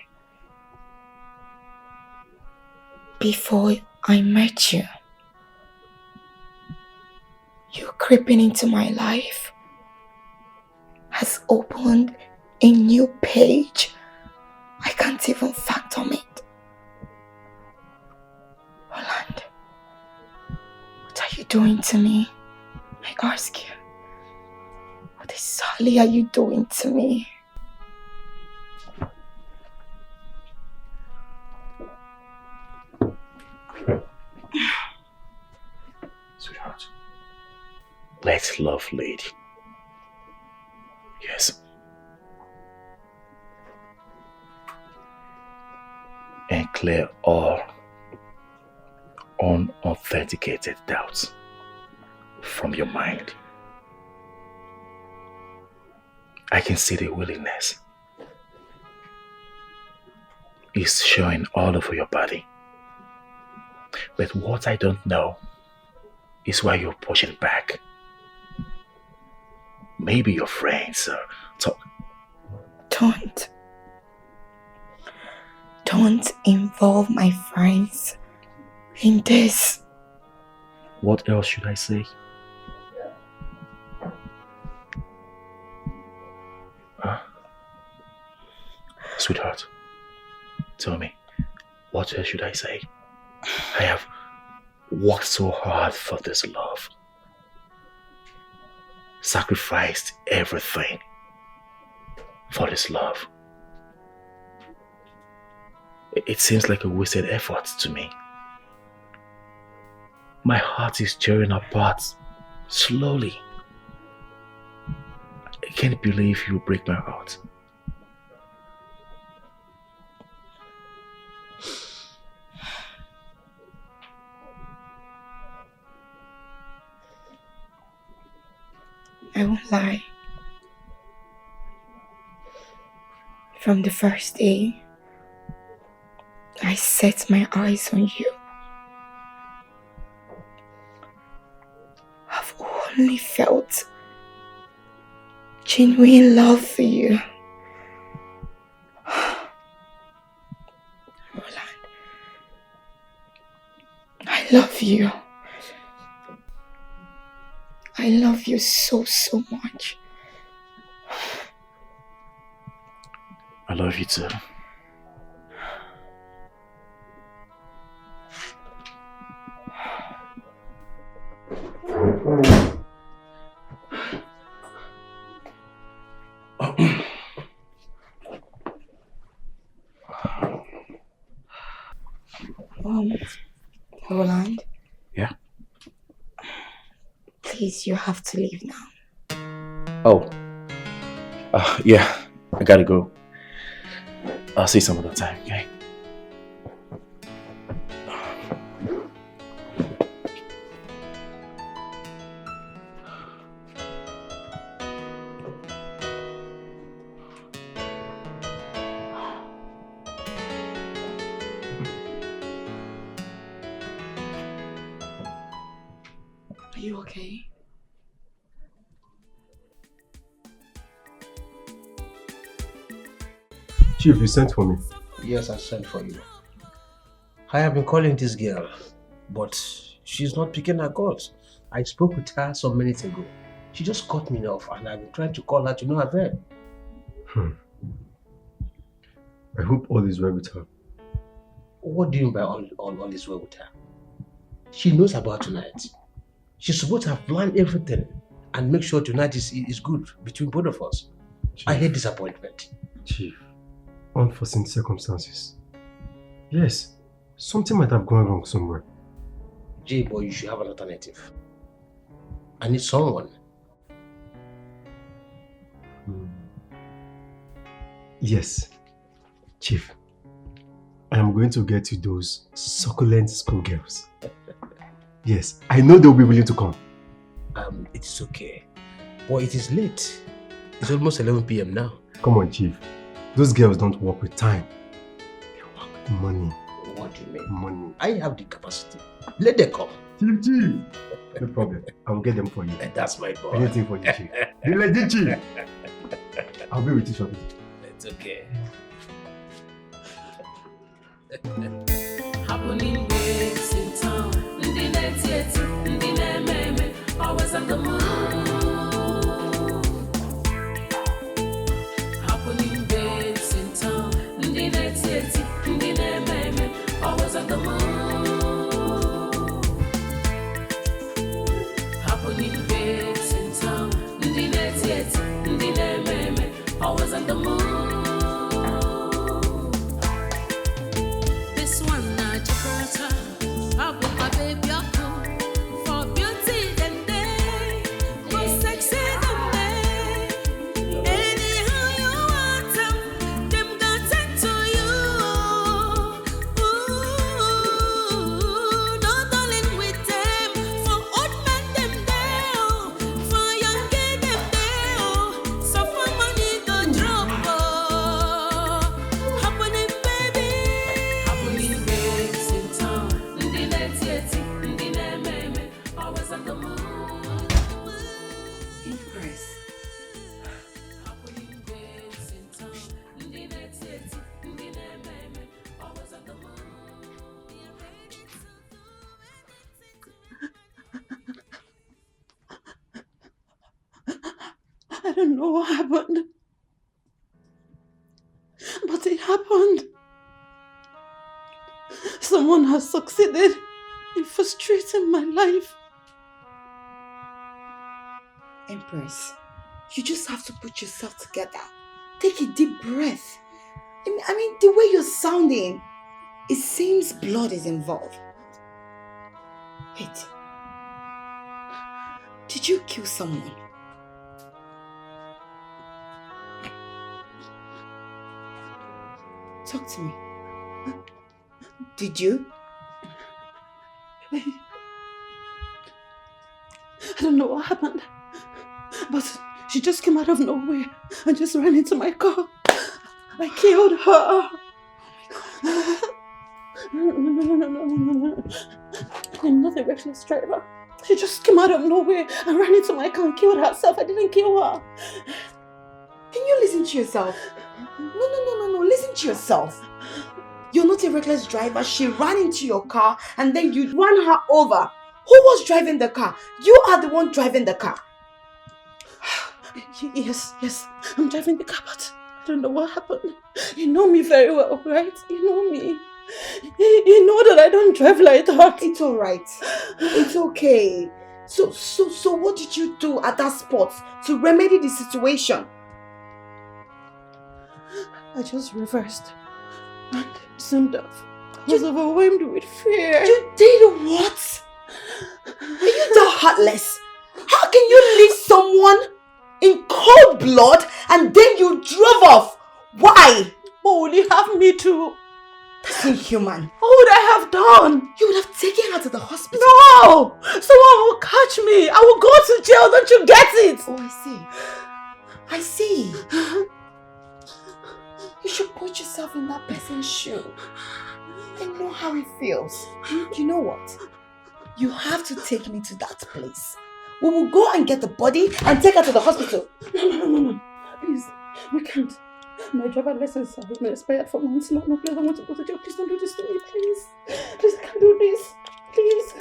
before I met you. creeping into my life has opened a new page. I can't even fathom it. Roland, what are you doing to me? I ask you. What exactly are you doing to me? Sweetheart, let's love lady. Yes. And clear all unauthenticated doubts from your mind. I can see the willingness. It's showing all over your body. But what I don't know is why you're pushing back. Maybe your friends are Don't involve my friends in this. What else should I say? Sweetheart, tell me, what else should I say? I have worked so hard for this love. Sacrificed everything for this love. It seems like a wasted effort to me. My heart is tearing apart slowly. I can't believe you break my heart. I won't lie. From the first day I set my eyes on you, I've only felt genuine love for you. Roland, I love you. I love you so much. I love you too. Roland? Yeah? Please, you have to leave now. Oh. Yeah, I gotta go. I'll see you some other time, okay? Are you okay? Chief, you sent for me. Yes, I sent for you. I have been calling this girl, but she's not picking her calls. I spoke with her some minutes ago. She just cut me off and I've been trying to call her to no avail. I hope all is well with her. What do you mean by all is well with her? She knows about tonight. She's supposed to have planned everything and make sure tonight is good between both of us. Chief. I hate disappointment. Chief, unforeseen circumstances. Yes, something might have gone wrong somewhere. Jay boy, you should have an alternative. I need someone. Yes, Chief. I am going to get you those succulent schoolgirls. Yes, I know they'll be willing to come. It is okay. Boy, it is late. It's almost 11 p.m. now. Come on, Chief. Those girls don't work with time. They work with money. What do you mean? Money. I have the capacity. Let them come. Chief. No problem. I will get them for you. That's my boy. Anything for you, Chief. The legit Chief. I'll be with you shortly. It's okay. Happening waves in town. Always on the move. don't know what happened. But it happened. Someone has succeeded in frustrating my life. Empress, you just have to put yourself together. Take a deep breath. I mean, the way you're sounding, it seems blood is involved. Wait. Did you kill someone? Talk to me. Did you? I don't know what happened, but she just came out of nowhere and just ran into my car. I killed her. No. I'm not a reckless driver. She just came out of nowhere and ran into my car and killed herself. I didn't kill her. Can you listen to yourself? No. Listen to yourself. You're not a reckless driver. She ran into your car and then you ran her over. Who was driving the car? You are the one driving the car. Yes. I'm driving the car, but I don't know what happened. You know me very well, right? You know me. You know that I don't drive like that. It's alright. It's okay. So what did you do at that spot to remedy the situation? I just reversed and zoomed off. I was overwhelmed with fear. You did what? Are you that heartless? How can you leave someone in cold blood and then you drove off? Why? What would you have me to? That's inhuman. What would I have done? You would have taken her to the hospital. No! Someone will catch me. I will go to jail. Don't you get it? Oh, I see. You should put yourself in that person's shoe and know how it feels. You know what? You have to take me to that place. We will go and get the body and take her to the hospital. No. Please, we can't. My driver license has been expired for months now. No, please, I want to go to jail. Please don't do this to me, please. Please, I can't do this. Please.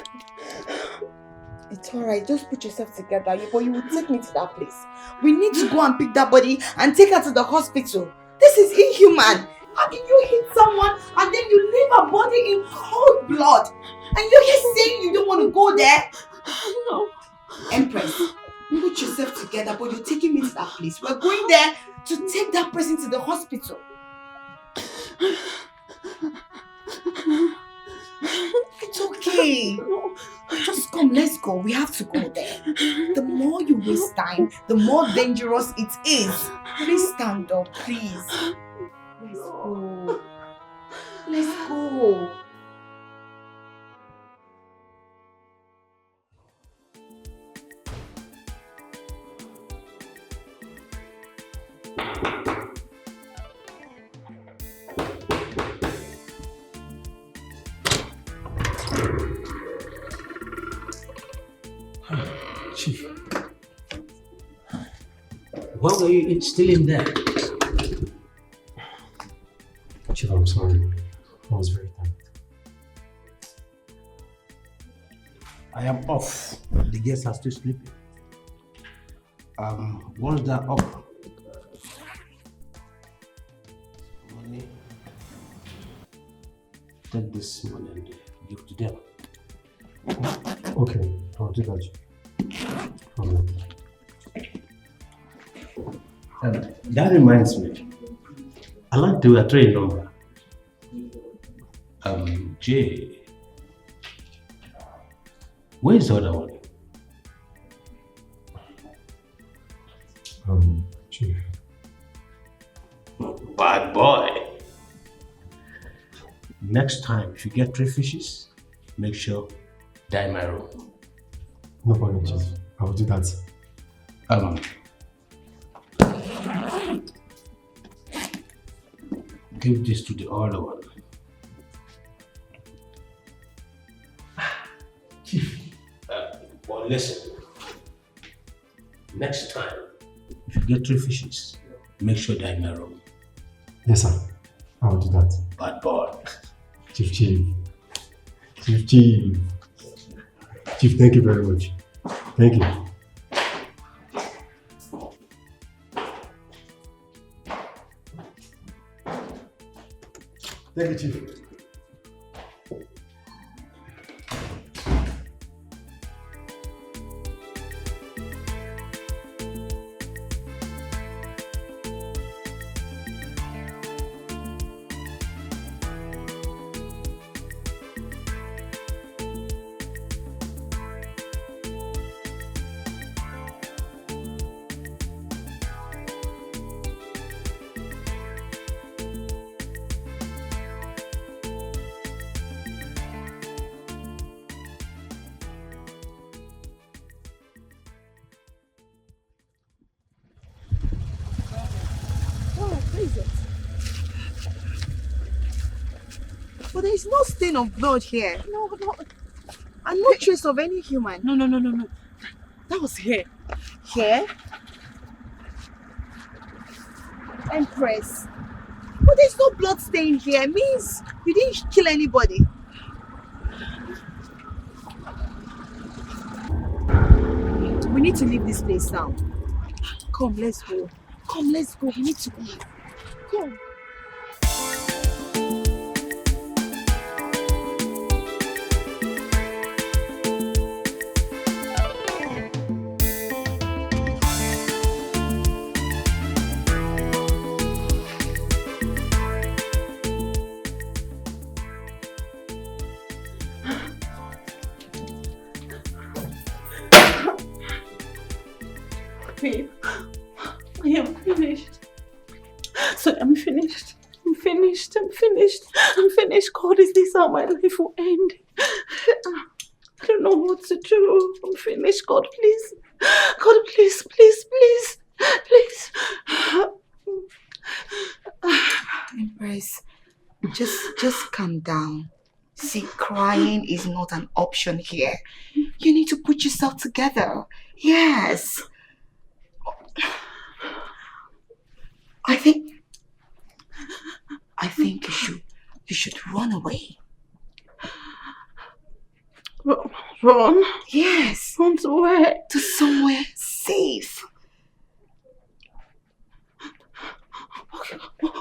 It's alright, just put yourself together. But you will take me to that place. We need to go and pick that body and take her to the hospital. This is inhuman. How can you hit someone and then you leave her body in cold blood? And you're here saying you don't want to go there? No. Empress, put yourself together, but you're taking me to that place. We're going there to take that person to the hospital. It's okay. No. Just come, let's go. We have to go there. The more you waste time, the more dangerous it is. Please stand up, please. Let's go. Let's go. Chief, why were you still in there? Chief, I'm sorry. I was very tired. I am off. The guests are still sleeping. Once they're up, money, take this money and give to them. Okay, I'll do that. That reminds me, I like to a train number. Jay. Where's the other one? Chief. Bad boy. Next time, if you get 3 fishes, make sure dye my room. No problem, Chief. I will do that. Give this to the other one. Chief. Well, listen. Next time, if you get 3 fishes, make sure dye my room. Yes, sir. I will do that. Bad boy. Chief. Chief, thank you very much. Thank you. Thank you, Chief. But there is no stain of blood here. No. And no trace of any human. No. That was hair. Hair? Empress. But there's no blood stain here. It means you didn't kill anybody. We need to leave this place now. Come, let's go. Come, let's go. We need to leave. Come. Babe, I am finished. So I'm finished. I'm finished. God, is this how my life will end? I don't know what to do. I'm finished. God, please. God, please. Empress, just calm down. See, crying is not an option here. You need to put yourself together. Yes. I think you should run away. Run? Yes. Run to where? To somewhere safe.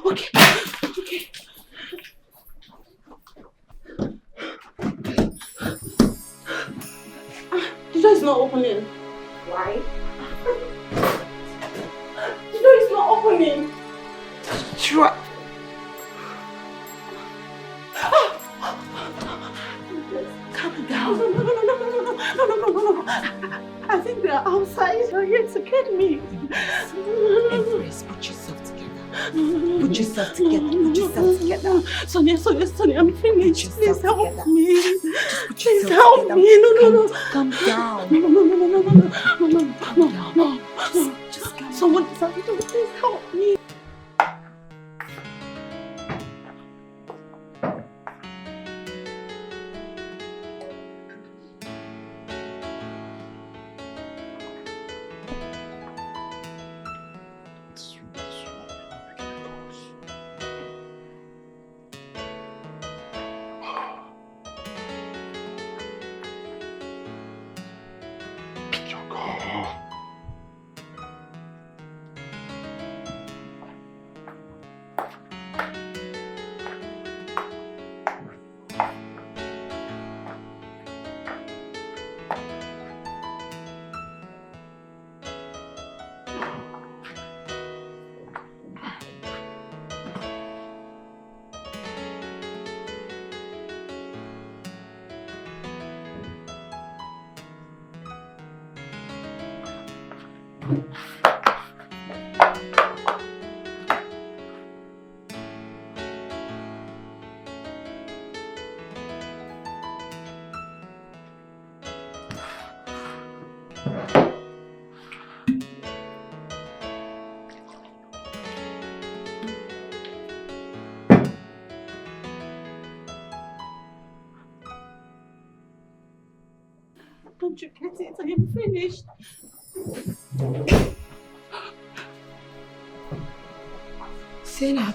Okay. The door is not opening. Why? The door is not opening. Try. Calm down. No. I think they are outside. They're here to get me. Empress, put yourself together. Put yourself together. Sonia, I'm finished. Please help me. Just put Please yourself help together. me. No. Calm down. No. Just calm down. Someone is out there. Please help me. Don't you get it? I am finished. Zainab,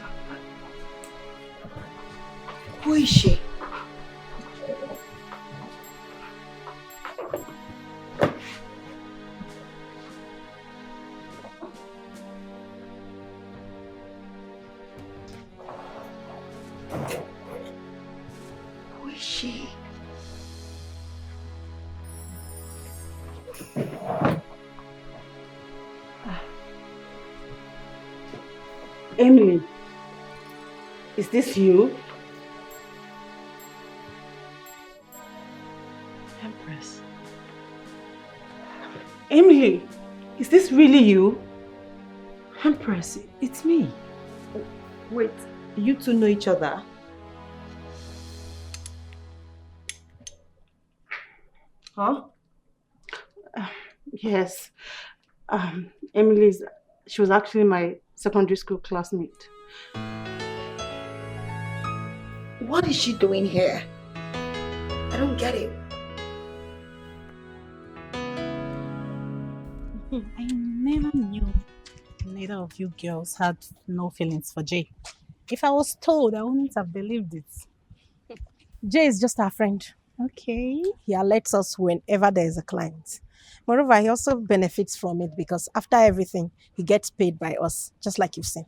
who is she? is she? Emily, is this you? Empress. Emily, is this really you? Empress, it's me. Wait, you two know each other? Huh? Yes. Emily's, she was actually my secondary school classmate. What is she doing here? I don't get it. I never knew neither of you girls had no feelings for Jay. If I was told, I wouldn't have believed it. Jay is just our friend. Okay. He alerts us whenever there is a client. Moreover, he also benefits from it because after everything, he gets paid by us, just like you've seen.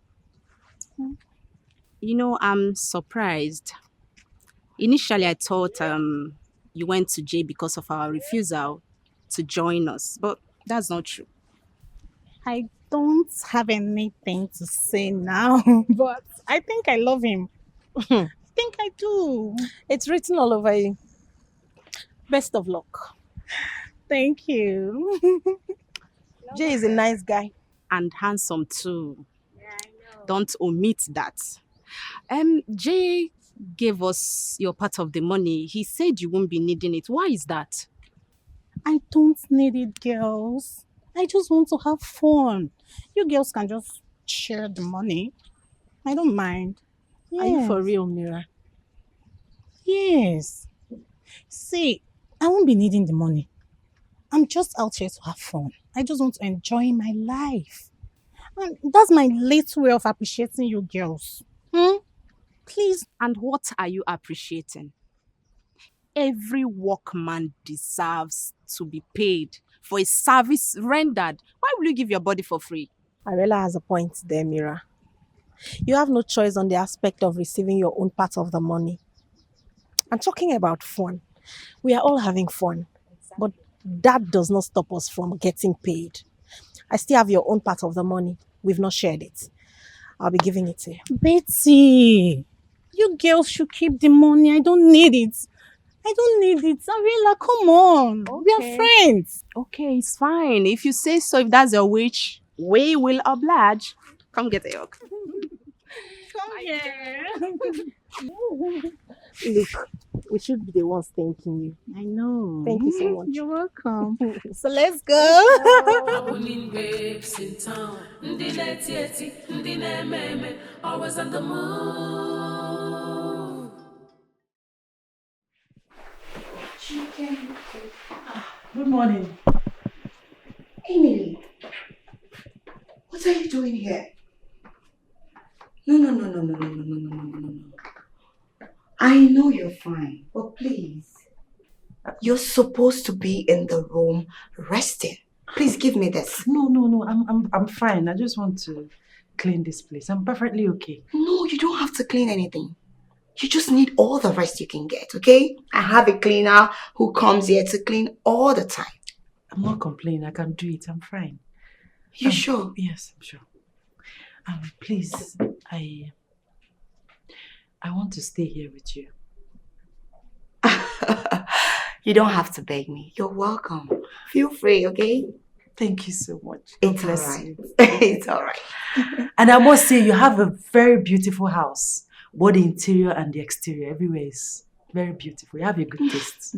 You know, I'm surprised. Initially, I thought you went to Jay because of our refusal to join us, but that's not true. I don't have anything to say now, but I think I love him. I think I do. It's written all over you. Best of luck. Thank you. Jay is a nice guy. And handsome too. Yeah, I know. Don't omit that. Jay gave us your part of the money. He said you won't be needing it. Why is that? I don't need it, girls. I just want to have fun. You girls can just share the money. I don't mind. Are you for real, Mira? Yes. See, I won't be needing the money. I'm just out here to have fun. I just want to enjoy my life. And that's my little way of appreciating you girls. Please. And what are you appreciating? Every workman deserves to be paid for a service rendered. Why will you give your body for free? Arella has a point there, Mira. You have no choice on the aspect of receiving your own part of the money. And talking about fun, we are all having fun, but that does not stop us from getting paid. I still have your own part of the money. We've not shared it. I'll be giving it to you. Betty, you girls should keep the money. I don't need it. I don't need it. Arella, come on. Okay. We are friends. Okay, it's fine. If you say so, if that's your wish, we will oblige. Come get a hug. Come here. Look, we should be the ones thanking you. I know. Thank you so much. You're welcome. So let's go. Babes in town, always on the move. Chicken. Good morning. Emily, what are you doing here? No. I know you're fine, but please. You're supposed to be in the room resting. Please give me this. No. I'm fine. I just want to clean this place. I'm perfectly okay. No, you don't have to clean anything. You just need all the rest you can get, okay? I have a cleaner who comes here to clean all the time. I'm not complaining. I can do it. I'm fine. You sure? Yes, I'm sure. Please, I want to stay here with you. You don't have to beg me. You're welcome. Feel free, okay? Thank you so much. It's alright. It's alright. And I must say, you have a very beautiful house. Both the interior and the exterior. Everywhere is very beautiful. You have a good taste.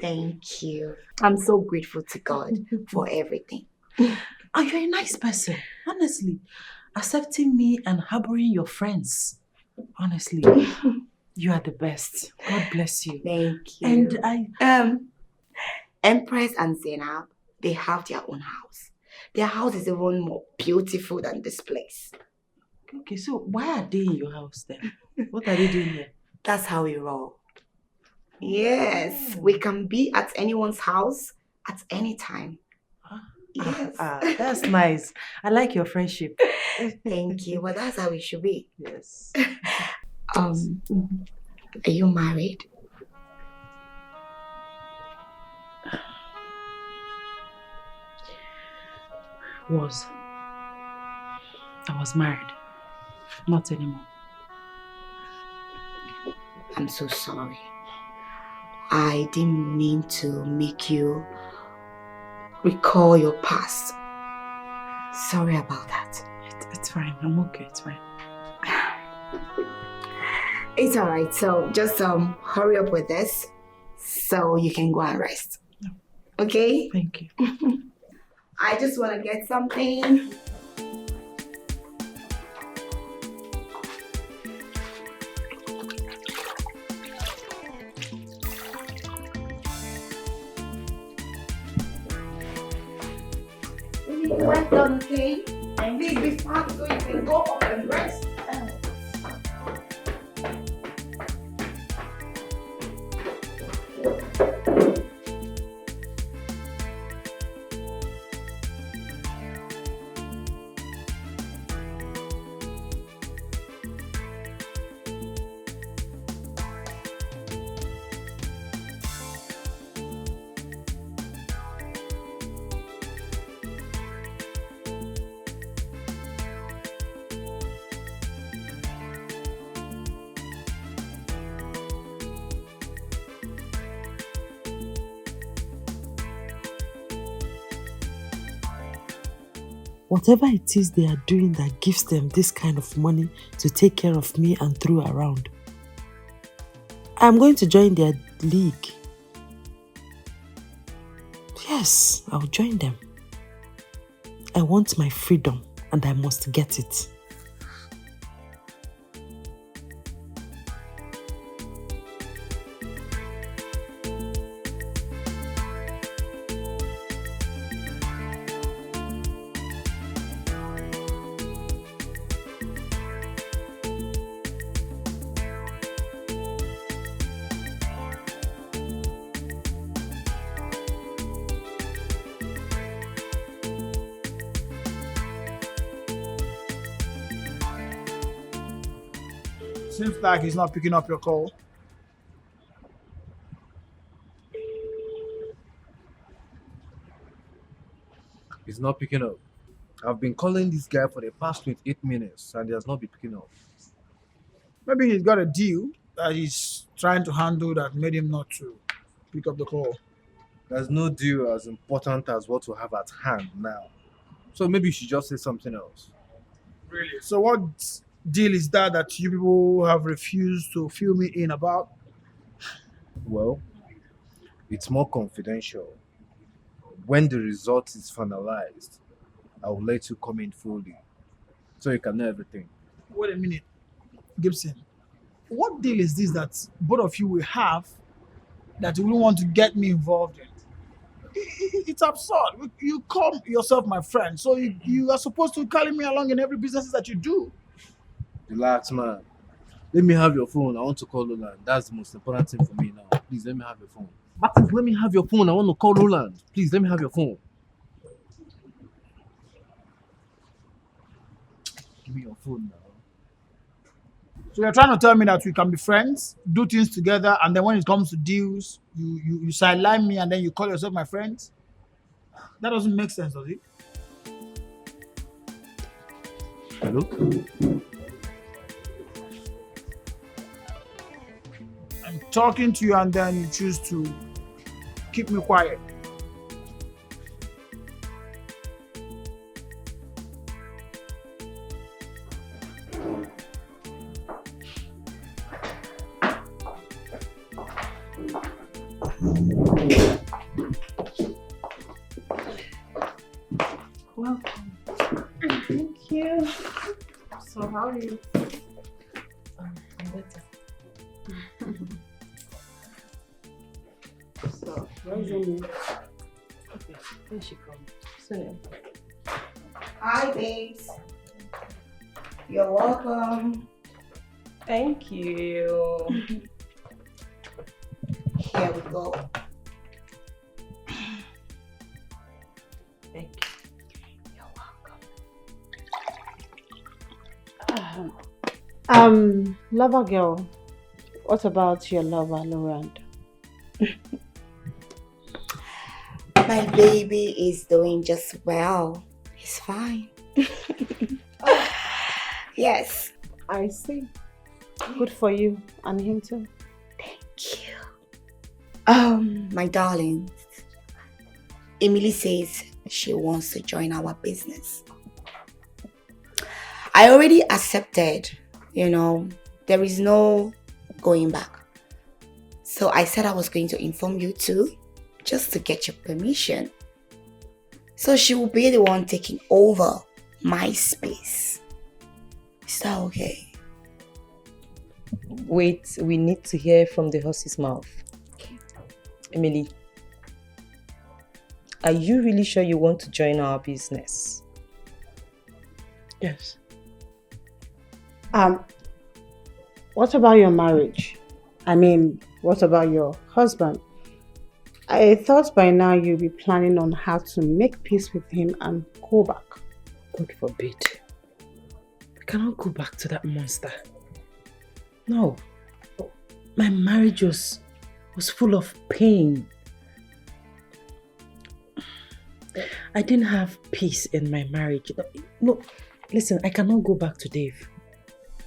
Thank you. I'm so grateful to God for everything. Oh, you're a nice person. Honestly. Accepting me and harboring your friends. Honestly. You are the best. God bless you. Thank you. And Empress and Zainab, they have their own house. Their house is even more beautiful than this place. Okay, so why are they in your house then? What are they doing here? That's how we roll. Yes, we can be at anyone's house at any time. Yes. That's nice. I like your friendship. Thank you. Well, that's how it should be. Yes. Are you married? was I was married. Not anymore. I'm so sorry. I didn't mean to make you recall your past. Sorry about that. It's fine. I'm okay. It's fine. It's alright. So just hurry up with this so you can go and rest. No. Okay? Thank you. I just want to get something. Well done, okay? And please be fast so you can go up and rest. Whatever it is they are doing that gives them this kind of money to take care of me and throw around, I'm going to join their league. Yes, I'll join them. I want my freedom and I must get it. Seems like he's not picking up your call. He's not picking up. I've been calling this guy for the past 28 minutes and he has not been picking up. Maybe he's got a deal that he's trying to handle that made him not to pick up the call. There's no deal as important as what we have at hand now. So maybe you should just say something else. Really? So what deal is that you people have refused to fill me in about? Well, it's more confidential. When the result is finalized, I will let you come in fully so you can know everything. Wait a minute, Gibson. What deal is this that both of you will have that you will want to get me involved in? It's absurd. You call yourself my friend, so you are supposed to carry me along in every business that you do. Relax, man. Let me have your phone. I want to call Roland. That's the most important thing for me now. Please, let me have your phone. Martins, let me have your phone. I want to call Roland. Please, let me have your phone. Give me your phone now. So you're trying to tell me that we can be friends, do things together, and then when it comes to deals, you sideline me and then you call yourself my friend? That doesn't make sense, does it? Hello? I'm talking to you and then you choose to keep me quiet. Welcome. Thank you. So how are you? I'm better. So, where's Amy? Okay, here she comes. So, Hi, babes. You're welcome. Thank you. Here we go. thank you. Lover girl, what about your lover, Laurent? My baby is doing just well. He's fine. Yes. I see. Good for you and him too. Thank you. My darling, Emily says she wants to join our business. I already accepted, there is no going back. So I said I was going to inform you too, just to get your permission. So she will be the one taking over my space. Is that okay? Wait, we need to hear from the horse's mouth. Okay. Emily, are you really sure you want to join our business? Yes. What about your marriage? I mean, what about your husband? I thought by now you'd be planning on how to make peace with him and go back. God forbid. I cannot go back to that monster. No. My marriage was full of pain. I didn't have peace in my marriage. No, listen, I cannot go back to Dave.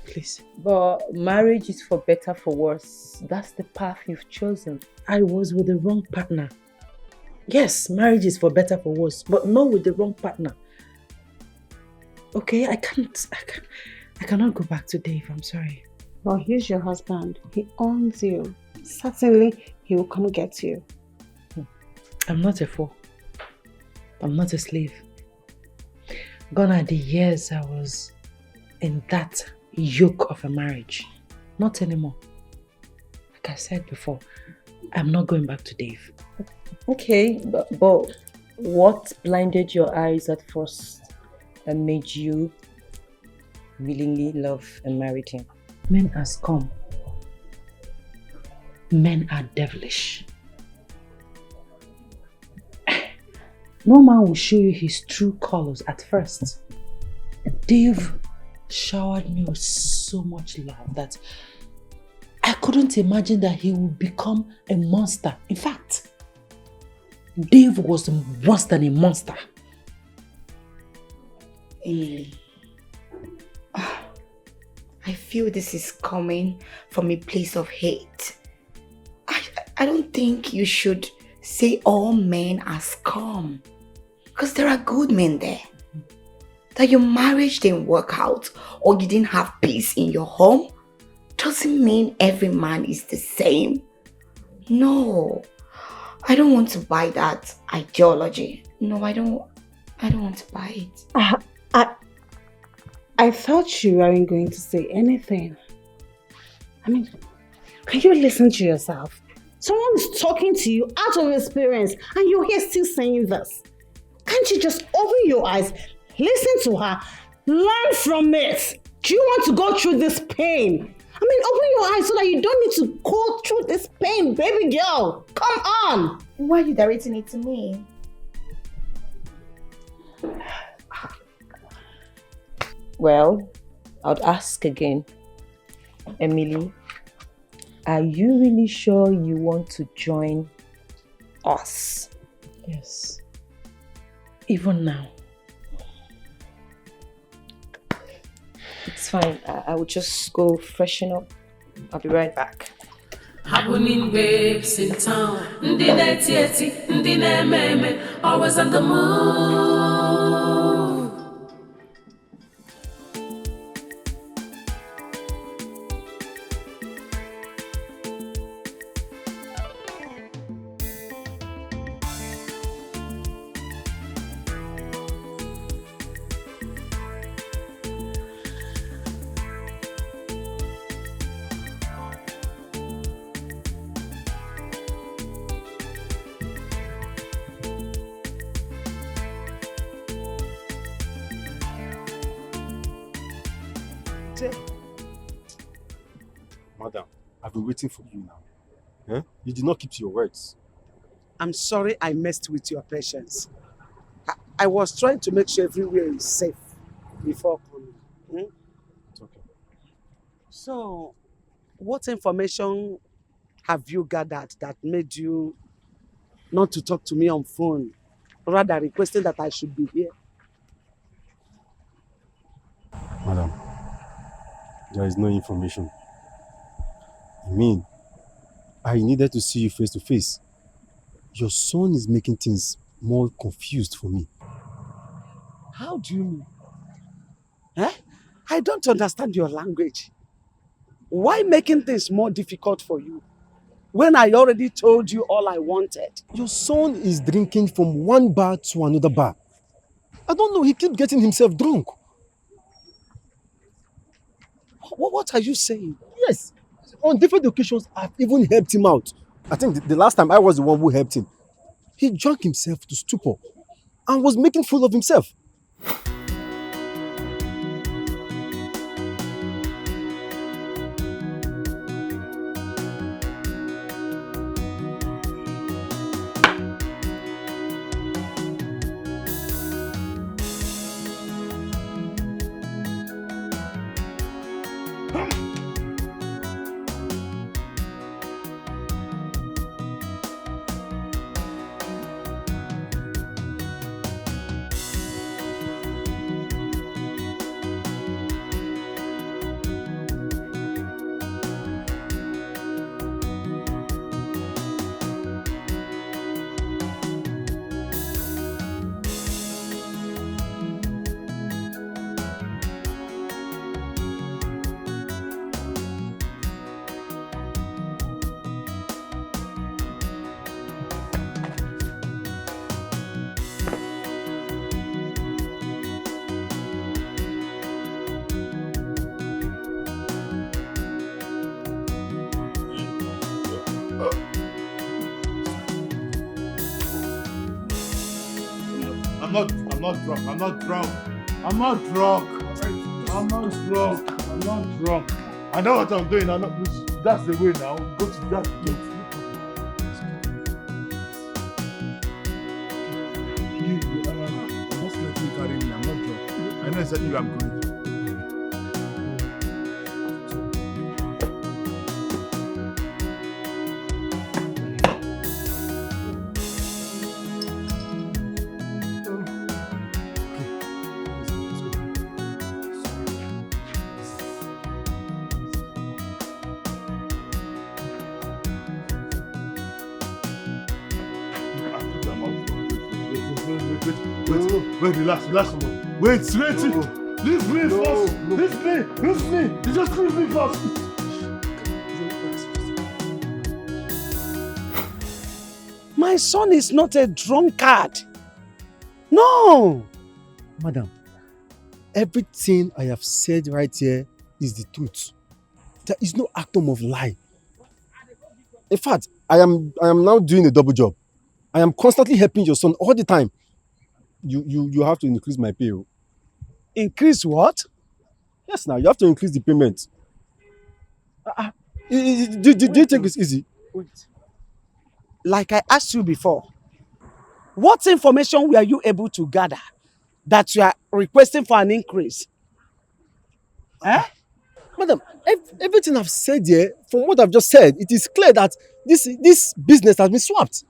Please. But marriage is for better, for worse. That's the path you've chosen. I was with the wrong partner. Yes, marriage is for better, for worse, but not with the wrong partner. Okay, I cannot go back to Dave. I'm sorry. Well, he's your husband. He owns you. Certainly, he will come get you. I'm not a fool. I'm not a slave. Gone are the years I was in that yoke of a marriage. Not anymore. Like I said before, I'm not going back to Dave. Okay, but what blinded your eyes at first and made you willingly love and marry him? Men are scum. Men are devilish. No man will show you his true colors at first. Dave showered me with so much love that I couldn't imagine that he would become a monster. In fact, Dave was worse than a monster. Emily, I feel this is coming from a place of hate. I don't think you should say all men are scum. Because there are good men there. That your marriage didn't work out or you didn't have peace in your home doesn't mean every man is the same. No, I don't want to buy that ideology. No, I don't want to buy it. I thought you weren't going to say anything. I mean, can you listen to yourself? Someone is talking to you out of experience and you're here still saying this. Can't you just open your eyes, listen to her, learn from it? Do you want to go through this pain? I mean, open your eyes so that you don't need to go through this pain, baby girl. Come on. Why are you directing it to me? Well, I'd ask again. Emily, are you really sure you want to join us? Yes. Even now. It's fine. I will just go freshen up. I'll be right back. Happening babes in town. Ndi na-eti, ndi na-eme, always on the move. Madam, I've been waiting for you now. Eh? You did not keep to your words. I'm sorry I messed with your patience. I was trying to make sure everywhere is safe before coming. Hmm? It's okay. So, what information have you gathered that made you not to talk to me on phone, rather requesting that I should be here? There is no information. I mean, I needed to see you face to face. Your son is making things more confused for me. How do you mean? Eh? I don't understand your language. Why making things more difficult for you? When I already told you all I wanted. Your son is drinking from one bar to another bar. I don't know, he keeps getting himself drunk. What are you saying? Yes, on different occasions, I've even helped him out. I think the last time I was the one who helped him. He drank himself to stupor and was making fool of himself. I'm not drunk. I'm not drunk. I'm not drunk. I'm not drunk. I'm not drunk. I know what I'm doing. That's the way now. Go to that gate. I'm just letting you carry me. I'm not drunk. I know exactly where I'm going. Wait, relax a moment. Wait, leave me first. Leave me. You just leave me first. My son is not a drunkard. No. Madam, everything I have said right here is the truth. There is no atom of lie. In fact, I am now doing a double job. I am constantly helping your son all the time. You have to increase my pay. Increase what? Yes, now you have to increase the payment. Do you think it's easy? Wait. Like I asked you before, what information were you able to gather that you are requesting for an increase? Madam, everything I've said here, from what I've just said, it is clear that this business has been swapped.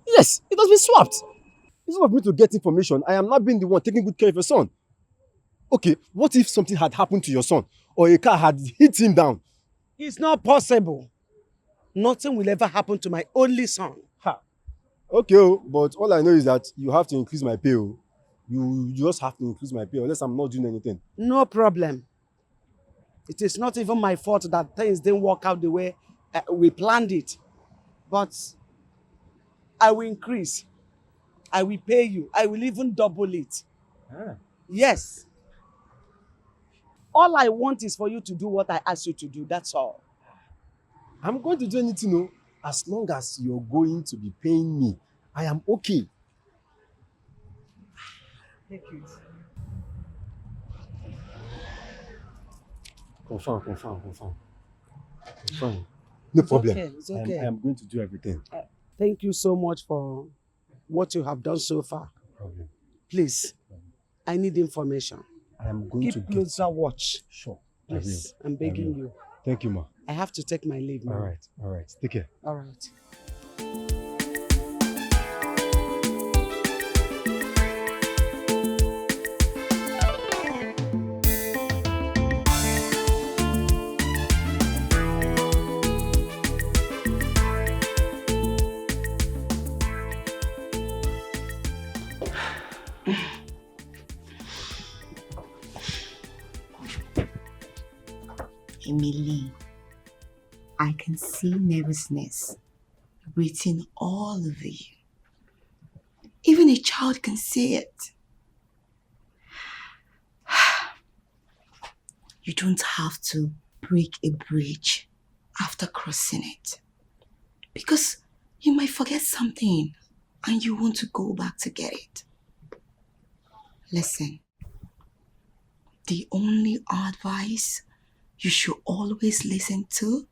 Yes, it has been swapped. Instead of me to get information, I am not being the one taking good care of your son. Okay, what if something had happened to your son or a car had hit him down? It's not possible. Nothing will ever happen to my only son. Okay, but all I know is that you have to increase my pay. You just have to increase my pay unless I'm not doing anything. No problem. It is not even my fault that things didn't work out the way we planned it. But I will increase. I will pay you. I will even double it. Yes. All I want is for you to do what I asked you to do. That's all. I'm going to do anything, as long as you're going to be paying me. I am okay. Take it. Confirm. No problem. It's okay. I am going to do everything. Thank you so much for what you have done so far. Okay. Please, I need information. I am going to keep closer watch. Sure. Please, I'm begging you. Thank you, ma. I have to take my leave now. All right. Take care. All right. Emily, I can see nervousness written all over you. Even a child can see it. You don't have to break a bridge after crossing it. Because you might forget something and you want to go back to get it. Listen, the only advice you should always listen to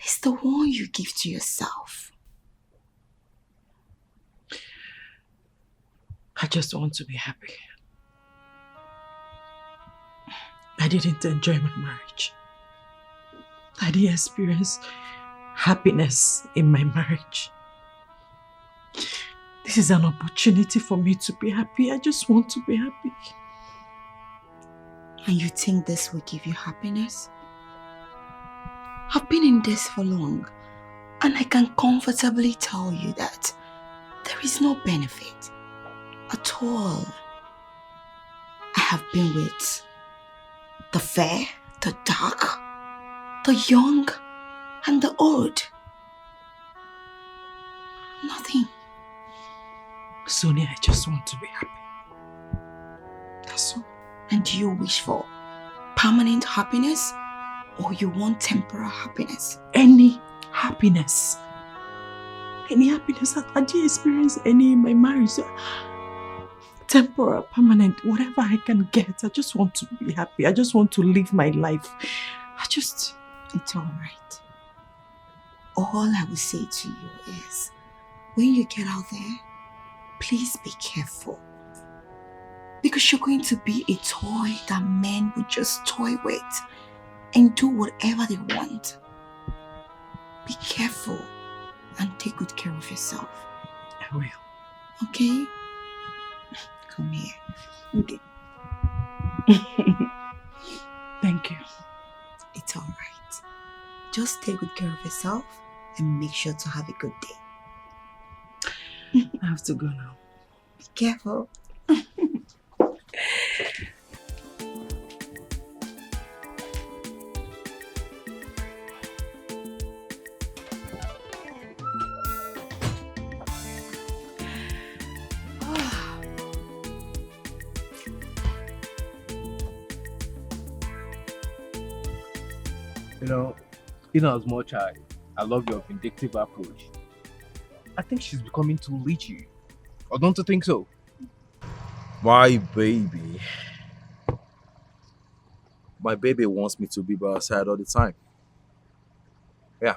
is the one you give to yourself. I just want to be happy. I didn't enjoy my marriage. I didn't experience happiness in my marriage. This is an opportunity for me to be happy. I just want to be happy. And you think this will give you happiness? I've been in this for long, and I can comfortably tell you that there is no benefit at all. I have been with the fair, the dark, the young, and the old. Nothing. Sonia, I just want to be happy. That's all. And do you wish for permanent happiness or you want temporary happiness? Any happiness. Any happiness. I didn't experience any in my marriage. Temporary, permanent, whatever I can get. I just want to be happy. I just want to live my life. It's all right. All I will say to you is, when you get out there, please be careful. Because you're going to be a toy that men would just toy with and do whatever they want. Be careful and take good care of yourself. I will. Okay? Come here. Okay. Thank you. It's all right. Just take good care of yourself and make sure to have a good day. I have to go now. Be careful. You know, as much I love your vindictive approach, I think she's becoming too leechy. Or don't you think so? My baby. My baby wants me to be by her side all the time. Yeah.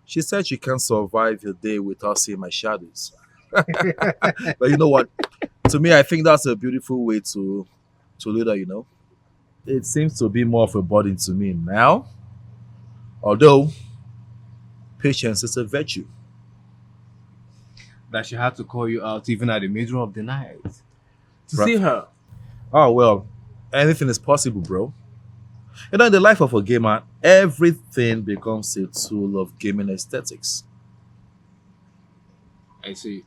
She said she can't survive a day without seeing my shadows. But you know what? To me, I think that's a beautiful way to lead her, you know. It seems to be more of a burden to me now. Although, patience is a virtue. That she had to call you out even at the middle of the night to see her. Oh, well, anything is possible, bro. You know, in the life of a gamer, everything becomes a tool of gaming aesthetics. I see.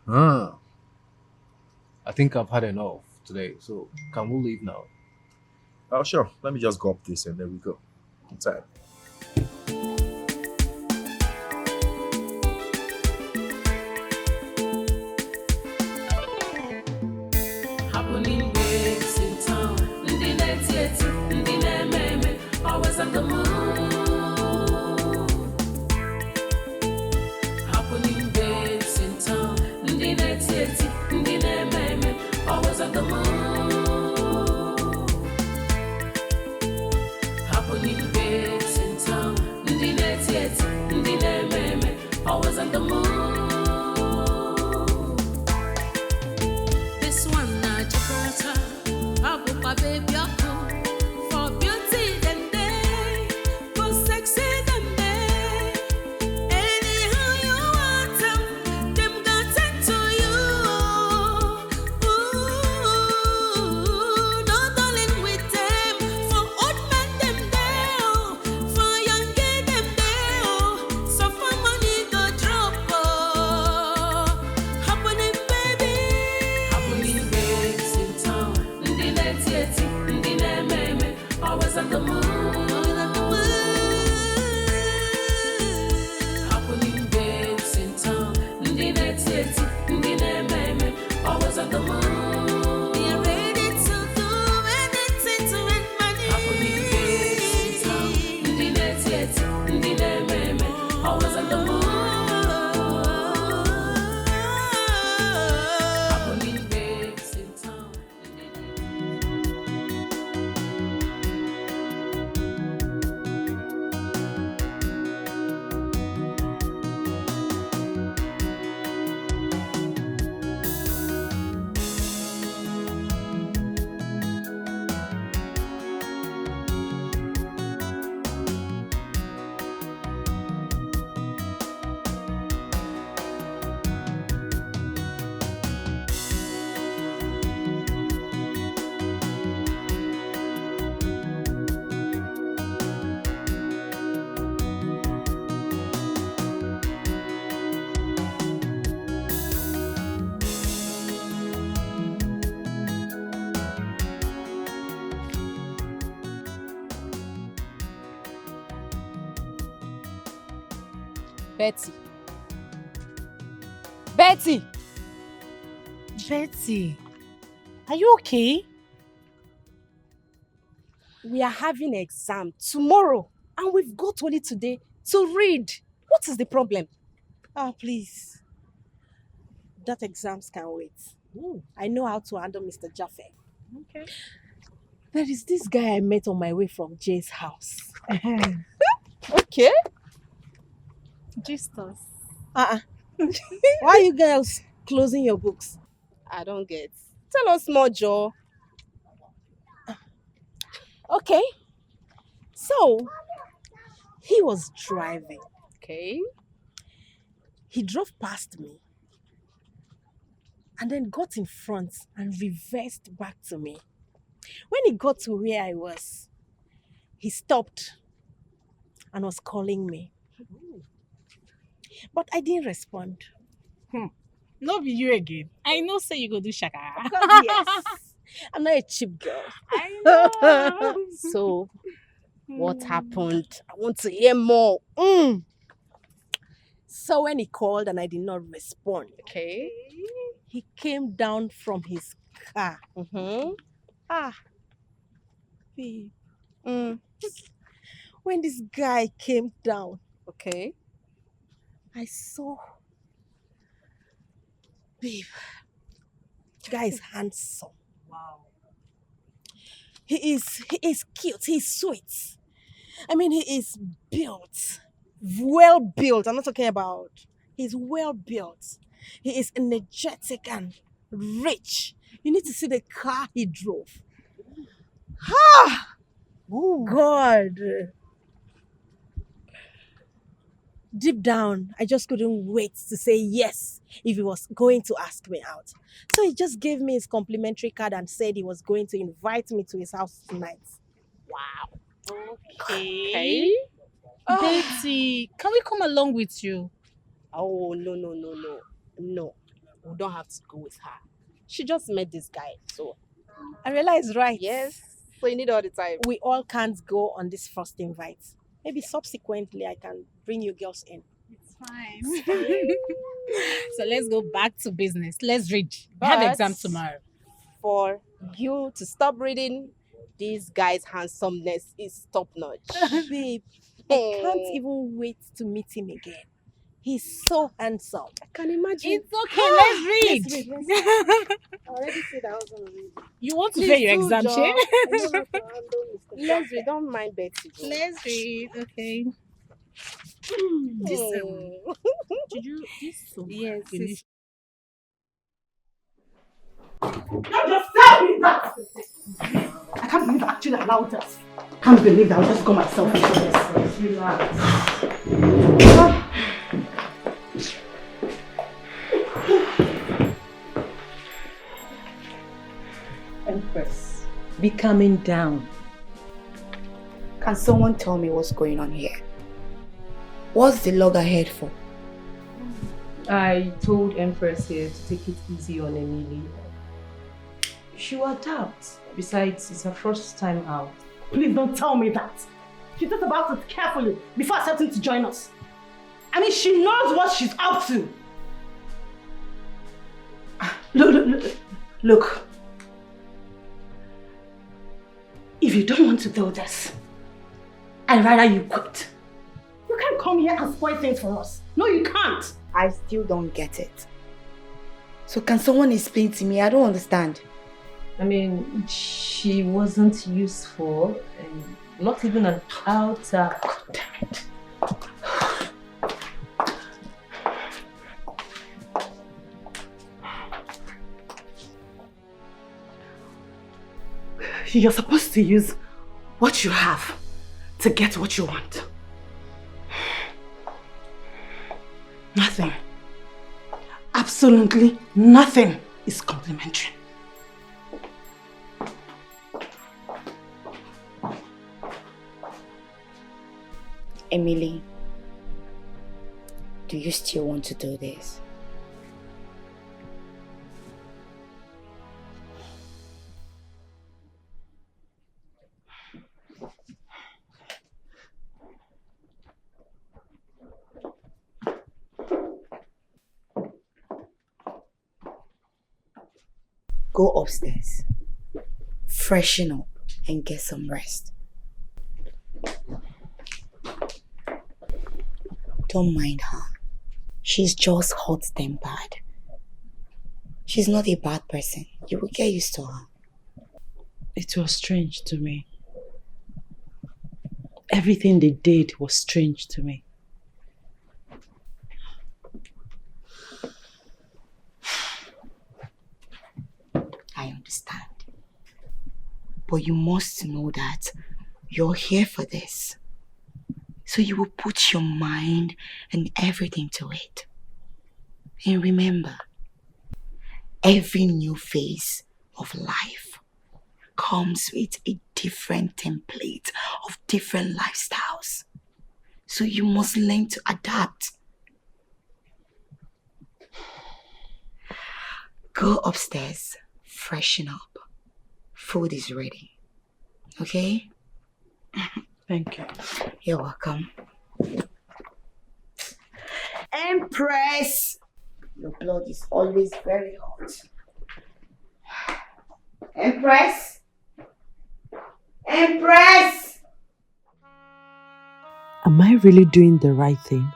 Ah. I think I've had enough today, so can we leave now? Oh, sure. Let me just go up this and there we go. I'm tired. Happening waves in town. Ndi netieti, ndi nememe, always on the move. Happening waves in town. Ndi netieti, ndi nememe, always on the move. Happening waves in town. Betty. Betty! Betty, are you okay? We are having an exam tomorrow and we've got only today to read. What is the problem? Ah, please. That exams can wait. I know how to handle Mr. Jaffe. Okay. There is this guy I met on my way from Jay's house. Okay. Just us. Why are you girls closing your books? I don't get. Tell us more, Joe. Okay. So, he was driving. Okay. He drove past me and then got in front and reversed back to me. When he got to where I was, he stopped and was calling me. But I didn't respond. No be you again. I know say you go do shaka. Of course, yes. I'm not a cheap girl. I know. So, what happened? I want to hear more. So when he called and I did not respond, Okay. he came down from his car. Babe. When this guy came down, okay, I saw, babe, the guy is handsome. Wow. He is cute. He's sweet. I mean, he is built, well built. I'm not talking about. He's well built. He is energetic and rich. You need to see the car he drove. God. Deep down, I just couldn't wait to say yes if he was going to ask me out. So he just gave me his complimentary card and said he was going to invite me to his house tonight. Wow. Okay. Betty, can we come along with you? Oh, no. No, we don't have to go with her. She just met this guy, so. I realize, right? Yes, so you need all the time. We all can't go on this first invite. Maybe subsequently I can bring you girls in. It's fine. So let's go back to business. Let's read. We have exam tomorrow. For you to stop reading, this guy's handsomeness is top notch. Babe, I can't even wait to meet him again. He's so handsome. I can imagine. It's okay, let's read. I already said I was going to read. You want to fail your exam, Che? Let's read. Don't mind Betty. Let's read. Okay. This did you yes, finish? Don't just tell me that! I can't believe I actually allowed that. I can't believe that I'll just go myself into this. Relax. Empress, be calming down. Can someone tell me what's going on here? What's the loggerhead for? I told Empress here to take it easy on Emily. She will adapt. Besides, it's her first time out. Please don't tell me that. She thought about it carefully before accepting to join us. I mean, she knows what she's up to. Look. If you don't want to do this, I'd rather you quit. You can't come here and spoil things for us. No, you can't. I still don't get it. So can someone explain to me? I don't understand. I mean, she wasn't useful and not even an outer. God damn it. You're supposed to use what you have to get what you want. Nothing. Absolutely nothing is complimentary. Emily, do you still want to do this? Go upstairs, freshen up, and get some rest. Don't mind her. She's just hot-tempered. She's not a bad person. You will get used to her. It was strange to me. Everything they did was strange to me. I understand. But you must know that you're here for this. So you will put your mind and everything to it. And remember, every new phase of life comes with a different template of different lifestyles. So you must learn to adapt. Go upstairs, freshen up. Food is ready. Okay? Thank you. You're welcome. Empress! Your blood is always very hot. Empress! Empress! Am I really doing the right thing?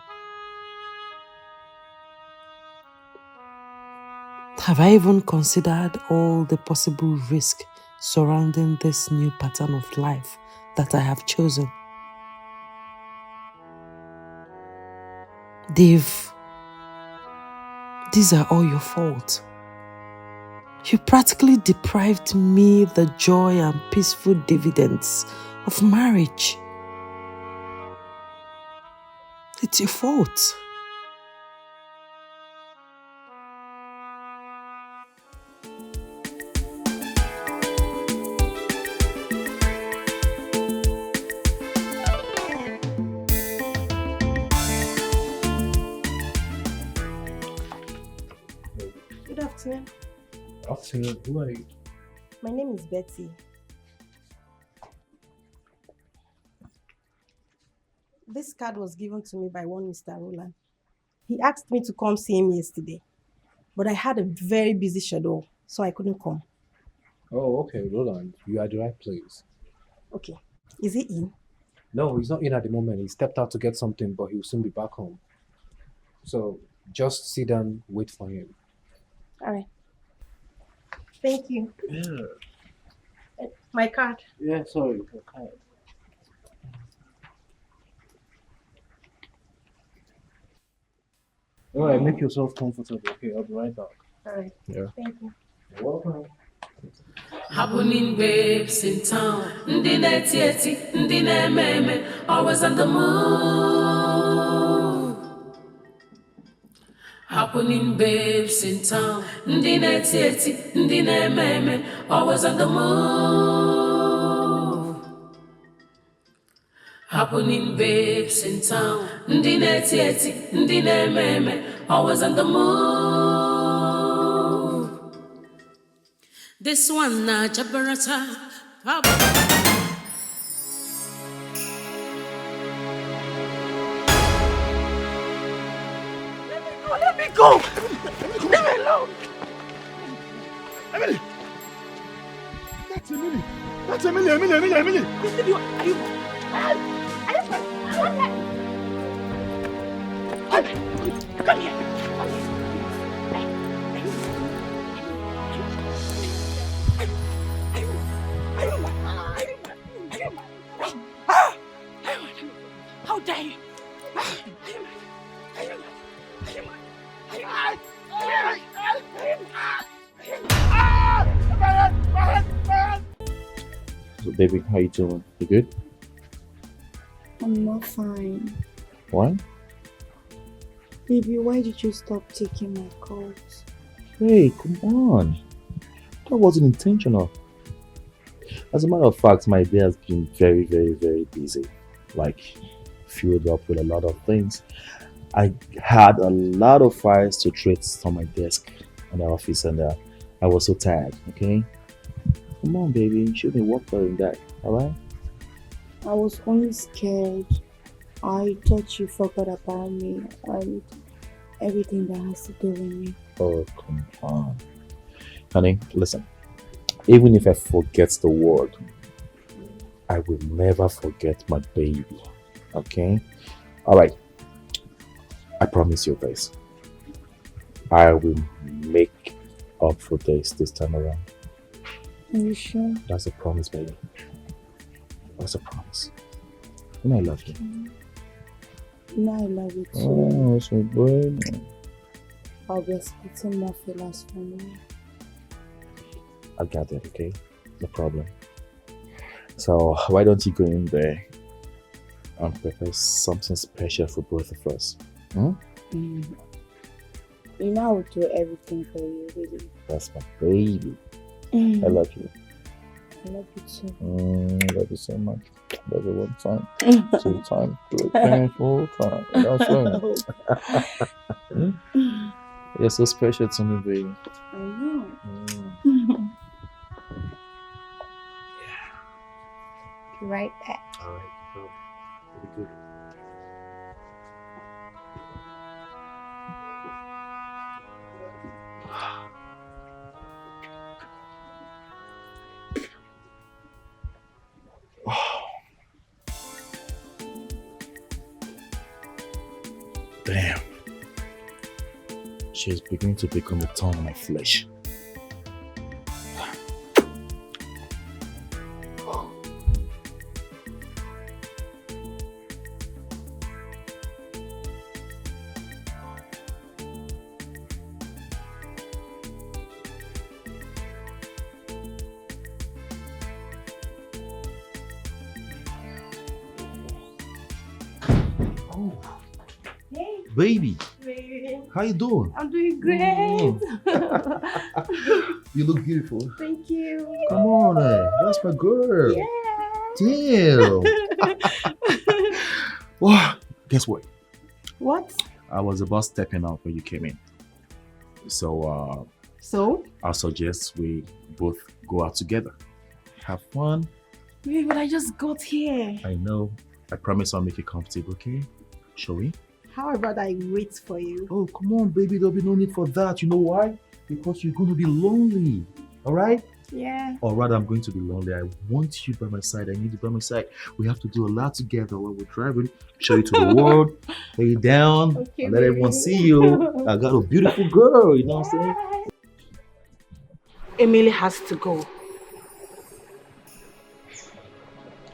Have I even considered all the possible risk surrounding this new pattern of life that I have chosen? Dave, these are all your fault. You practically deprived me the joy and peaceful dividends of marriage. It's your fault. Good afternoon. Afternoon, who are you? My name is Betty. This card was given to me by one Mr. Roland. He asked me to come see him yesterday, but I had a very busy schedule, so I couldn't come. Oh, okay, Roland, you are at the right place. Okay. Is he in? No, he's not in at the moment. He stepped out to get something, but he'll soon be back home. So just sit down, wait for him. All right. Thank you. Yeah. My card. Yeah, sorry. Okay. All right, make yourself comfortable. Okay, I'll be right back. All right. Yeah. Thank you. You're welcome. Happening babes in town, ndi neti eti, ndi meme, always on the move. Happening babes in town, ndi neti eti, ndi meme, always on the move. Happening babes in town, ndi neti eti, ndi meme, always on the move. This one na Jabarata. Let me go! Leave me alone! Emily! That's Emily! That's Emily! Emily! Are you... Come here! How dare you? So baby, how you doing? You good? I'm not fine. Why? Baby, why did you stop taking my calls? Hey, come on. That wasn't intentional. As a matter of fact, my day has been very, very, very busy. Like, filled up with a lot of things. I had a lot of files to treat on my desk in the office, and I was so tired, okay? Come on, baby. You shouldn't work on that, alright? I was only scared. I thought you forgot about me and everything that has to do with me. Oh, come on. Honey, listen. Even if I forget the word, I will never forget my baby. Okay? Alright. I promise you this. I will make up for this time around. Are you sure? That's a promise, baby. That's a promise. And I love you. No, I love you too. Oh, so good. I'll be expecting more feelings from you. I got it, okay? No problem. So why don't you go in there and prepare something special for both of us? Hmm? You know I will do everything for you, really. That's my baby. I love you. I love you too. I love you so much. Love you 1 time, 2 time, 3 times, 4 times. That's right. You're so special to me, baby. I know. Be right back. Alright, be good. Damn. She's beginning to become a thorn in my flesh. Baby, how you doing? I'm doing great. You look beautiful. Thank you. Come on, that's my girl. Yeah. Damn. Wow. Guess what? What? I was about stepping out when you came in. So, So? I suggest we both go out together. Have fun. Wait, but I just got here. I know. I promise I'll make you comfortable, okay? Shall we? How about I wait for you? Oh, come on, baby. There'll be no need for that. You know why? Because you're going to be lonely. All right? Yeah. Or rather, I'm going to be lonely. I want you by my side. I need you by my side. We have to do a lot together while we're driving. Show you to the world. Lay you down. Okay, And let baby. everyone see you. I got a beautiful girl. You know what I'm saying? Emily has to go.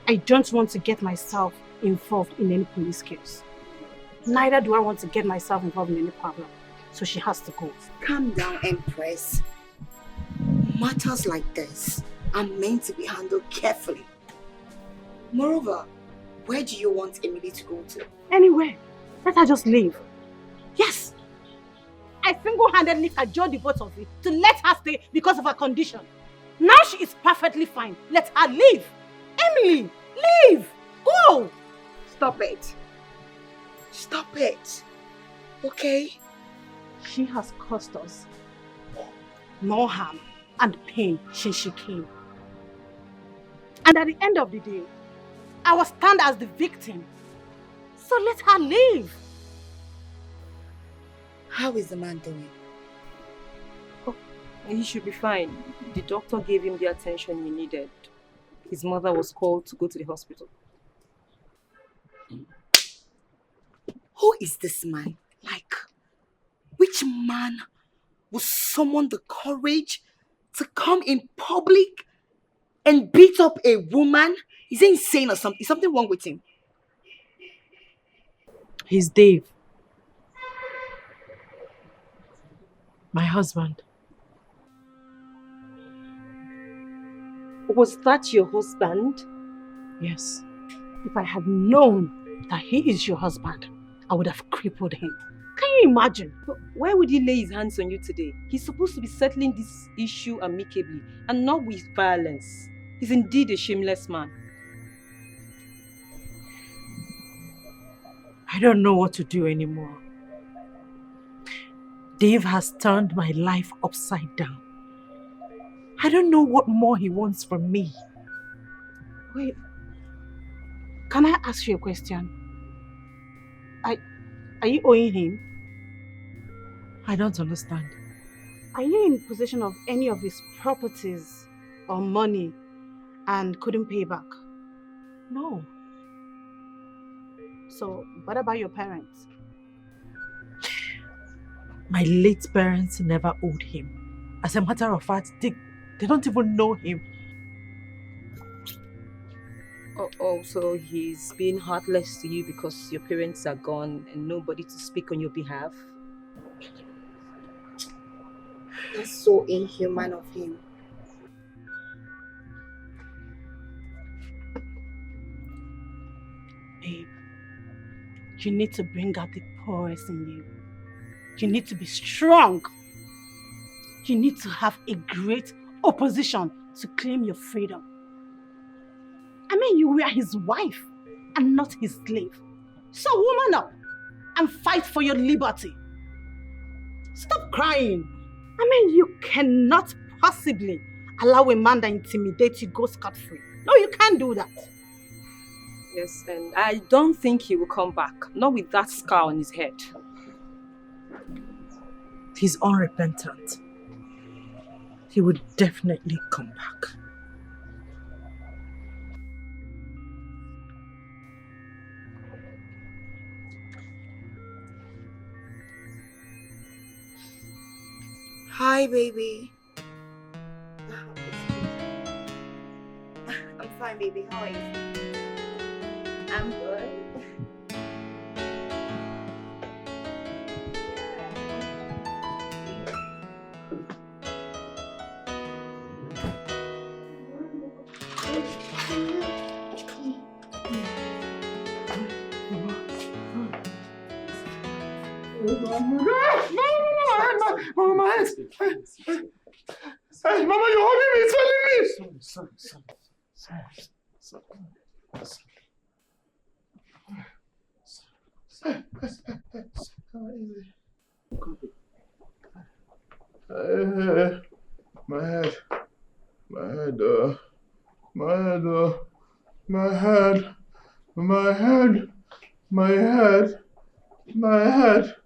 I don't want to get myself involved in any police case. Neither do I want to get myself involved in any problem. So she has to go. Calm down, Empress. Matters like this are meant to be handled carefully. Moreover, where do you want Emily to go to? Anywhere. Let her just leave. Yes. I single-handedly cajoled the both of you to let her stay because of her condition. Now she is perfectly fine. Let her leave. Emily, leave. Go. Stop it. Stop it. Okay? She has caused us more harm and pain since she came. And at the end of the day, I will stand as the victim. So let her leave. How is the man doing? Oh, he should be fine. The doctor gave him the attention he needed. His mother was called to go to the hospital. Who is this man? Like, which man will summon the courage to come in public and beat up a woman? Is he insane or something? Is something wrong with him? He's Dave. My husband. Was that your husband? Yes. If I had known that he is your husband, I would have crippled him. Can you imagine? But why would he lay his hands on you today? He's supposed to be settling this issue amicably and not with violence. He's indeed a shameless man. I don't know what to do anymore. Dave has turned my life upside down. I don't know what more he wants from me. Wait. Can I ask you a question? Are you owing him? I don't understand. Are you in possession of any of his properties or money and couldn't pay back? No. So, what about your parents? My late parents never owed him. As a matter of fact, they don't even know him. Oh, so he's being heartless to you because your parents are gone and nobody to speak on your behalf? That's so inhuman of him. Babe, you need to bring out the poorest in you. You need to be strong. You need to have a great opposition to claim your freedom. I mean, you were his wife and not his slave. So woman up and fight for your liberty. Stop crying. I mean, you cannot possibly allow a man that intimidates you go scot-free. No, you can't do that. Yes, and I don't think he will come back. Not with that scar on his head. He's unrepentant. He would definitely come back. Hi, baby. I'm fine, baby. How are you? I'm good. Mama, my head. Hey, Mama, you're holding me, it's telling me. My head, my head, my head, my head, my head, my head, my head.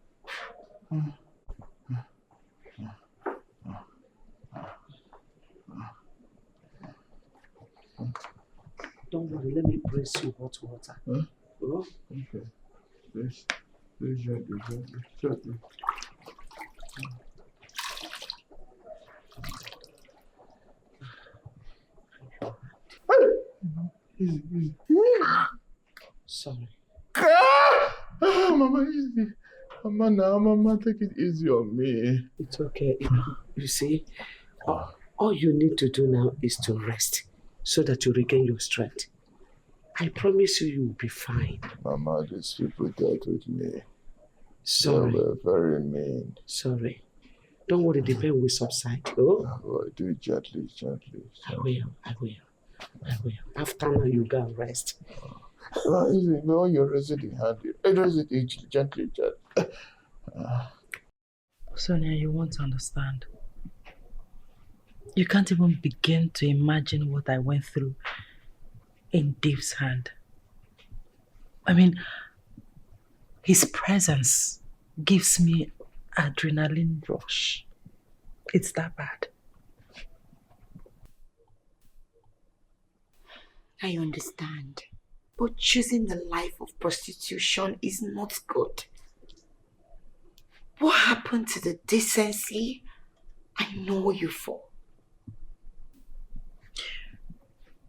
Don't worry, let me brace you hot water. Huh? Oh? Okay. This gently. Easy. Sorry. Mama, easy. Mama, take it easy on me. It's okay. You see, all you need to do now is to rest so that you regain your strength. I promise you, you'll be fine. Mama, these people dealt with me. Sorry. They were very mean. Sorry. Don't worry, the pain will subside. Oh? Do it gently. I will. After now, you go and rest. Easy. No, you're resting handy. Raise it gently. Sonia, you won't understand. You can't even begin to imagine what I went through in Dave's hand. I mean, his presence gives me adrenaline rush. It's that bad. I understand. But choosing the life of prostitution is not good. What happened to the decency I know you for?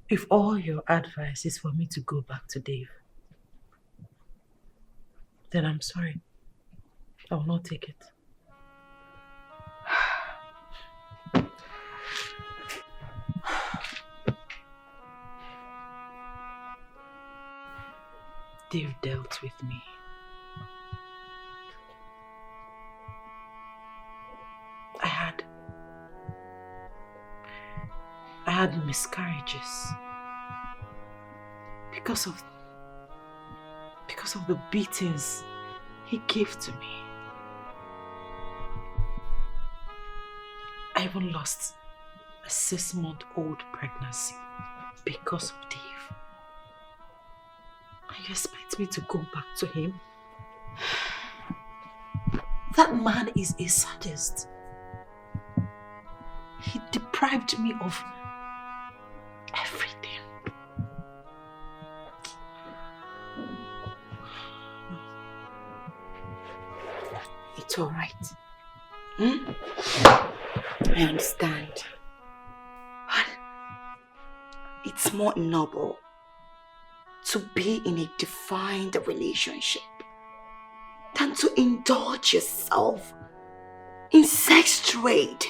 If all your advice is for me to go back to Dave, then I'm sorry. I will not take it. Dave dealt with me. I had miscarriages because of the beatings he gave to me. I even lost a 6-month-old pregnancy because of Dave. And you expect me to go back to him? That man is a sadist. He deprived me of It's all right. I understand. But it's more noble to be in a defined relationship than to indulge yourself in sex trade.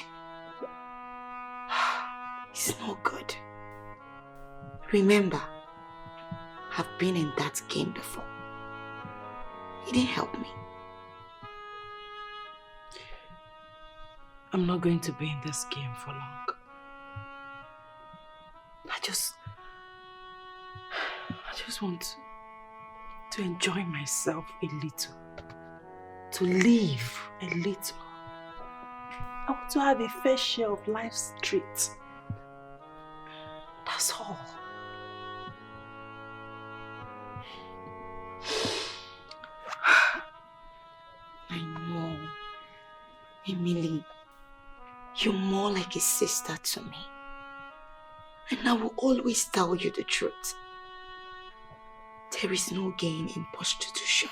It's not good. Remember, I've been in that game before. It didn't help me. I'm not going to be in this game for long. I just want to enjoy myself a little. To live a little. I want to have a fair share of life's treat. That's all. I know. Emily, you're more like a sister to me. And I will always tell you the truth. There is no gain in prostitution.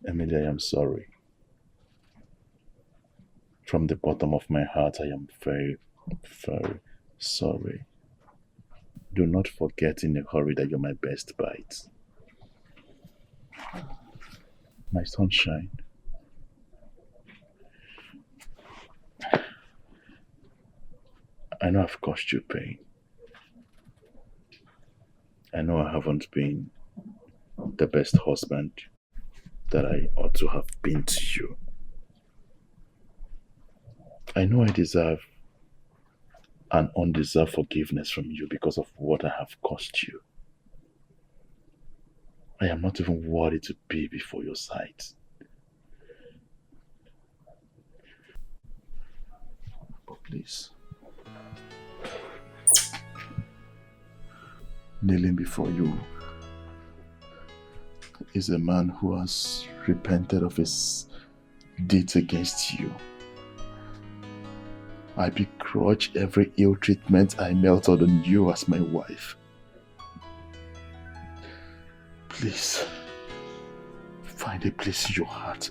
Emily, I am sorry. From the bottom of my heart, I am very, very sorry. Do not forget in a hurry that you're my best bite. My sunshine. I know I've caused you pain. I know I haven't been the best husband that I ought to have been to you. I know I deserve an undeserved forgiveness from you because of what I have caused you. I am not even worthy to be before your sight. But please, kneeling before you is a man who has repented of his deeds against you. I begrudge every ill treatment I melted on you as my wife. Please, find a place in your heart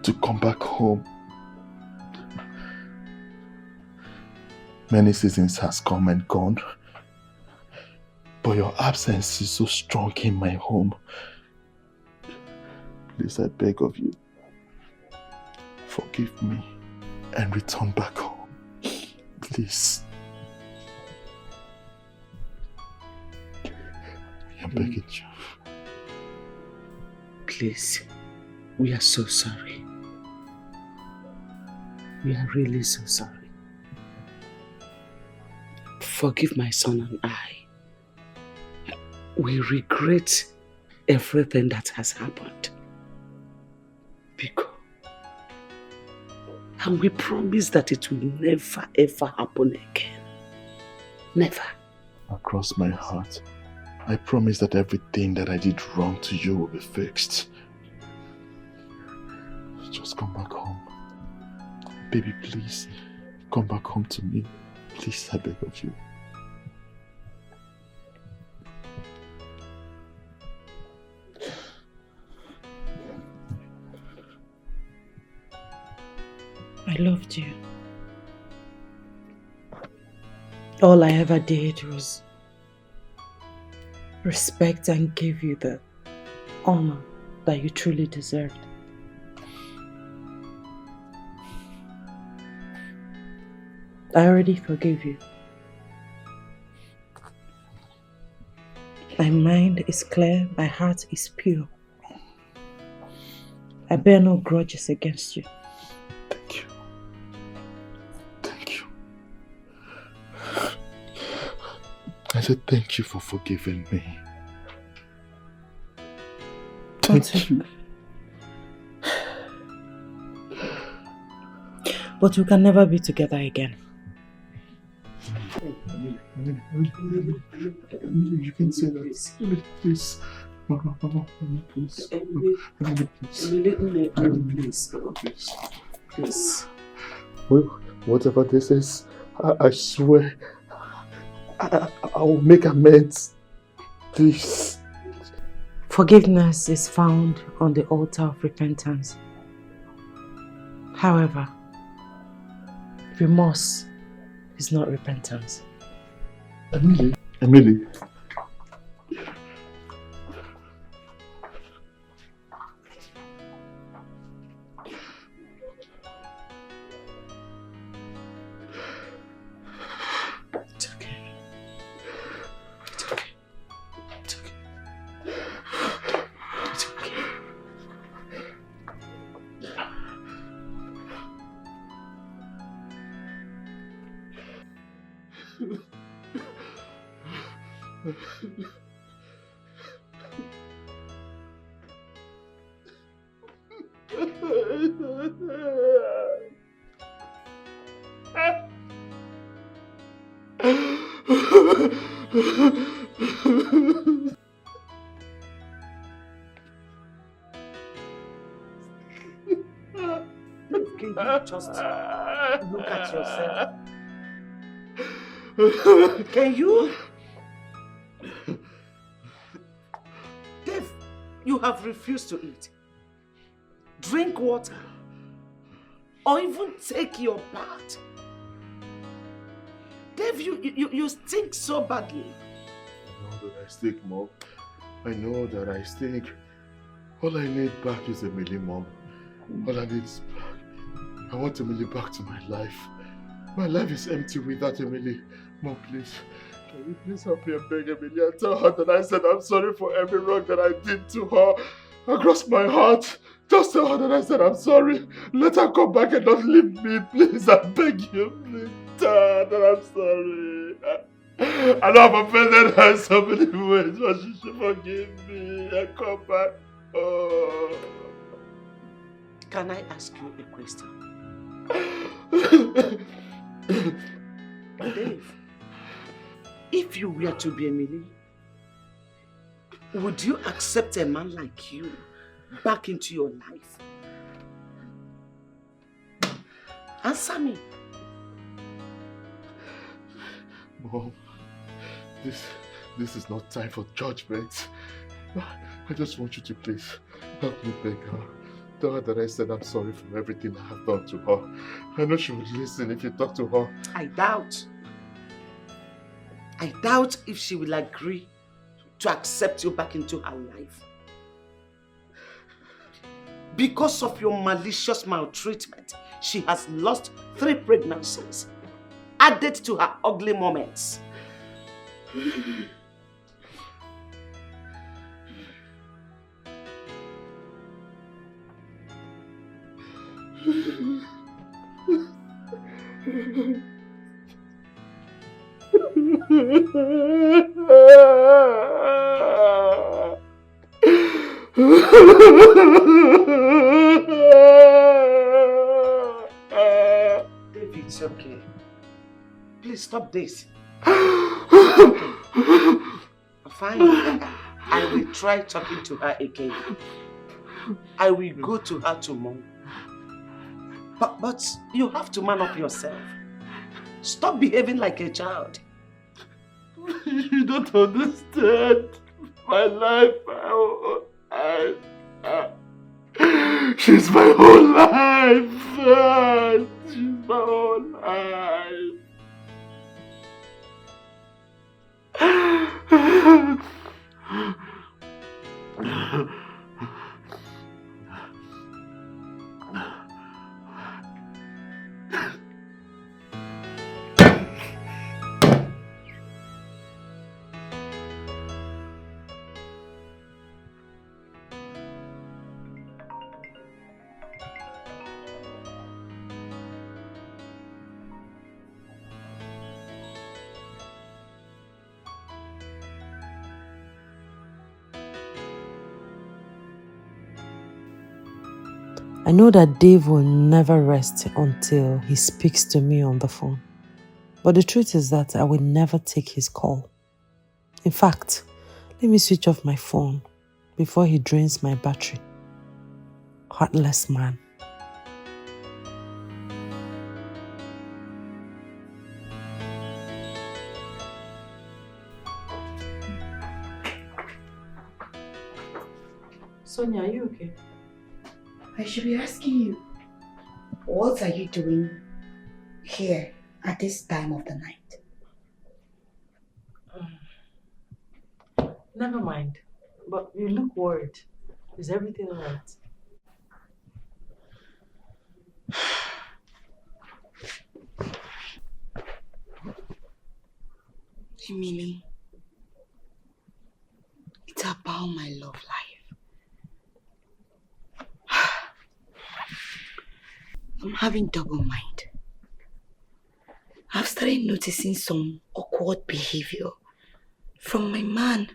to come back home. Many seasons has come and gone, but your absence is so strong in my home. Please, I beg of you, forgive me and return back home. Please. I'm begging you. Please, we are so sorry. We are really so sorry. Forgive my son and I. We regret everything that has happened. And we promise that it will never ever happen again. Never. Across my heart, I promise that everything that I did wrong to you will be fixed. Just come back home. Baby, please, come back home to me. Please, I beg of you. I loved you. All I ever did was respect and give you the honor that you truly deserved. I already forgive you. My mind is clear, my heart is pure. I bear no grudges against you. I said thank you for forgiving me. But we can never be together again. You can say that. Please. Mama, please. Please. Please. Whatever this is, I swear, I will make amends. Please. Forgiveness is found on the altar of repentance. However, remorse is not repentance. Emily. Can you just look at yourself? Can you? Dave, you have refused to eat, drink water, or even take your bath. Dave, you stink so badly. I know that I stink, Mom. I know that I stink. All I need back is Emily, Mom. All I need is back. I want Emily back to my life. My life is empty without Emily. Mom, please. Can you please help me and beg Emily and tell her that I said I'm sorry for every wrong that I did to her across my heart. Just tell her that I said I'm sorry. Let her come back and not leave me. Please, I beg you. Please tell her that I'm sorry. I know I've offended her in so many ways, but she should forgive me and come back. Oh. Can I ask you a question? Dave, if you were to be Emily, would you accept a man like you back into your life? Answer me. Mom, this is not time for judgment. I just want you to please help me beg her. Tell her that I said I'm sorry for everything I have done to her. I know she would listen if you talk to her. I doubt. I doubt if she will agree to accept you back into her life. Because of your malicious maltreatment, she has lost 3 pregnancies, added to her ugly moments. David, it's okay. Please stop this. Fine. I will try talking to her again. I will go to her tomorrow. But you have to man up yourself. Stop behaving like a child. You don't understand. My life, she's my whole life. She's my whole life. I know that Dave will never rest until he speaks to me on the phone. But the truth is that I will never take his call. In fact, let me switch off my phone before he drains my battery. Heartless man. Sonia, are you okay? I should be asking you, what are you doing here at this time of the night? Never mind. But you look worried. Is everything alright? Emily, it's about my love life. I'm having double mind. I've started noticing some awkward behavior from my man.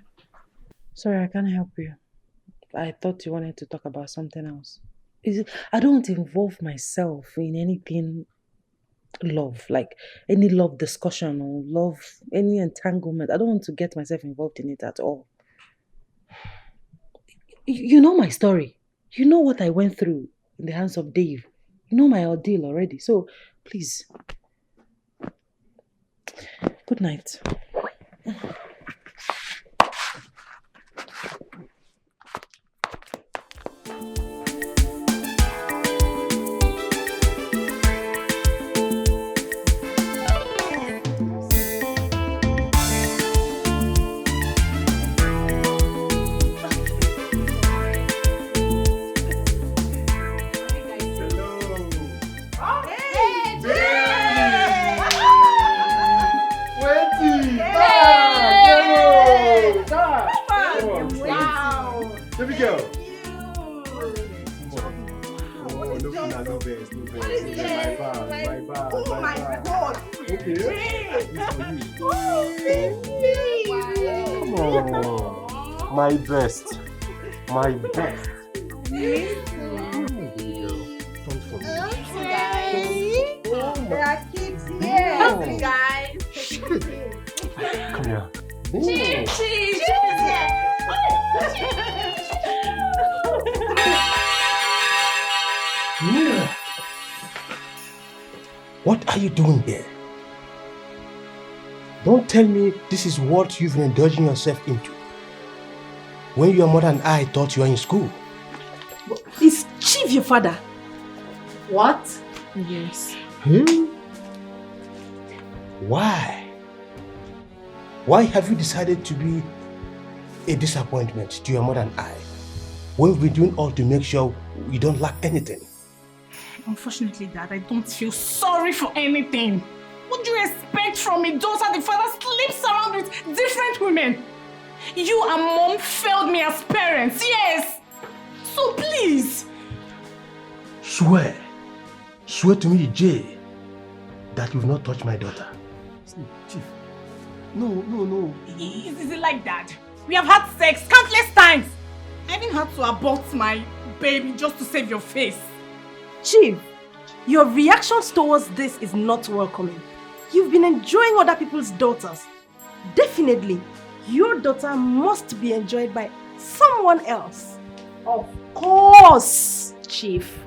Sorry, I can't help you. I thought you wanted to talk about something else. I don't involve myself in anything love, like any love discussion or love, any entanglement. I don't want to get myself involved in it at all. You know my story. You know what I went through in the hands of Dave. You know my ordeal already. So, please. Good night. My best. My best. There are kids here. Guys. Come here. Cheese. Mira, what are you doing here? Don't tell me this is what you've been indulging yourself into. When your mother and I thought you were in school. Is Chief your father? What? Yes. Why? Why have you decided to be a disappointment to your mother and I? When we've been doing all to make sure we don't lack anything. Unfortunately, Dad, I don't feel sorry for anything. What do you expect from a daughter the father sleeps around with different women? You and Mom failed me as parents, yes! So please! Swear to me, Jay, that you've not touched my daughter. Chief, no. Is it like that? We have had sex countless times. I even had to abort my baby just to save your face. Chief, your reactions towards this is not welcoming. You've been enjoying other people's daughters. Definitely, your daughter must be enjoyed by someone else. Of course, Chief.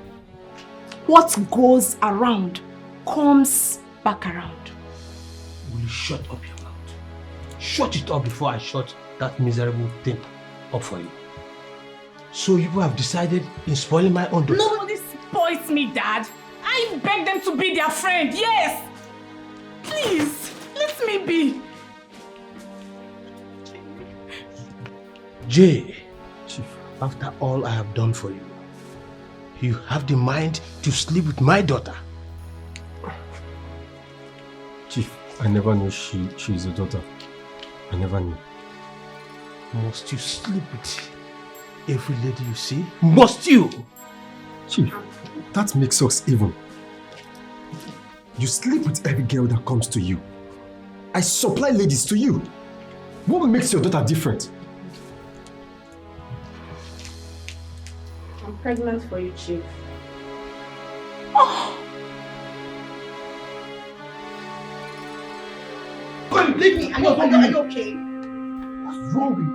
What goes around comes back around. Will you shut up your mouth? Shut it up before I shut that miserable thing up for you. So you have decided in spoiling my own daughter? Nobody spoils me, Dad. I beg them to be their friend, yes! Please, let me be. Jay, Chief, after all I have done for you, you have the mind to sleep with my daughter. Chief, I never knew she is a daughter. I never knew. Must you sleep with every lady you see? Must you? Chief, that makes us even. You sleep with every girl that comes to you. I supply ladies to you. What makes your daughter different? I'm pregnant for you, Chief. Oh! Come, leave me! Are you okay? What's wrong with you?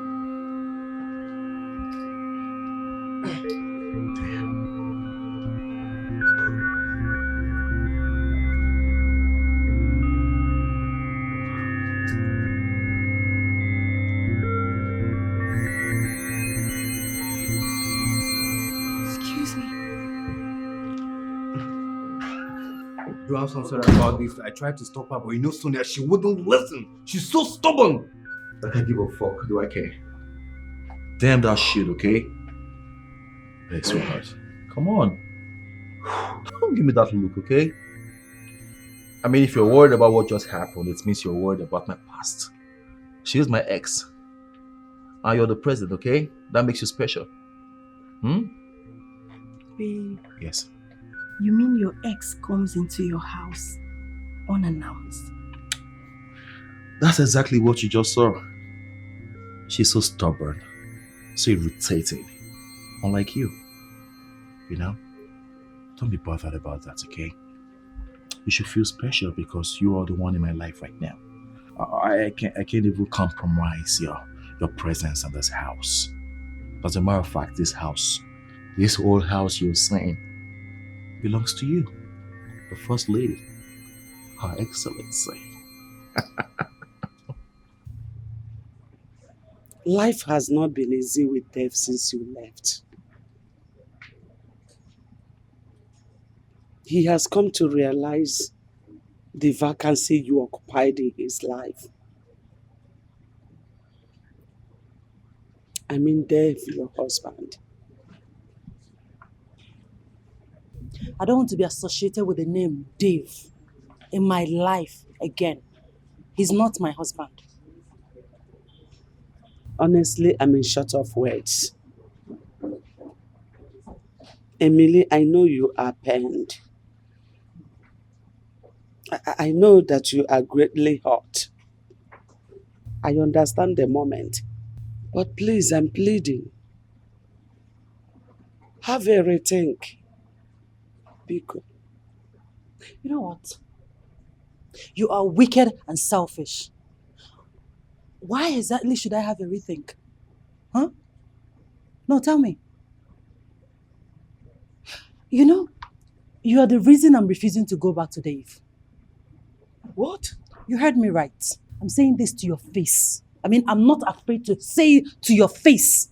do have some sorry about this. I tried to stop her, but you know Sonia, she wouldn't listen. She's so stubborn. I can't give a fuck. Do I care? Damn that shit, okay? Hey, sweetheart. Come on. Don't give me that look, okay? I mean, if you're worried about what just happened, it means you're worried about my past. She is my ex. And you're the present, okay? That makes you special. Babe, Yes. you mean your ex comes into your house unannounced? That's exactly what you just saw. She's so stubborn, so irritating. Unlike you. You know? Don't be bothered about that, okay? You should feel special because you are the one in my life right now. I can't even compromise your presence in this house. As a matter of fact, this whole house you're saying, belongs to you. The First Lady. Her Excellency. Life has not been easy with Dave since you left. He has come to realize the vacancy you occupied in his life. I mean Dave, your husband. I don't want to be associated with the name Dave in my life again. He's not my husband. Honestly, I'm in short of words. Emily, I know you are pained. I know that you are greatly hurt. I understand the moment. But please, I'm pleading. Have a rethink. Be good. You know what? You are wicked and selfish. Why exactly should I have a rethink? Huh? No, tell me. You know, you are the reason I'm refusing to go back to Dave. What? You heard me right. I'm saying this to your face. I mean, I'm not afraid to say it to your face.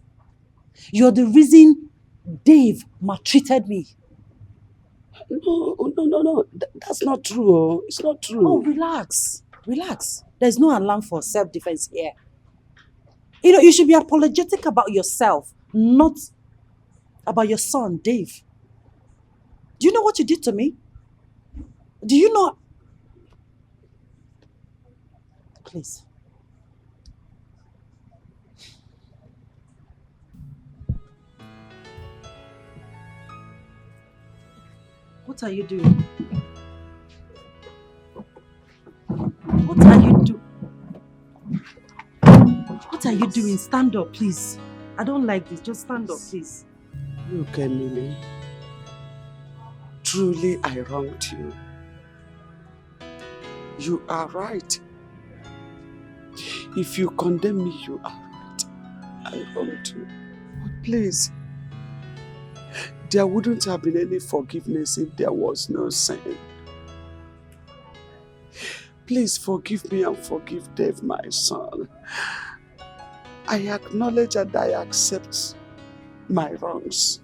You're the reason Dave maltreated me. No. That's not true. It's not true. Oh, relax. Relax. There's no alarm for self-defense here. You know, you should be apologetic about yourself, not about your son, Dave. Do you know what you did to me? Do you know? Please. What are you doing? What are you doing? What are you doing? Stand up, please. I don't like this. Just stand up, please. Look, Emily. Truly, I wronged you. You are right. If you condemn me, you are right. I wronged you. But please, there wouldn't have been any forgiveness if there was no sin. Please forgive me and forgive Dave, my son. I acknowledge and I accept my wrongs.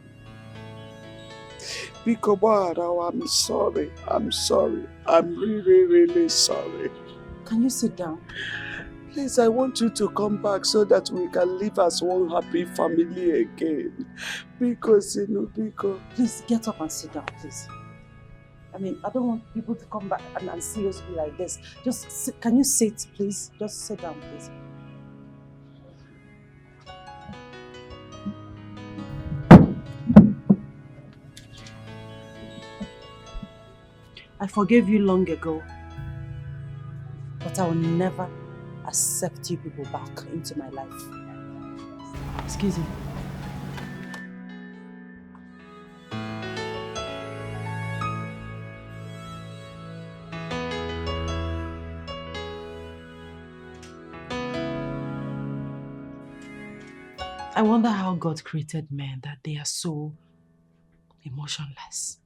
Bikobara, I'm sorry. I'm sorry. I'm really, really sorry. Can you sit down? Please, I want you to come back so that we can live as one happy family again. Because, Please get up and sit down, please. I mean, I don't want people to come back and see us be like this. Just sit. Can you sit, please? Just sit down, please. I forgave you long ago, but I will never accept you people back into my life. Excuse me. I wonder how God created men that they are so emotionless.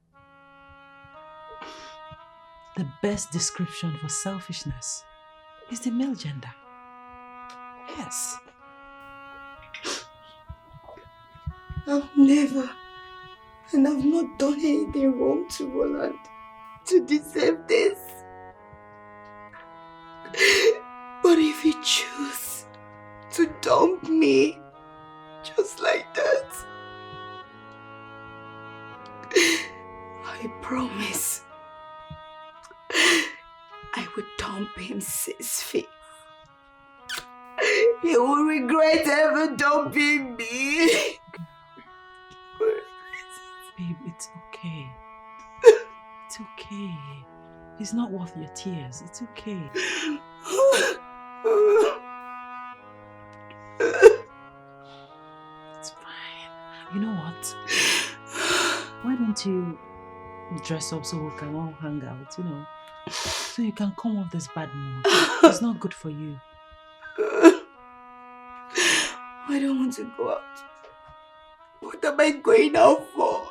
The best description for selfishness is the male gender. Yes. I've never, and I've not done anything wrong to Roland. to deserve this. But if you choose to dump me just like that, I promise I would dump him 6 feet. He will regret ever dumping me. Babe, it's okay. It's okay. It's not worth your tears. It's okay. It's fine. You know what? Why don't you dress up so we can all hang out, you know? So you can come off this bad mood. It's not good for you. I don't want to go out. What am I going out for?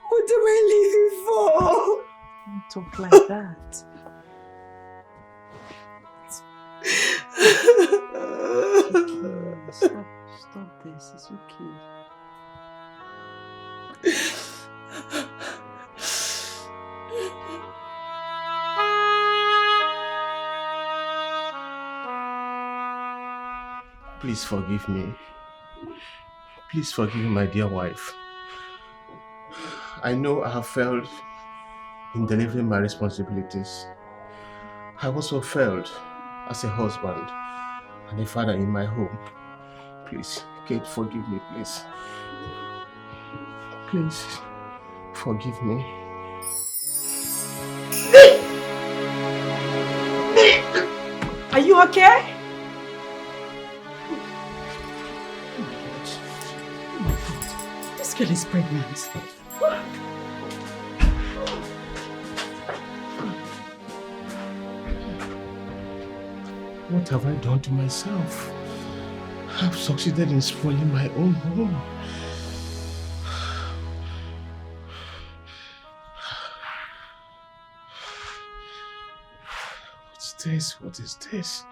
What am I leaving for? Don't talk like that. It's okay. Stop this. It's okay. Please forgive me. Please forgive me, my dear wife. I know I have failed in delivering my responsibilities. I also failed as a husband and a father in my home. Please, Kate, forgive me, please. Please, forgive me. Are you okay? This girl is pregnant. What have I done to myself? I've succeeded in spoiling my own home. What's this? What is this?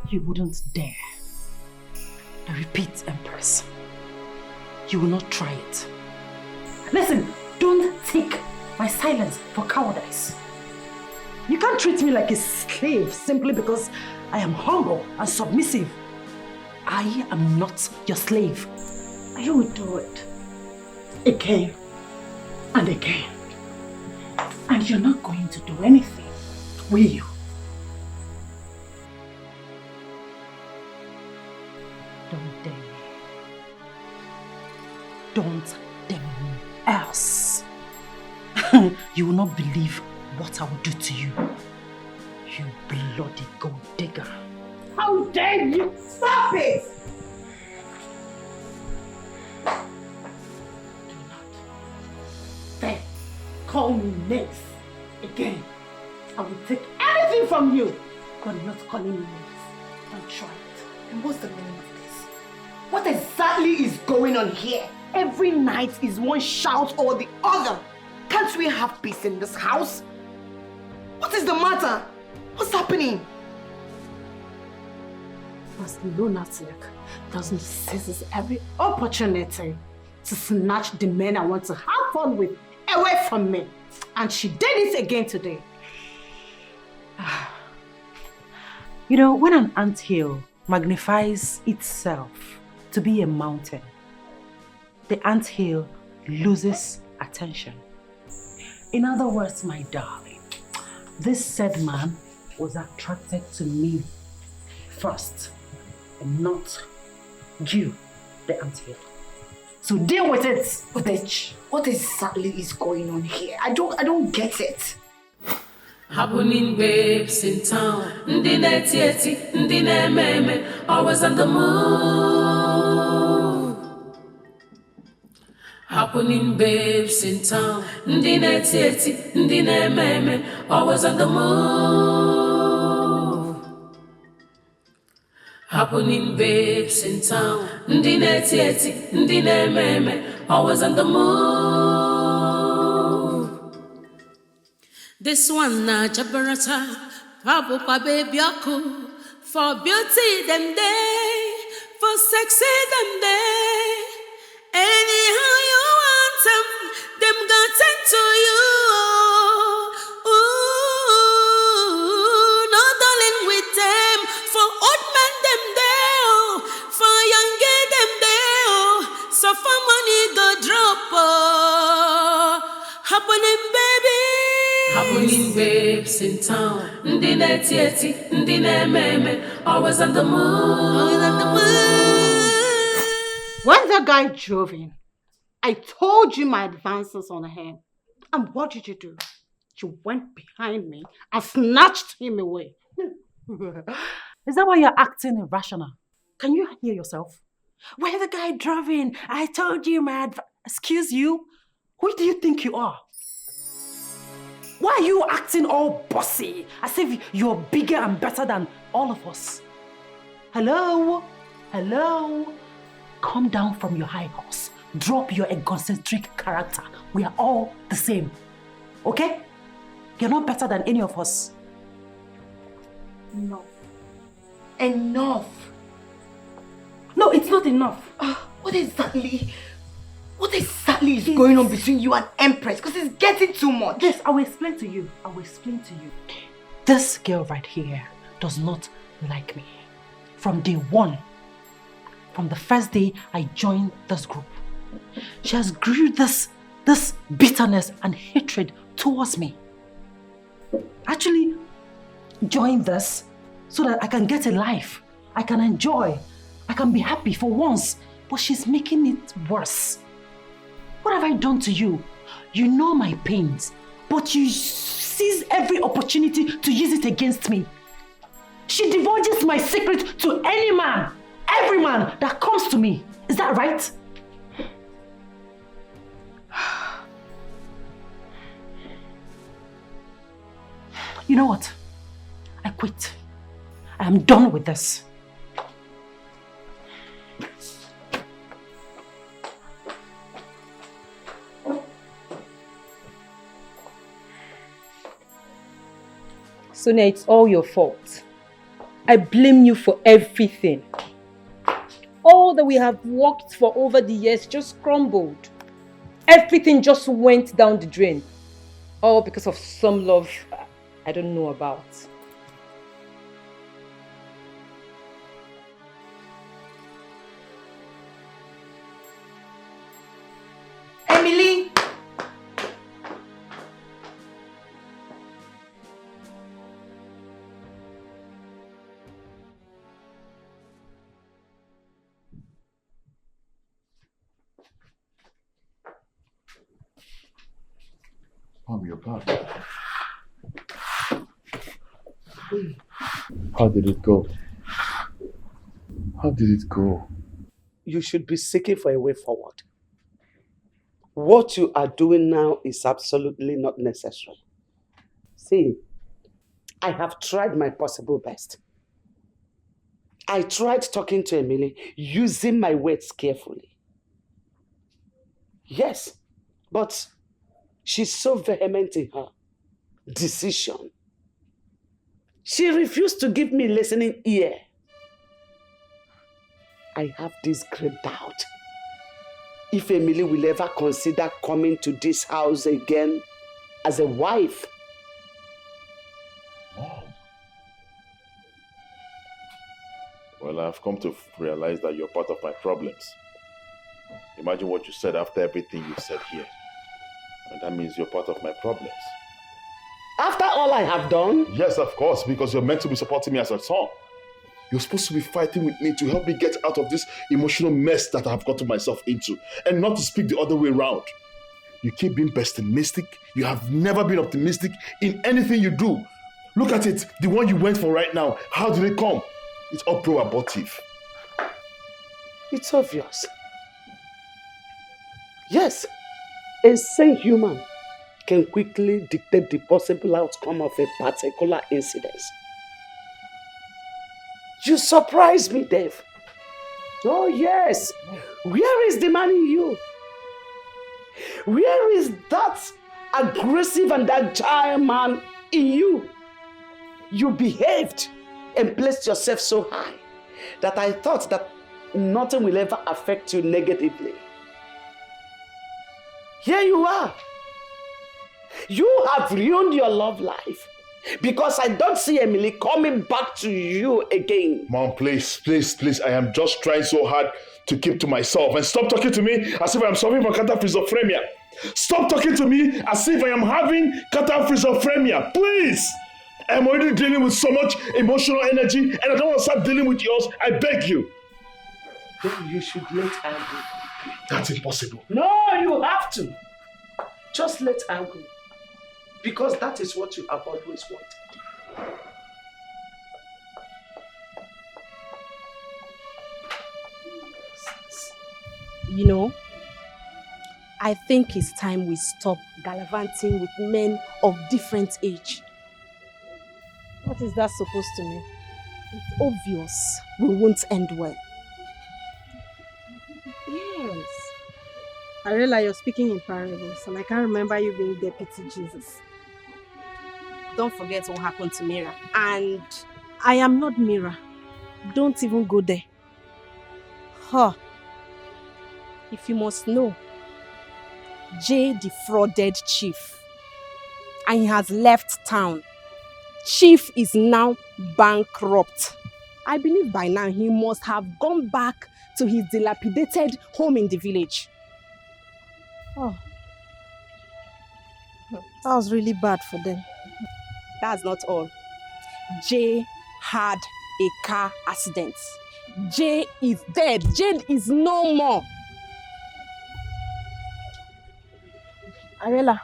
You wouldn't dare. I repeat, Empress. You will not try it. Listen, don't take my silence for cowardice. You can't treat me like a slave simply because I am humble and submissive. I am not your slave. You will do it again and again. And you're not going to do anything, will you? Don't dare me. Don't dare me else. You will not believe what I will do to you. You bloody gold digger. How dare you! Stop it! Do not dare call me names again. I will take anything from you, but not calling me names. Don't try it. And what's the meaning of this? What exactly is going on here? Every night is one shout or the other. Can't we have peace in this house? What is the matter? What's happening? This lunatic doesn't seize every opportunity to snatch the men I want to have fun with away from me. And she did it again today. You know, when an anthill magnifies itself to be a mountain, the anthill loses attention. In other words, my darling, this said man was attracted to me first and not you, the anthill. So deal with it, bitch. What exactly is going on here? I don't get it. Happening babes in town. Ndi neti, ndi meme, always on the move. Happening babes in town. Ndi neti, ndi meme, always on the move. Happening babes in town. Ndi neti eti, ndi meme, always on the move. This one na jabarata, pabu pa baby aku. For beauty them day, for sexy them day. Anyhow you want them got sent to you. Ooh, no darling with them. For old men them there, for young girl them there. So for money go drop. Happening baby. Happening babes in town. Ndi neti eti, ndi meme, always on the move. Always on the move. When the guy drove in, I told you my advances on him. And what did you do? You went behind me and snatched him away. Is that why you're acting irrational? Can you hear yourself? When the guy drove in, I told you my Excuse you? Who do you think you are? Why are you acting all bossy? As if you're bigger and better than all of us. Hello? Hello? Come down from your high horse. Drop your egocentric character. We are all the same. Okay? You're not better than any of us. Enough. Enough. No, it's not enough. What exactly is going on between you and Empress? Because it's getting too much. Yes, I will explain to you. This girl right here does not like me. From day one. From the first day I joined this group. She has grew this bitterness and hatred towards me. Actually, join this so that I can get a life. I can enjoy. I can be happy for once. But she's making it worse. What have I done to you? You know my pains, but you seize every opportunity to use it against me. She divulges my secret to any man, every man that comes to me. Is that right? You know what? I quit. I am done with this. Sonia, it's all your fault. I blame you for everything. All that we have worked for over the years just crumbled. Everything just went down the drain. All because of some love I don't know about. Emily! Mom, you're back. How did it go? How did it go? You should be seeking for a way forward. What you are doing now is absolutely not necessary. See, I have tried my possible best. I tried talking to Emily, using my words carefully. Yes, but she's so vehement in her decision. She refused to give me a listening ear. I have this great doubt if Emily will ever consider coming to this house again as a wife. Mom. Well, I've come to realize that you're part of my problems. Imagine what you said after everything you said here. And that means you're part of my problems. After all I have done? Yes, of course, because you're meant to be supporting me as a son. You're supposed to be fighting with me to help me get out of this emotional mess that I've gotten myself into, and not to speak the other way around. You keep being pessimistic. You have never been optimistic in anything you do. Look at it, the one you went for right now. How did it come? It's all pro-abortive. It's obvious. Yes, a sane human can quickly dictate the possible outcome of a particular incident. You surprised me, Dave. Oh yes. Where is the man in you? Where is that aggressive and agile man in you? You behaved and placed yourself so high that I thought that nothing will ever affect you negatively. Here you are. You have ruined your love life because I don't see Emily coming back to you again. Mom, please. I am just trying so hard to keep to myself. And stop talking to me as if I am suffering from schizophrenia. Stop talking to me as if I am having schizophrenia. Please. I am already dealing with so much emotional energy and I don't want to start dealing with yours. I beg you. Then you should let her go. That's impossible. No, you have to. Just let her go. Because that is what you have always wanted. You know, I think it's time we stop gallivanting with men of different age. What is that supposed to mean? It's obvious we won't end well. Yes. I realize you're speaking in parables and I can't remember you being Deputy Jesus. Don't forget what happened to Mira. And I am not Mira. Don't even go there. Huh. If you must know, Jay defrauded Chief and he has left town. Chief is now bankrupt. I believe by now he must have gone back to his dilapidated home in the village. Oh. That was really bad for them. That's not all. Jay had a car accident. Jay is dead. Jay is no more. Arela,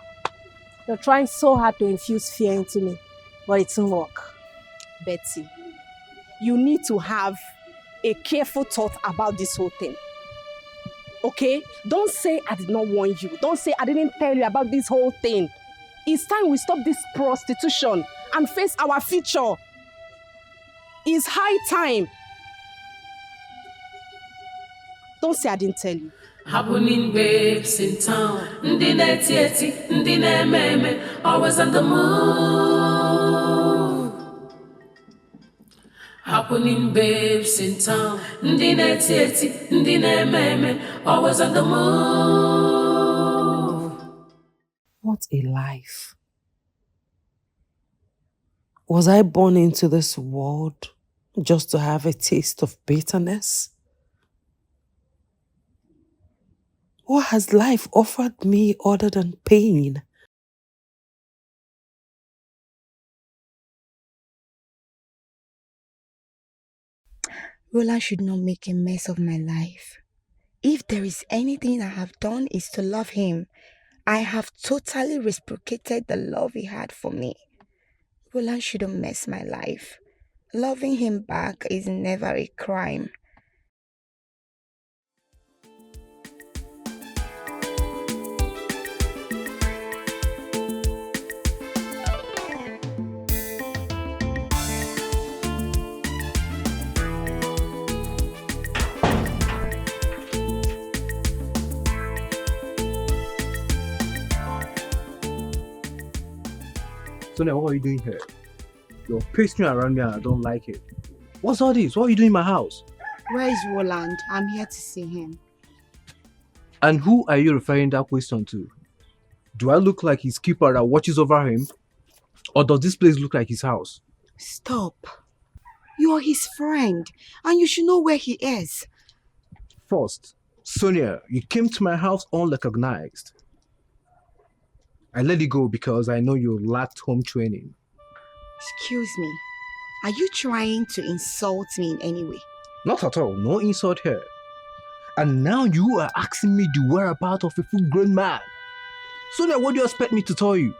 you're trying so hard to infuse fear into me, but it won't work. Betty, you need to have a careful thought about this whole thing. Okay? Don't say I did not warn you. Don't say I didn't tell you about this whole thing. It's time we stop this prostitution and face our future. It's high time. Don't say I didn't tell you. Happening babes in town. Ndi netieti, ndi meme, always on the move. Happening babes in town. Ndi netieti, ndi meme, always on the move. What a life. Was I born into this world just to have a taste of bitterness? What has life offered me other than pain? Roland should not make a mess of my life. If there is anything I have done is to love him. I have totally reciprocated the love he had for me. Roland shouldn't mess my life. Loving him back is never a crime. Sonia, what are you doing here? You're pasting around me and I don't like it. What's all this? What are you doing in my house? Where is Roland? I'm here to see him. And who are you referring that question to? Do I look like his keeper that watches over him? Or does this place look like his house? Stop. You're his friend and you should know where he is. First, Sonia, you came to my house unrecognized. I let you go because I know you lacked home training. Excuse me. Are you trying to insult me in any way? Not at all. No insult here. And now you are asking me the whereabouts of a full-grown man. Sonia, what do you expect me to tell you?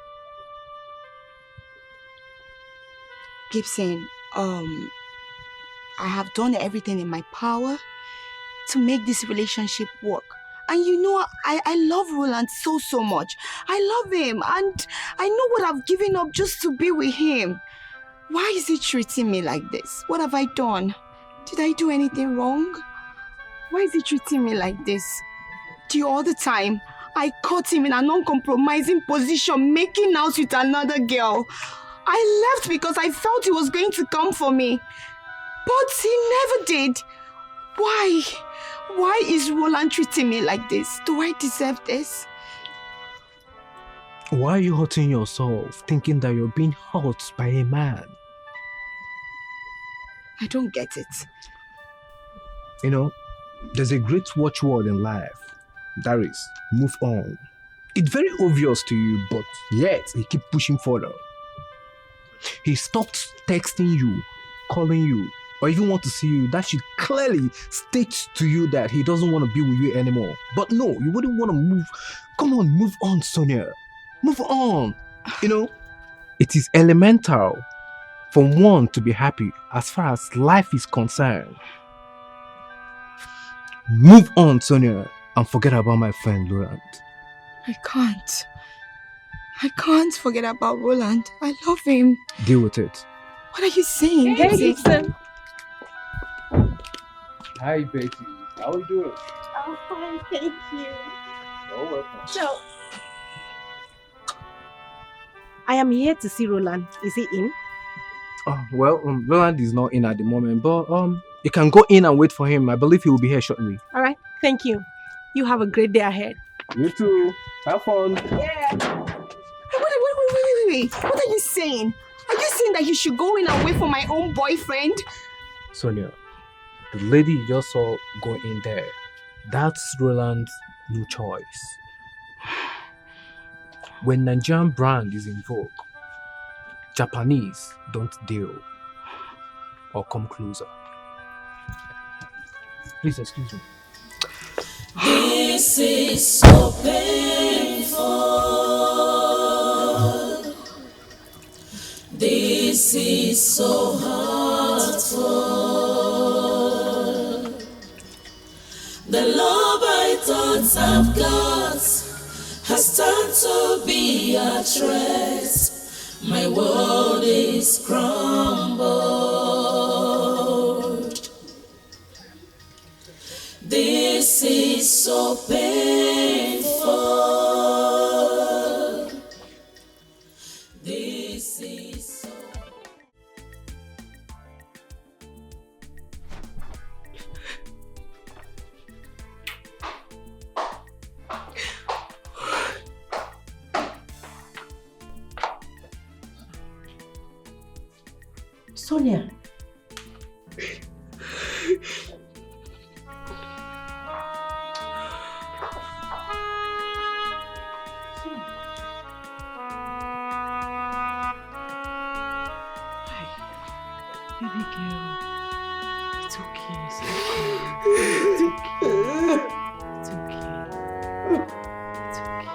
Gibson, I have done everything in my power to make this relationship work. And you know, I love Roland so much. I love him and I know what I've given up just to be with him. Why is he treating me like this? What have I done? Did I do anything wrong? Why is he treating me like this? The other time, I caught him in an uncompromising position making out with another girl. I left because I felt he was going to come for me. But he never did. Why? Why is Roland treating me like this? Do I deserve this? Why are you hurting yourself, thinking that you're being hurt by a man? I don't get it. You know, there's a great watchword in life. That is, move on. It's very obvious to you, but yet he keep pushing further. He stopped texting you, calling you, or even want to see you. That should clearly state to you that he doesn't want to be with you anymore. But no, you wouldn't want to move. Come on, move on, Sonia. Move on. You know, it is elemental for one to be happy as far as life is concerned. Move on, Sonia, and forget about my friend Laurent. I can't forget about Roland. I love him. Deal with it. What are you saying? Hey, Gibson. Hi, Betty. How are you doing? I'm fine, thank you. You're welcome. So, I am here to see Roland. Is he in? Well, Roland is not in at the moment, but you can go in and wait for him. I believe he will be here shortly. All right, thank you. You have a great day ahead. You too. Have fun. Yeah. Wait. What are you saying? Are you saying that you should go in and wait for my own boyfriend? Sonia, the lady you just saw go in there, that's Roland's new choice. When Nigerian brand is in vogue, Japanese don't deal or come closer. Please excuse me. This is so painful. This is so hurtful. The love I thought I've got has turned to be a threat. My world is crumbled. This is so painful. This is so... Sonia. Baby girl, it's okay. It's okay. It's okay. It's okay.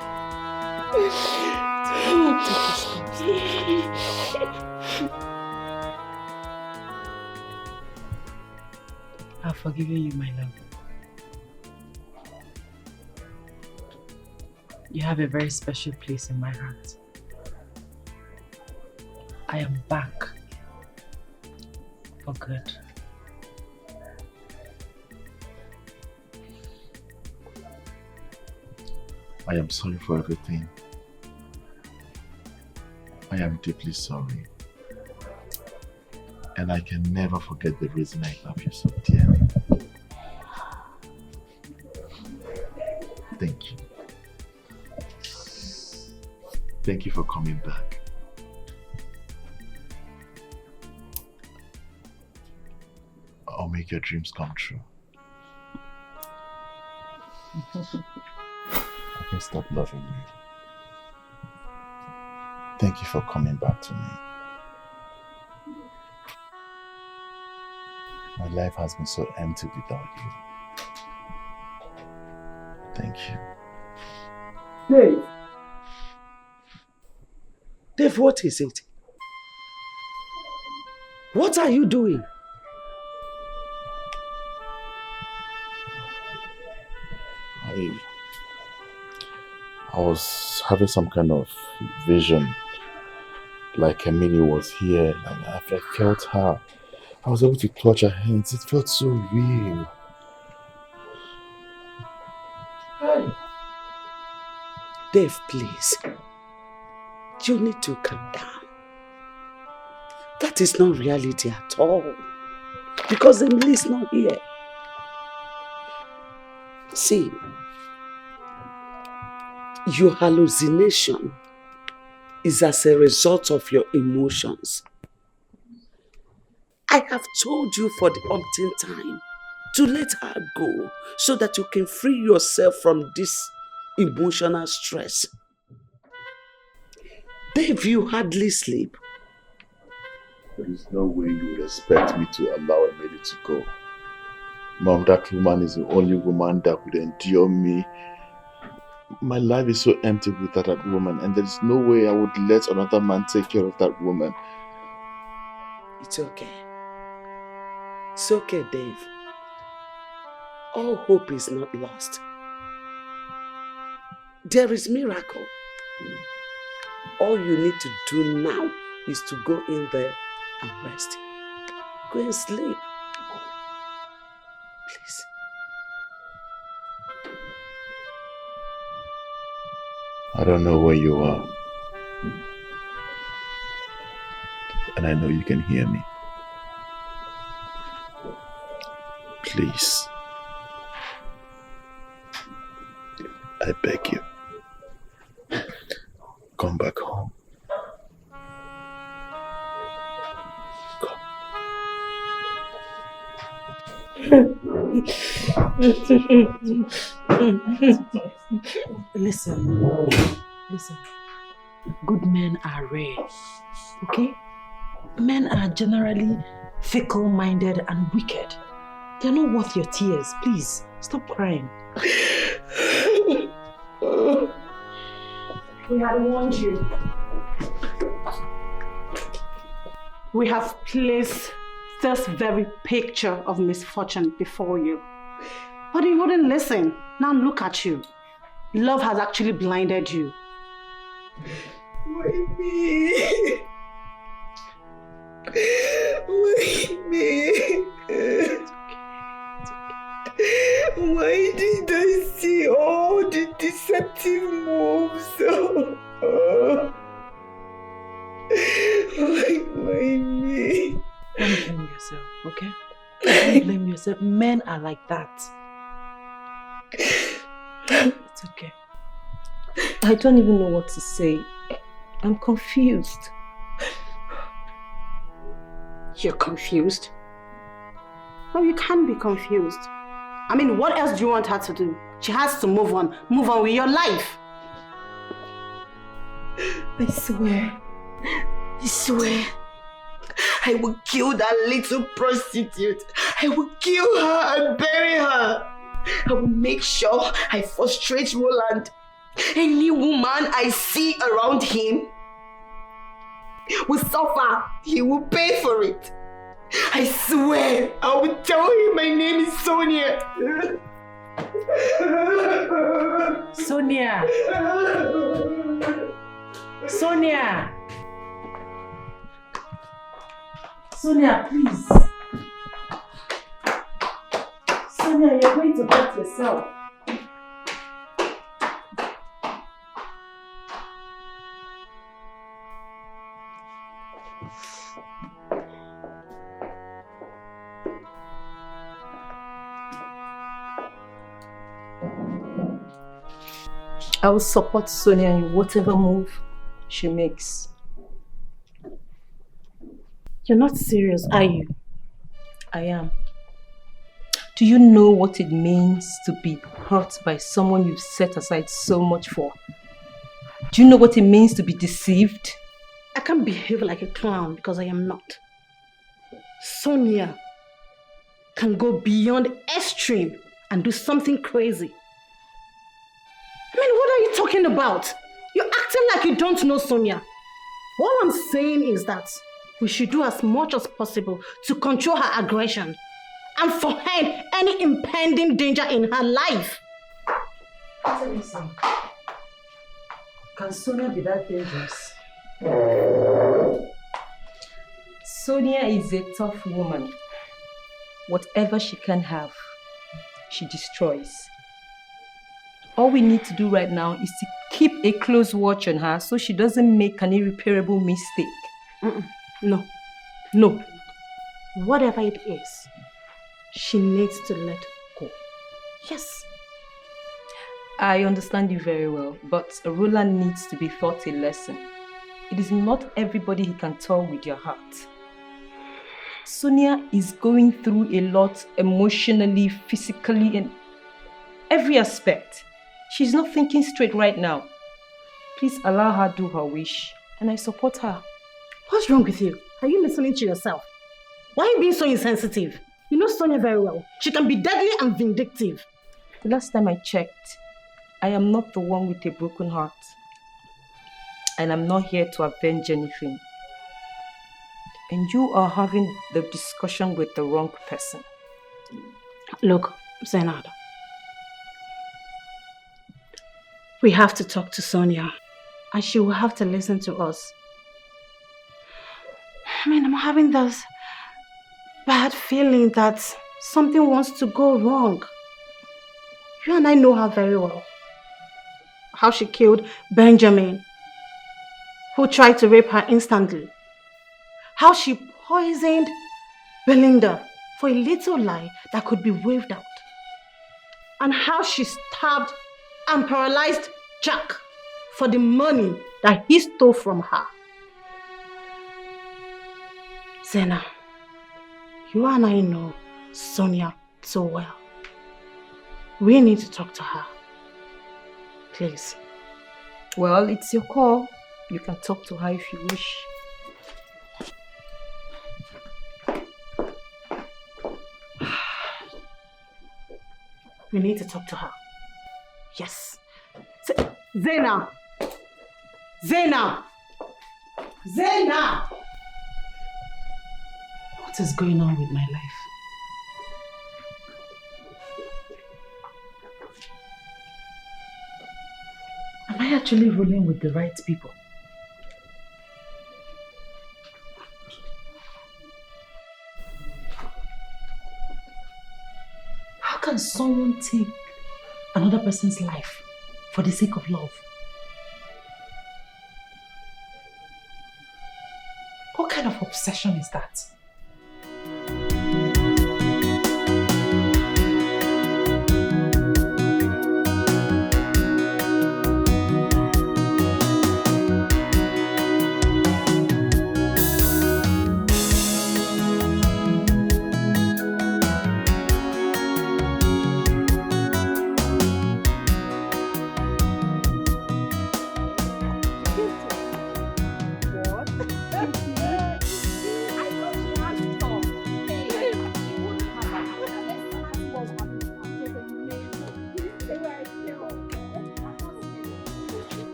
I've forgiven you, my love. You have a very special place in my heart. I am back for good. I am sorry for everything. I am deeply sorry. And I can never forget the reason I love you so dearly. Thank you. Thank you for coming back. I'll make your dreams come true. I can stop loving you. Thank you for coming back to me. My life has been so empty without you. Thank you. Dave! Dave, what is it? What are you doing? I was having some kind of vision, like Emily was here, and I felt her I was able to touch her hands. It felt so real. Dave, please. You need to calm down. That is not reality at all. Because Emily is not here. See, your hallucination is as a result of your emotions. I have told you for the umpteenth time to let her go so that you can free yourself from this emotional stress. Dave, you hardly sleep. There is no way you would expect me to allow Emily to go. Mom, that woman is the only woman that could endure me. My life is so empty without that woman, and there is no way I would let another man take care of that woman. It's okay. It's okay, Dave. All hope is not lost. There is miracle. All you need to do now is to go in there and rest. Go and sleep. Please. I don't know where you are. And I know you can hear me. Please. I beg you. Come back home. Listen. Good men are rare, okay? Men are generally fickle-minded and wicked. They're not worth your tears. Please, stop crying. We had warned you. We have placed this very picture of misfortune before you. But you wouldn't listen. Now look at you. Love has actually blinded you. Why me? Why me? Why did I see all the deceptive moves? Why me? Don't blame yourself, okay? Don't blame yourself. Men are like that. It's okay. I don't even know what to say. I'm confused. You're confused? No, you can't be confused. I mean, what else do you want her to do? She has to move on. Move on with your life. I swear, I will kill that little prostitute. I will kill her and bury her. I will make sure I frustrate Roland. Any woman I see around him will suffer. He will pay for it. I swear, I will tell him my name is Sonia. Sonia! Sonia! Sonia, please. Sonia, you're going to hurt yourself. I will support Sonia in whatever move she makes. You're not serious, are you? I am. Do you know what it means to be hurt by someone you've set aside so much for? Do you know what it means to be deceived? I can't behave like a clown because I am not. Sonia can go beyond extreme and do something crazy. I mean, what are you talking about? You're acting like you don't know Sonia. All I'm saying is that we should do as much as possible to control her aggression and forehead any impending danger in her life. Tell me something. Can Sonia be that dangerous? Sonia is a tough woman. Whatever she can have, she destroys. All we need to do right now is to keep a close watch on her so she doesn't make an irreparable mistake. No. No. Whatever it is, she needs to let go. Yes. I understand you very well, but Roland needs to be taught a lesson. It is not everybody he can tell with your heart. Sonia is going through a lot emotionally, physically, in every aspect. She's not thinking straight right now. Please allow her do her wish, and I support her. What's wrong with you? Are you listening to yourself? Why are you being so insensitive? You know Sonia very well. She can be deadly and vindictive. The last time I checked, I am not the one with a broken heart. And I'm not here to avenge anything. And you are having the discussion with the wrong person. Look, Zainab. We have to talk to Sonia. And she will have to listen to us. I mean, I'm having this bad feeling that something wants to go wrong. You and I know her very well. How she killed Benjamin, who tried to rape her instantly. How she poisoned Belinda for a little lie that could be waved out. And how she stabbed and paralyzed Jack for the money that he stole from her. Zena, you and I know Sonia so well. We need to talk to her. Please. Well, it's your call. You can talk to her if you wish. We need to talk to her. Yes. Zena! Zena! Zena! What is going on with my life? Am I actually rolling with the right people? How can someone take another person's life for the sake of love? What kind of obsession is that?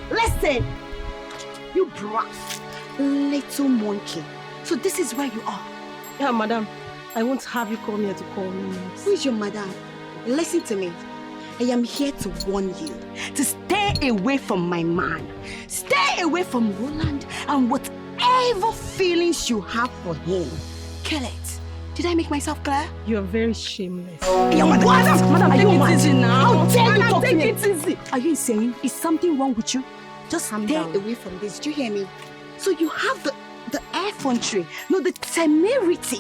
Listen, you brat, little monkey. So this is where you are. Yeah, madam. I won't have you come here to call me names. Who is your madam? Listen to me. I am here to warn you to stay away from my man. Stay away from Roland and whatever feelings you have for him. Kill it. Did I make myself clear? You are very shameless. Madam, take it easy now. How dare you Madam, talk to take me? it easy. Are you insane? Is something wrong with you? Just Calm stay down. away from this. Do you hear me? So you have the effrontery, no, the temerity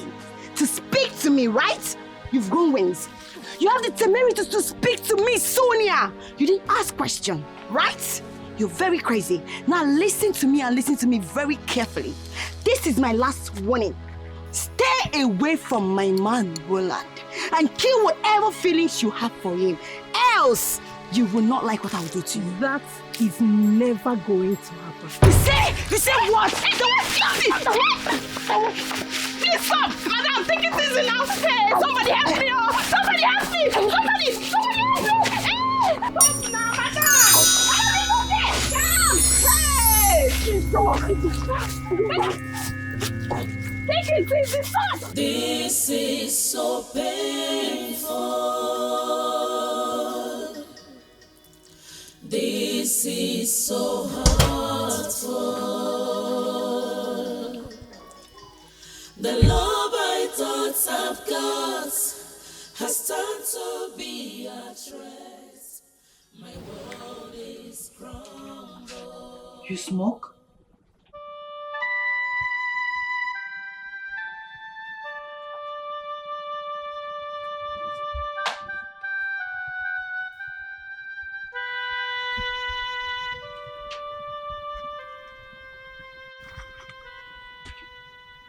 to speak to me, right? You've grown wings. You have the temerity to speak to me, Sonia. You didn't ask question, right? You're very crazy. Now listen to me and listen to me very carefully. This is my last warning. Stay away from my man, Roland, and kill whatever feelings you have for him. Else, you will not like what I will do to you. That is never going to happen. You say what? Please stop! Madam, take it easy now! Hey, somebody help me! Oh! Somebody help me! Somebody help me! Hey! Stop now, madam! Help me! Hey! Please don't. Take it easy, son! This is so painful. This is so hurtful. The love I thought I've got has turned to be a threat. My world is crumbled. You smoke?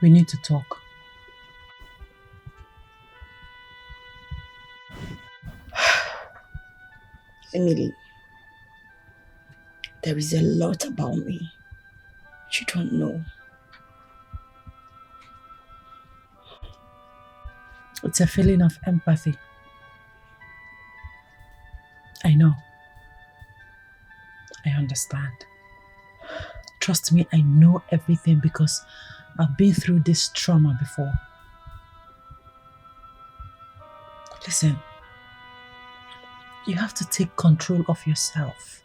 We need to talk. Emily, there is a lot about me you don't know. It's a feeling of empathy. I know. I understand. Trust me, I know everything because I've been through this trauma before. Listen, you have to take control of yourself.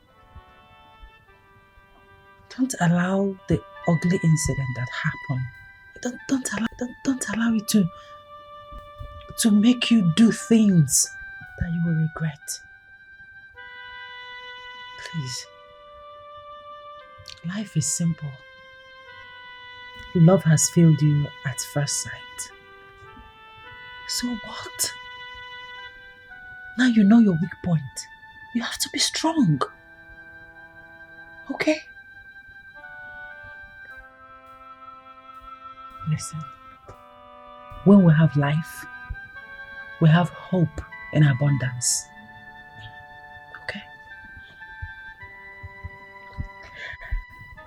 Don't allow the ugly incident that happened. Don't allow it to make you do things that you will regret. Please. Life is simple. Love has failed you at first sight. So what? Now you know your weak point. You have to be strong. Okay? Listen. When we have life, we have hope in abundance. Okay?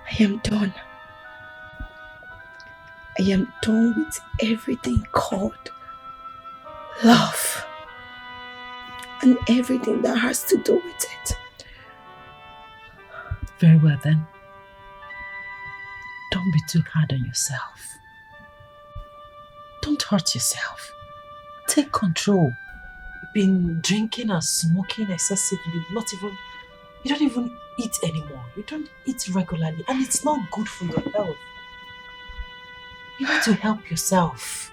I am done. I am done with everything called love and everything that has to do with it. Very well then. Don't be too hard on yourself. Don't hurt yourself. Take control. You've been drinking and smoking excessively. You don't even eat anymore. You don't eat regularly and it's not good for your health. You need to help yourself.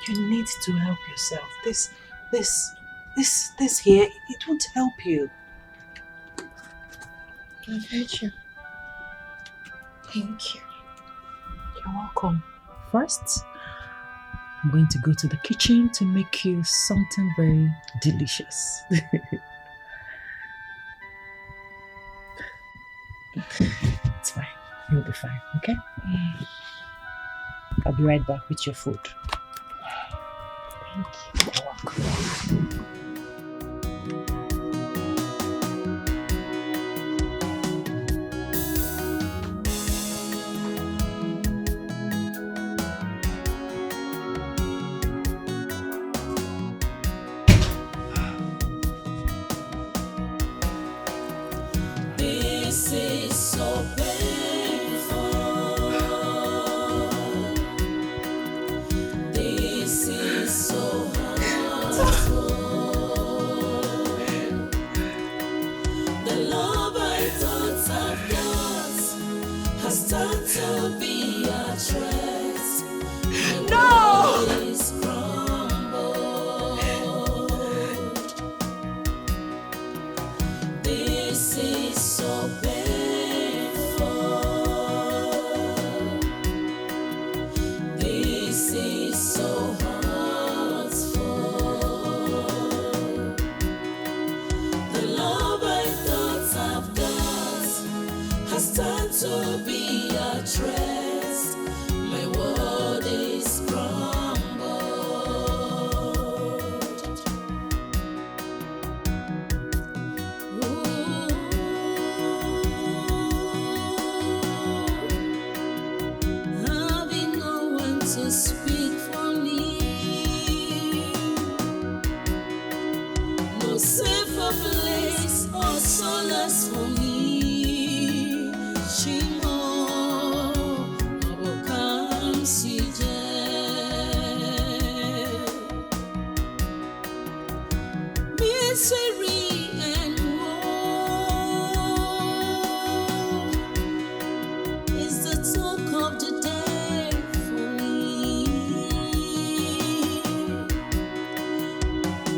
You need to help yourself. This here, it won't help you. I've heard you. Thank you. You're welcome. First, I'm going to go to the kitchen to make you something very delicious. It's fine. You'll be fine, okay? I'll be right back with your food. Thank you. You're welcome. This is so painful. This is so hurtful. The love I thought I've got has turned to be a threat. No! Is crumbled. This is so painful. This is so hurtful. The love I thought I've got has turned to be a threat. My world is crumbled. Having no one to speak for me, no safer place or solace for me. Shimo, abo misery and woe is the talk of the day for me.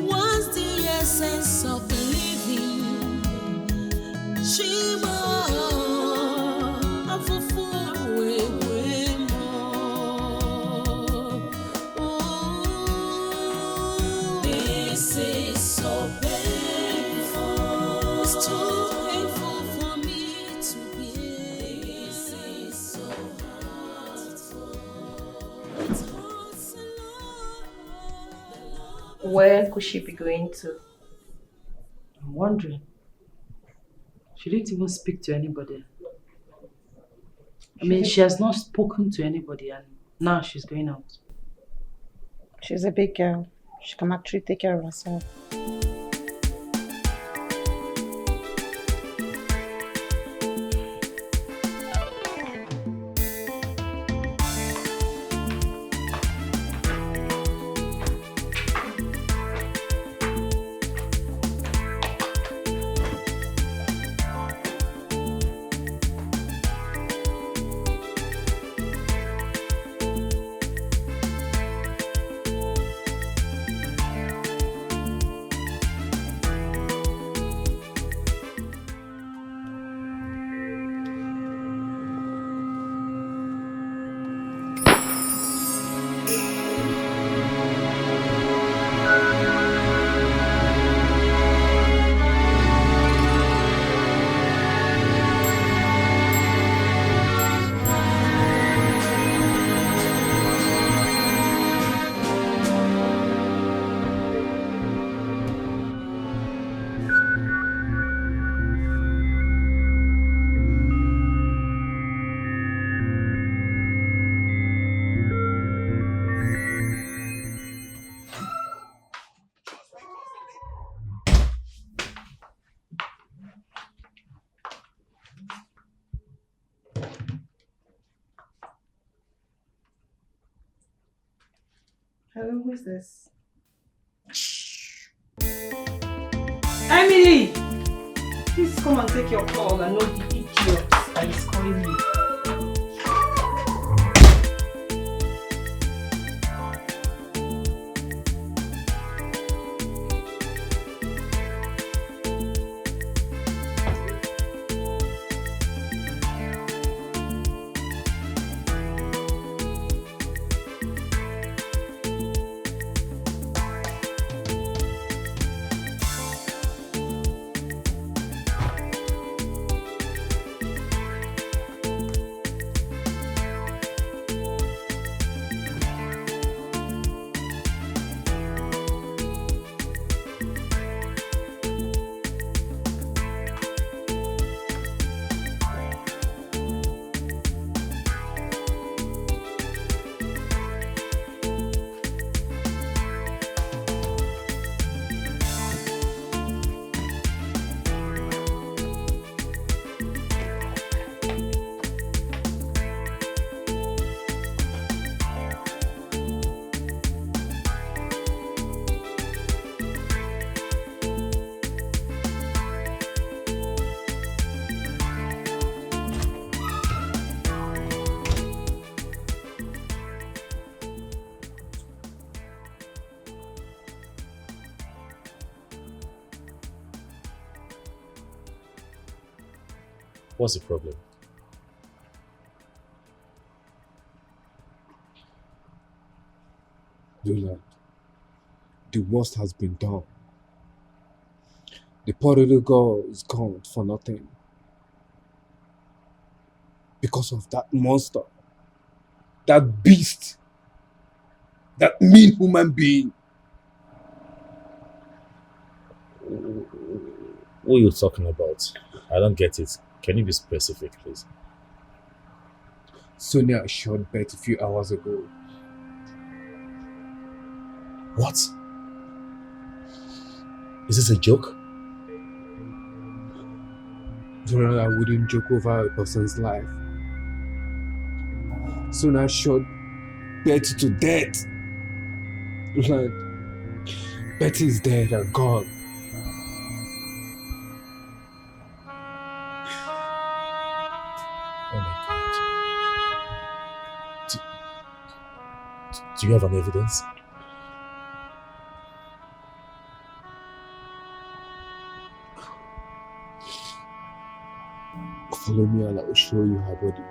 What's the essence of living? Shima, afufu wewe mo. This is so painful. It's too painful for me to bear. This is so hurtful. It hurts a lot. Where could she be going to? I'm wondering. She didn't even speak to anybody. I mean, she has not spoken to anybody and now she's going out. She's a big girl. She can actually take care of herself. Hello, who is this? Emily! Please come and take your call and not the idiot that is calling me. What's the problem? Lola, the worst has been done. The poor little girl is gone for nothing. Because of that monster. That beast. That mean human being. What are you talking about? I don't get it. Can you be specific, please? Sonia shot Beth a few hours ago. What? Is this a joke? Jordan, I wouldn't joke over a person's life. Sonia shot Betty to death. Like, Betty is dead and gone. Do you have an evidence? Follow me and I will show you her body.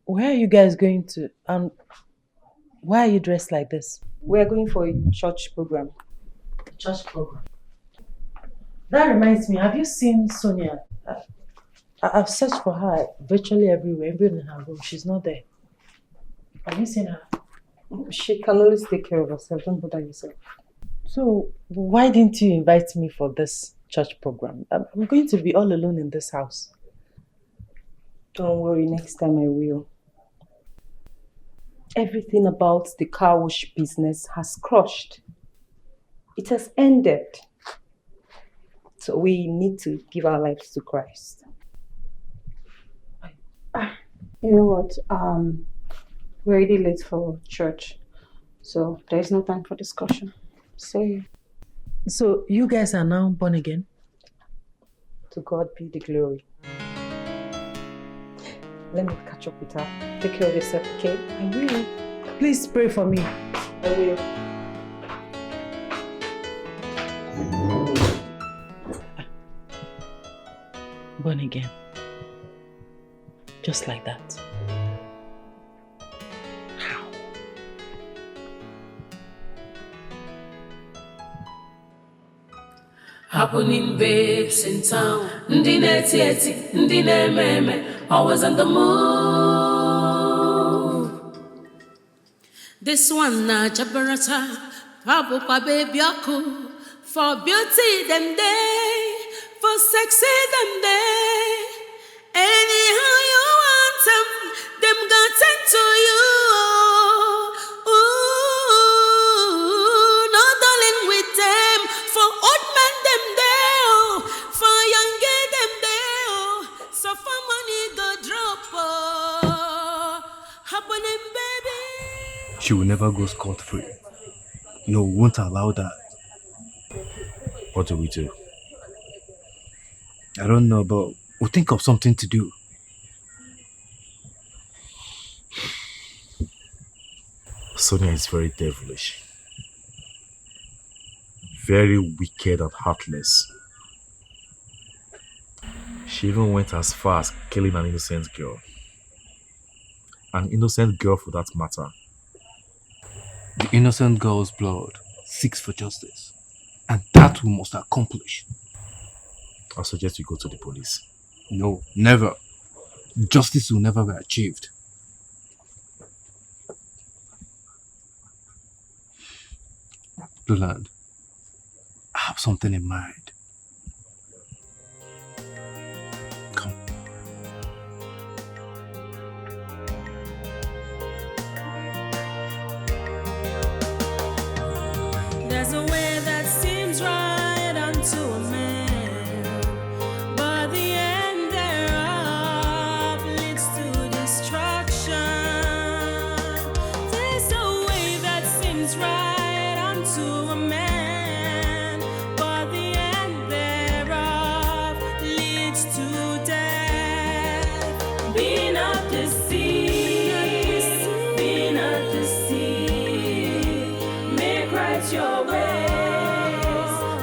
Where are you guys going to? And why are you dressed like this? We're going for a church program. Church program? That reminds me, have you seen Sonia? I've searched for her virtually everywhere, even in her room. She's not there. Have you seen her? She can always take care of herself. Don't bother yourself. So, why didn't you invite me for this church program? I'm going to be all alone in this house. Don't worry, next time I will. Everything about the car wash business has crushed. It has ended. So we need to give our lives to Christ. You know what? We're already late for church, so there is no time for discussion. See. So you guys are now born again? To God be the glory. Let me catch up with her. Take care of yourself, okay? I will. Please pray for me. I will. Born again. Just like that. How? Happening babes in town. Ndi neti, ndi meme. Always on the move. This one na jabarata. Pabu pa baby aku. For beauty them day. For sexy them day. Anyhow you want them got sent to you. Ooh, no darling with them. For old men them there. For young girl them there. So for money go drop. Happening baby. She will never go scot-free. No, we won't allow that. What do we do? I don't know, but we'll think of something to do. Sonia is very devilish. Very wicked and heartless. She even went as far as killing an innocent girl. An innocent girl for that matter. The innocent girl's blood seeks for justice. And that we must accomplish. I suggest you go to the police. No, never. Justice will never be achieved. Blueland, I have something in mind. Come. There's a way that seems right unto a man, but the end thereof leads to destruction. There's a way that seems right unto a man, but the end thereof leads to death. Be not deceived, be not deceived. Make right your ways.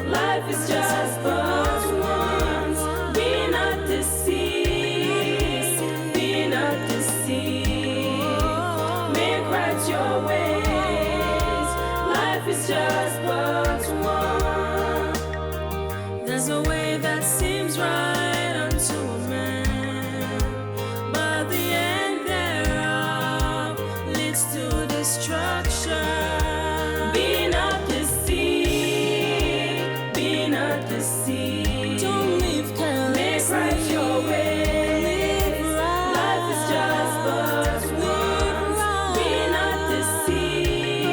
Life is just but once. Be not deceived. Be not deceived. Make right your ways. Life is just but one. There's a way that seems right unto a man, but the end thereof leads to destruction. deceive. Don't live carelessly. Make right your ways. Life is just but one. Be not deceived.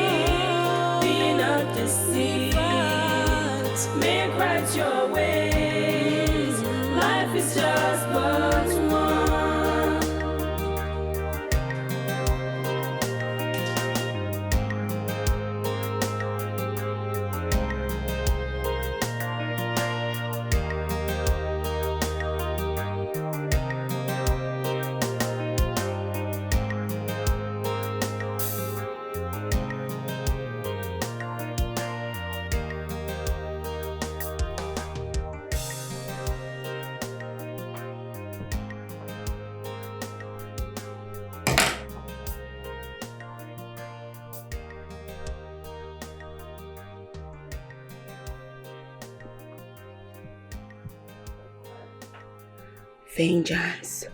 Be not deceived. Make right your ways. Life is just but one. Vengeance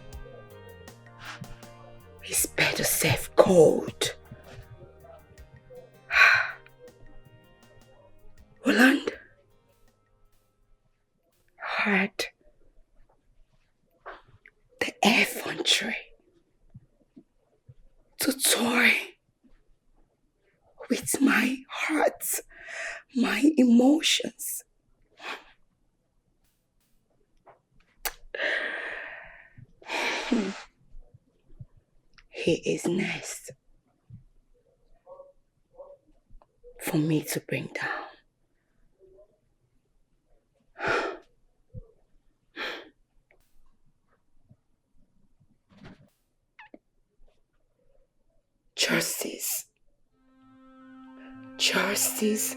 is better served cold. Roland heard the effrontery to toy with my heart, my emotions. He is next for me to bring down. Justice. Justice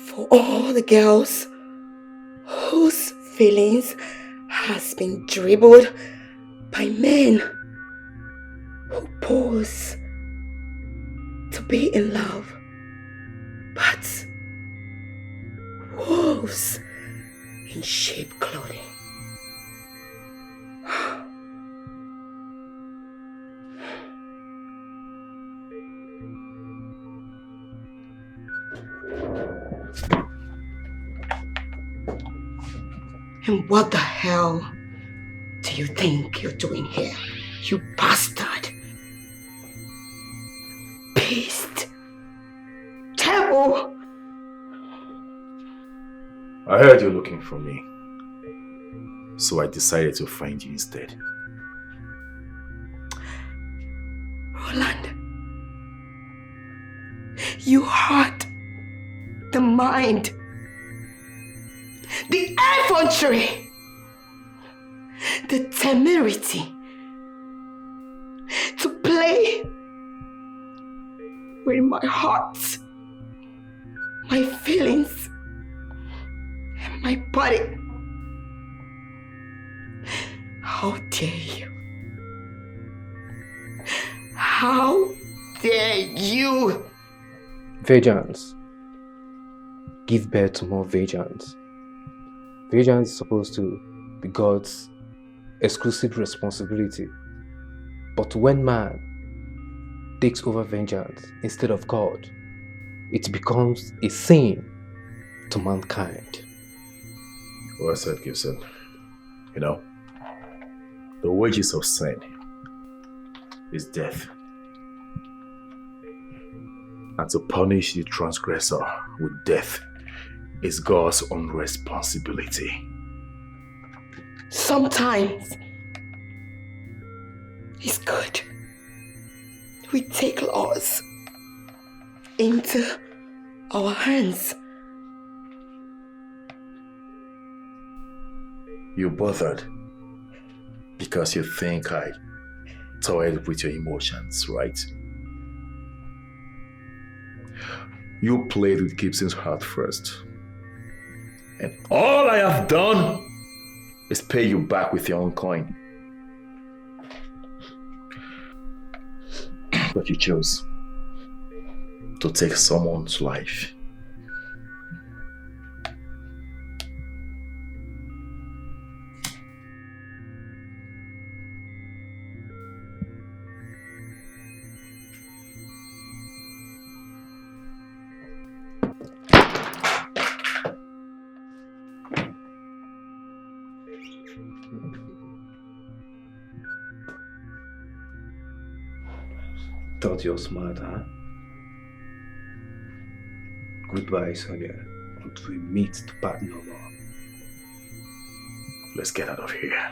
for all the girls whose feelings has been dribbled by men who pose to be in love, but wolves in sheep clothing. And what the hell do you think you're doing here, you bastard? Beast. Devil. I heard you looking for me, so I decided to find you instead. Roland, you hurt the mind, the effrontery, the temerity to play with my heart, my feelings, and my body. How dare you? How dare you? Vengeance. Give birth to more vengeance. Vengeance is supposed to be God's exclusive responsibility. But when man takes over vengeance instead of God, it becomes a sin to mankind. Well said, Gibson. You know, the wages of sin is death. And to punish the transgressor with death is God's own responsibility. Sometimes it's good we take laws into our hands. You bothered because you think I toyed with your emotions, right? You played with Gibson's heart first. And all I have done is pay you back with your own coin. But you chose to take someone's life. Thought you're smart, huh? Goodbye, Sonia. Until we meet to part no more. Let's get out of here.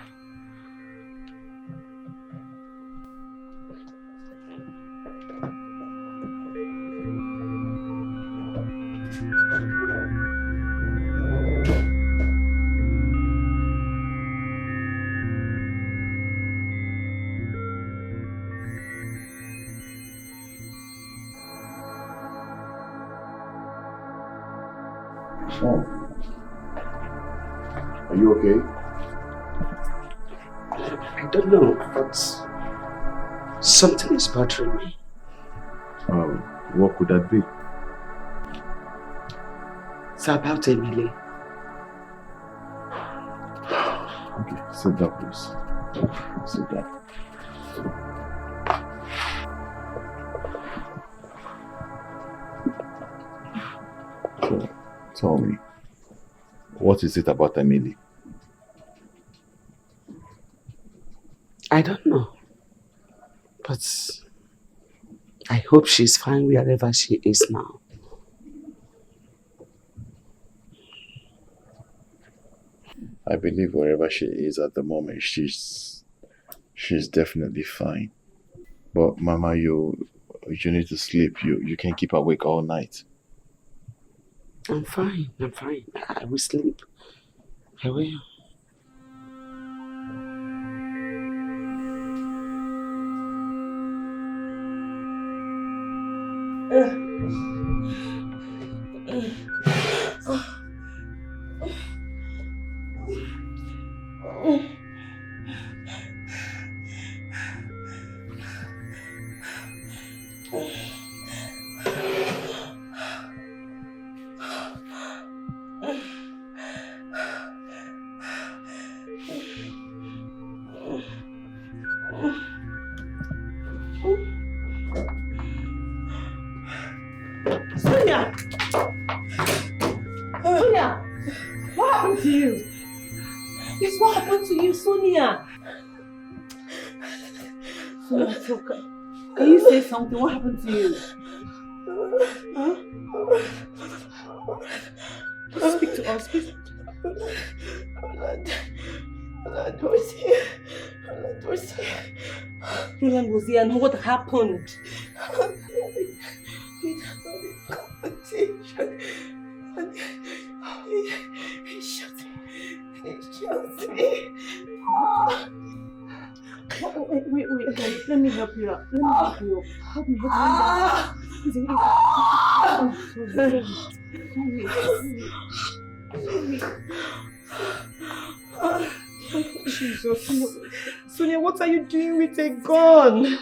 Mom, are you okay? I don't know, but something is bothering me. What could that be? It's about Emily. Okay, sit down, please. Sit down. So, tell me, what is it about Emily? I don't know. But I hope she's fine wherever she is now. I believe wherever she is at the moment, she's definitely fine. But Mama, you need to sleep. You can't keep awake all night. I'm fine. I will sleep. I will. Sonia! Sonia! What happened to you? Yes, what happened to you, Sonia? Sonia, talk. Can you say something? What happened to you? Huh? Speak to us, please. Roland was here. Roland was here. Roland was here, and what happened? He had a competition. And he shot me. He shot me. Wait. Let me help you out. Help me help you. Jesus. Sonia, what are you doing with a gun?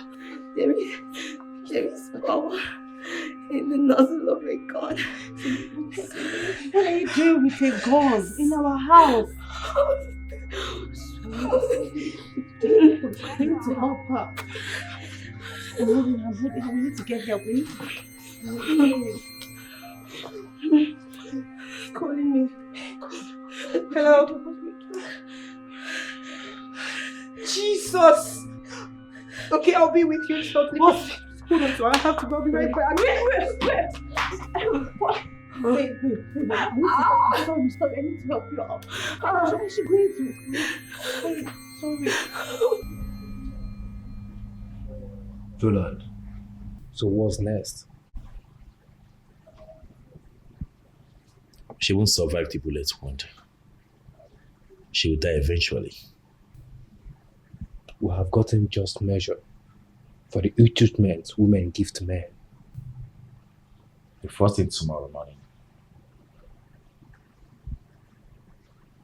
There is power in the nozzle of a gun. What are you doing with a gun in our house? We need to help her. I'm holding. We need to get help. He's calling me. Hello? Jesus! Okay, I'll be with you shortly. Hold on, so I have to go. Be right back. Wait. Wait. Stop. I need to help you out. What is she going through? Sorry. Roland, so what's next? She won't survive the bullet wound. She will die eventually. We have gotten just measure for the ill treatment women give to men. The first thing tomorrow morning,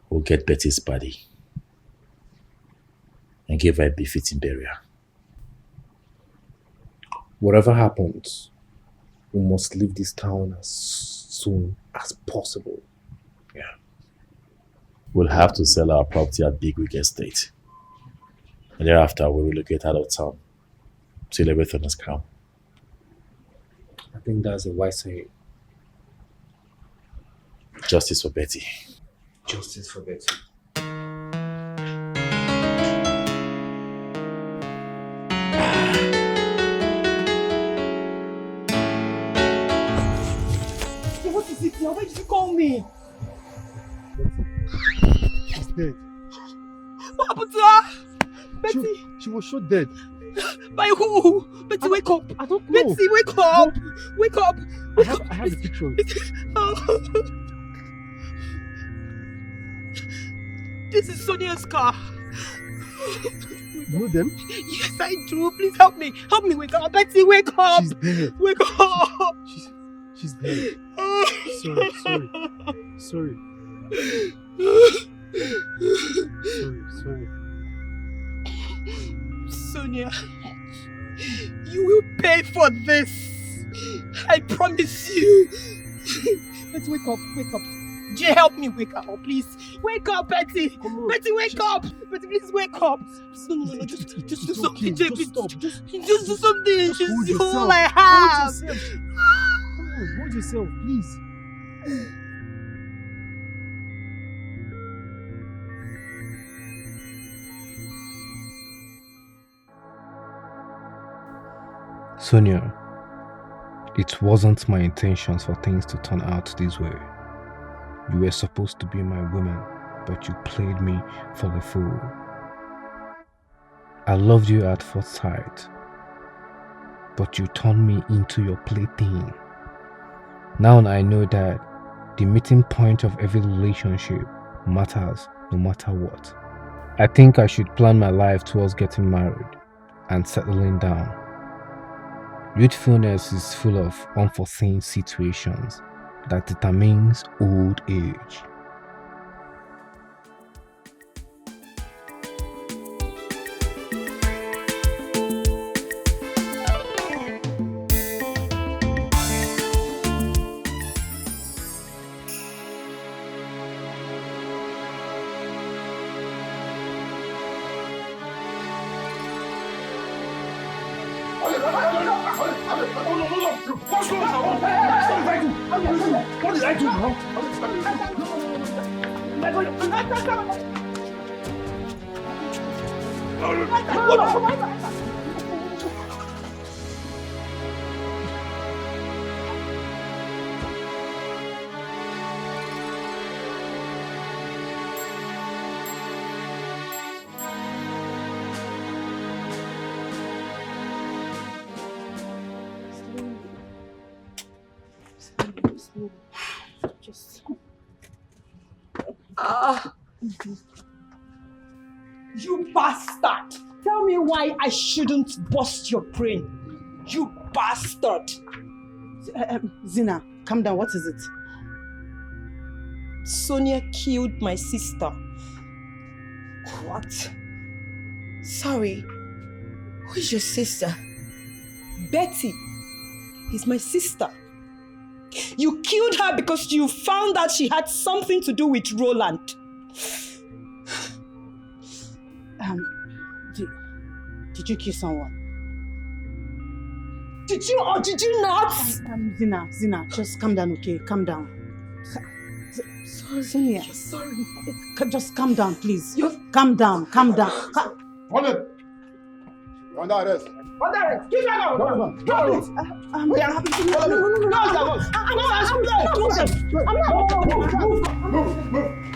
we'll get Betty's body and give her a befitting burial. Whatever happens, we must leave this town as soon as possible. Yeah. We'll have to sell our property at Bigwig Estate. And thereafter, we'll relocate out of town till everything is calm. I think that's a wise saying. Justice for Betty. Justice for Betty. me. She's dead. What happened to her? Betty. She was shot dead. By who? Betty, wake up. I don't know. Betty, wake up. Wake up. I have the pictures. This is Sonia's car. You know them? Yes, I do. Please help me. Help me wake up. Betty, wake up. She's dead. Wake up. She's dead. Sorry. Sorry. Sonia, you will pay for this. I promise you. Let's wake up. Jay, help me wake up, please. Wake up, Betty. Betty, wake up. Betty, please wake up. No. Just do something, Jay. Please. Just do something. She's all I have. Hold yourself, please. Sonia, it wasn't my intentions for things to turn out this way. You were supposed to be my woman, but you played me for a fool. I loved you at first sight, but you turned me into your plaything. Now I know that the meeting point of every relationship matters no matter what. I think I should plan my life towards getting married and settling down. Youthfulness is full of unforeseen situations that determines old age. What's wrong? What did I do now? You bastard! Tell me why I shouldn't bust your brain. You bastard! Zina, calm down. What is it? Sonia killed my sister. What? Sorry. Who is your sister? Betty is my sister. You killed her because you found out she had something to do with Roland. Did you kill someone? Did you or did you not? Zina, just calm down, okay? Calm down. Sonia, sorry. Just calm down, please. Calm down. Hold it. You're under arrest. Under arrest. Keep that out. No.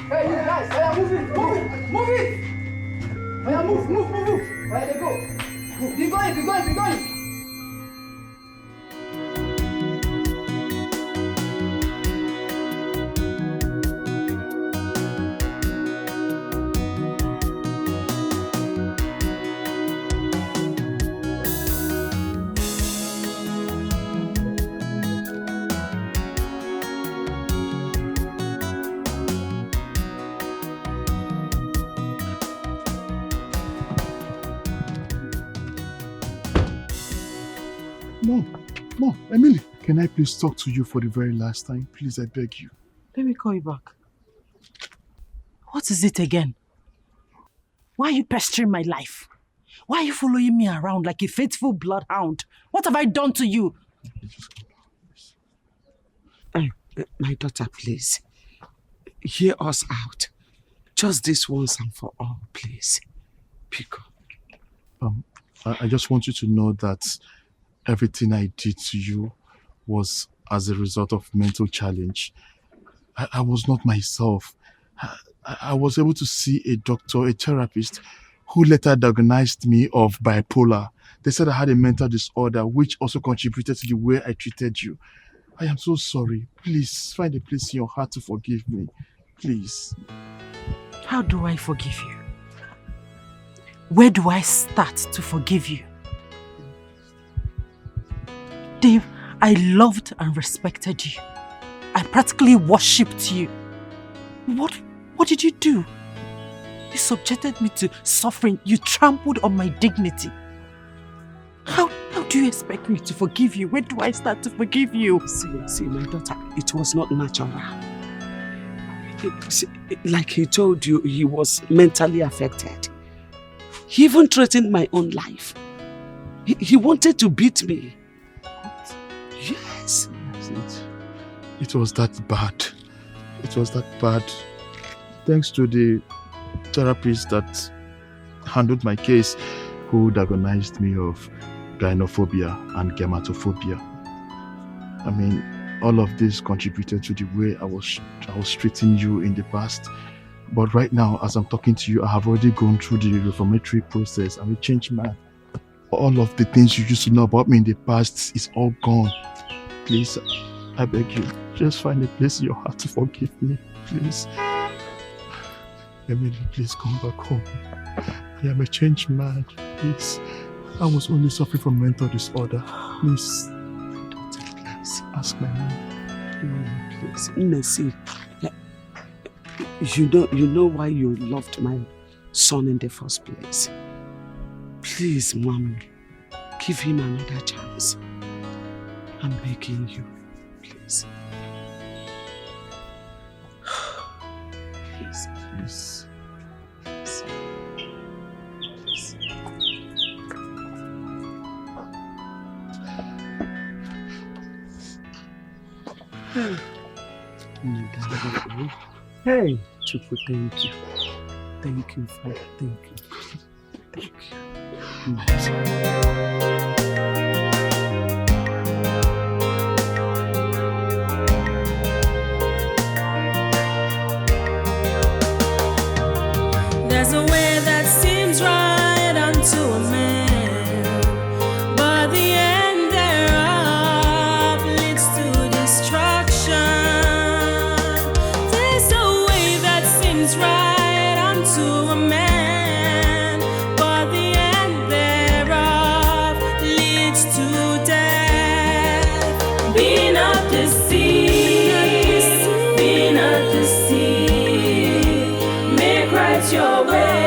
Hey, you guys, move it. Move. Where they go? Be going. Mom, Emily, can I please talk to you for the very last time? Please, I beg you. Let me call you back. What is it again? Why are you pestering my life? Why are you following me around like a faithful bloodhound? What have I done to you? My daughter, please. Hear us out. Just this once and for all, please. Pick up. I just want you to know that everything I did to you was as a result of mental challenge. I was not myself. I was able to see a doctor, a therapist, who later diagnosed me of bipolar. They said I had a mental disorder, which also contributed to the way I treated you. I am so sorry. Please find a place in your heart to forgive me. Please. How do I forgive you? Where do I start to forgive you? Dave, I loved and respected you. I practically worshipped you. What did you do? You subjected me to suffering. You trampled on my dignity. How do you expect me to forgive you? Where do I start to forgive you? See, my daughter, it was not natural. Like he told you, he was mentally affected. He even threatened my own life. He wanted to beat me. What? Yes. It was that bad. It was that bad. Thanks to the therapist that handled my case, who diagnosed me of gynophobia and gamatophobia. I mean, all of this contributed to the way I was treating you in the past. But right now, as I'm talking to you, I have already gone through the reformatory process and we changed my... All of the things you used to know about me in the past is all gone. Please, I beg you, just find a place in your heart to forgive me, please. Emily, please come back home. I am a changed man, please. I was only suffering from mental disorder. Please, ask my name. Please, Nessie. You know why you loved my son in the first place. Please, Mom, give him another chance. I'm begging you, please. Please, please. Hey, Chuku, thank you. Thank you, Father. Thank you. Thank you. There's a way that seems right unto a man, but the end thereof leads to destruction. There's a way that seems right unto a man, but the end thereof leads to death. Be not deceived, be not deceived. Make right your way.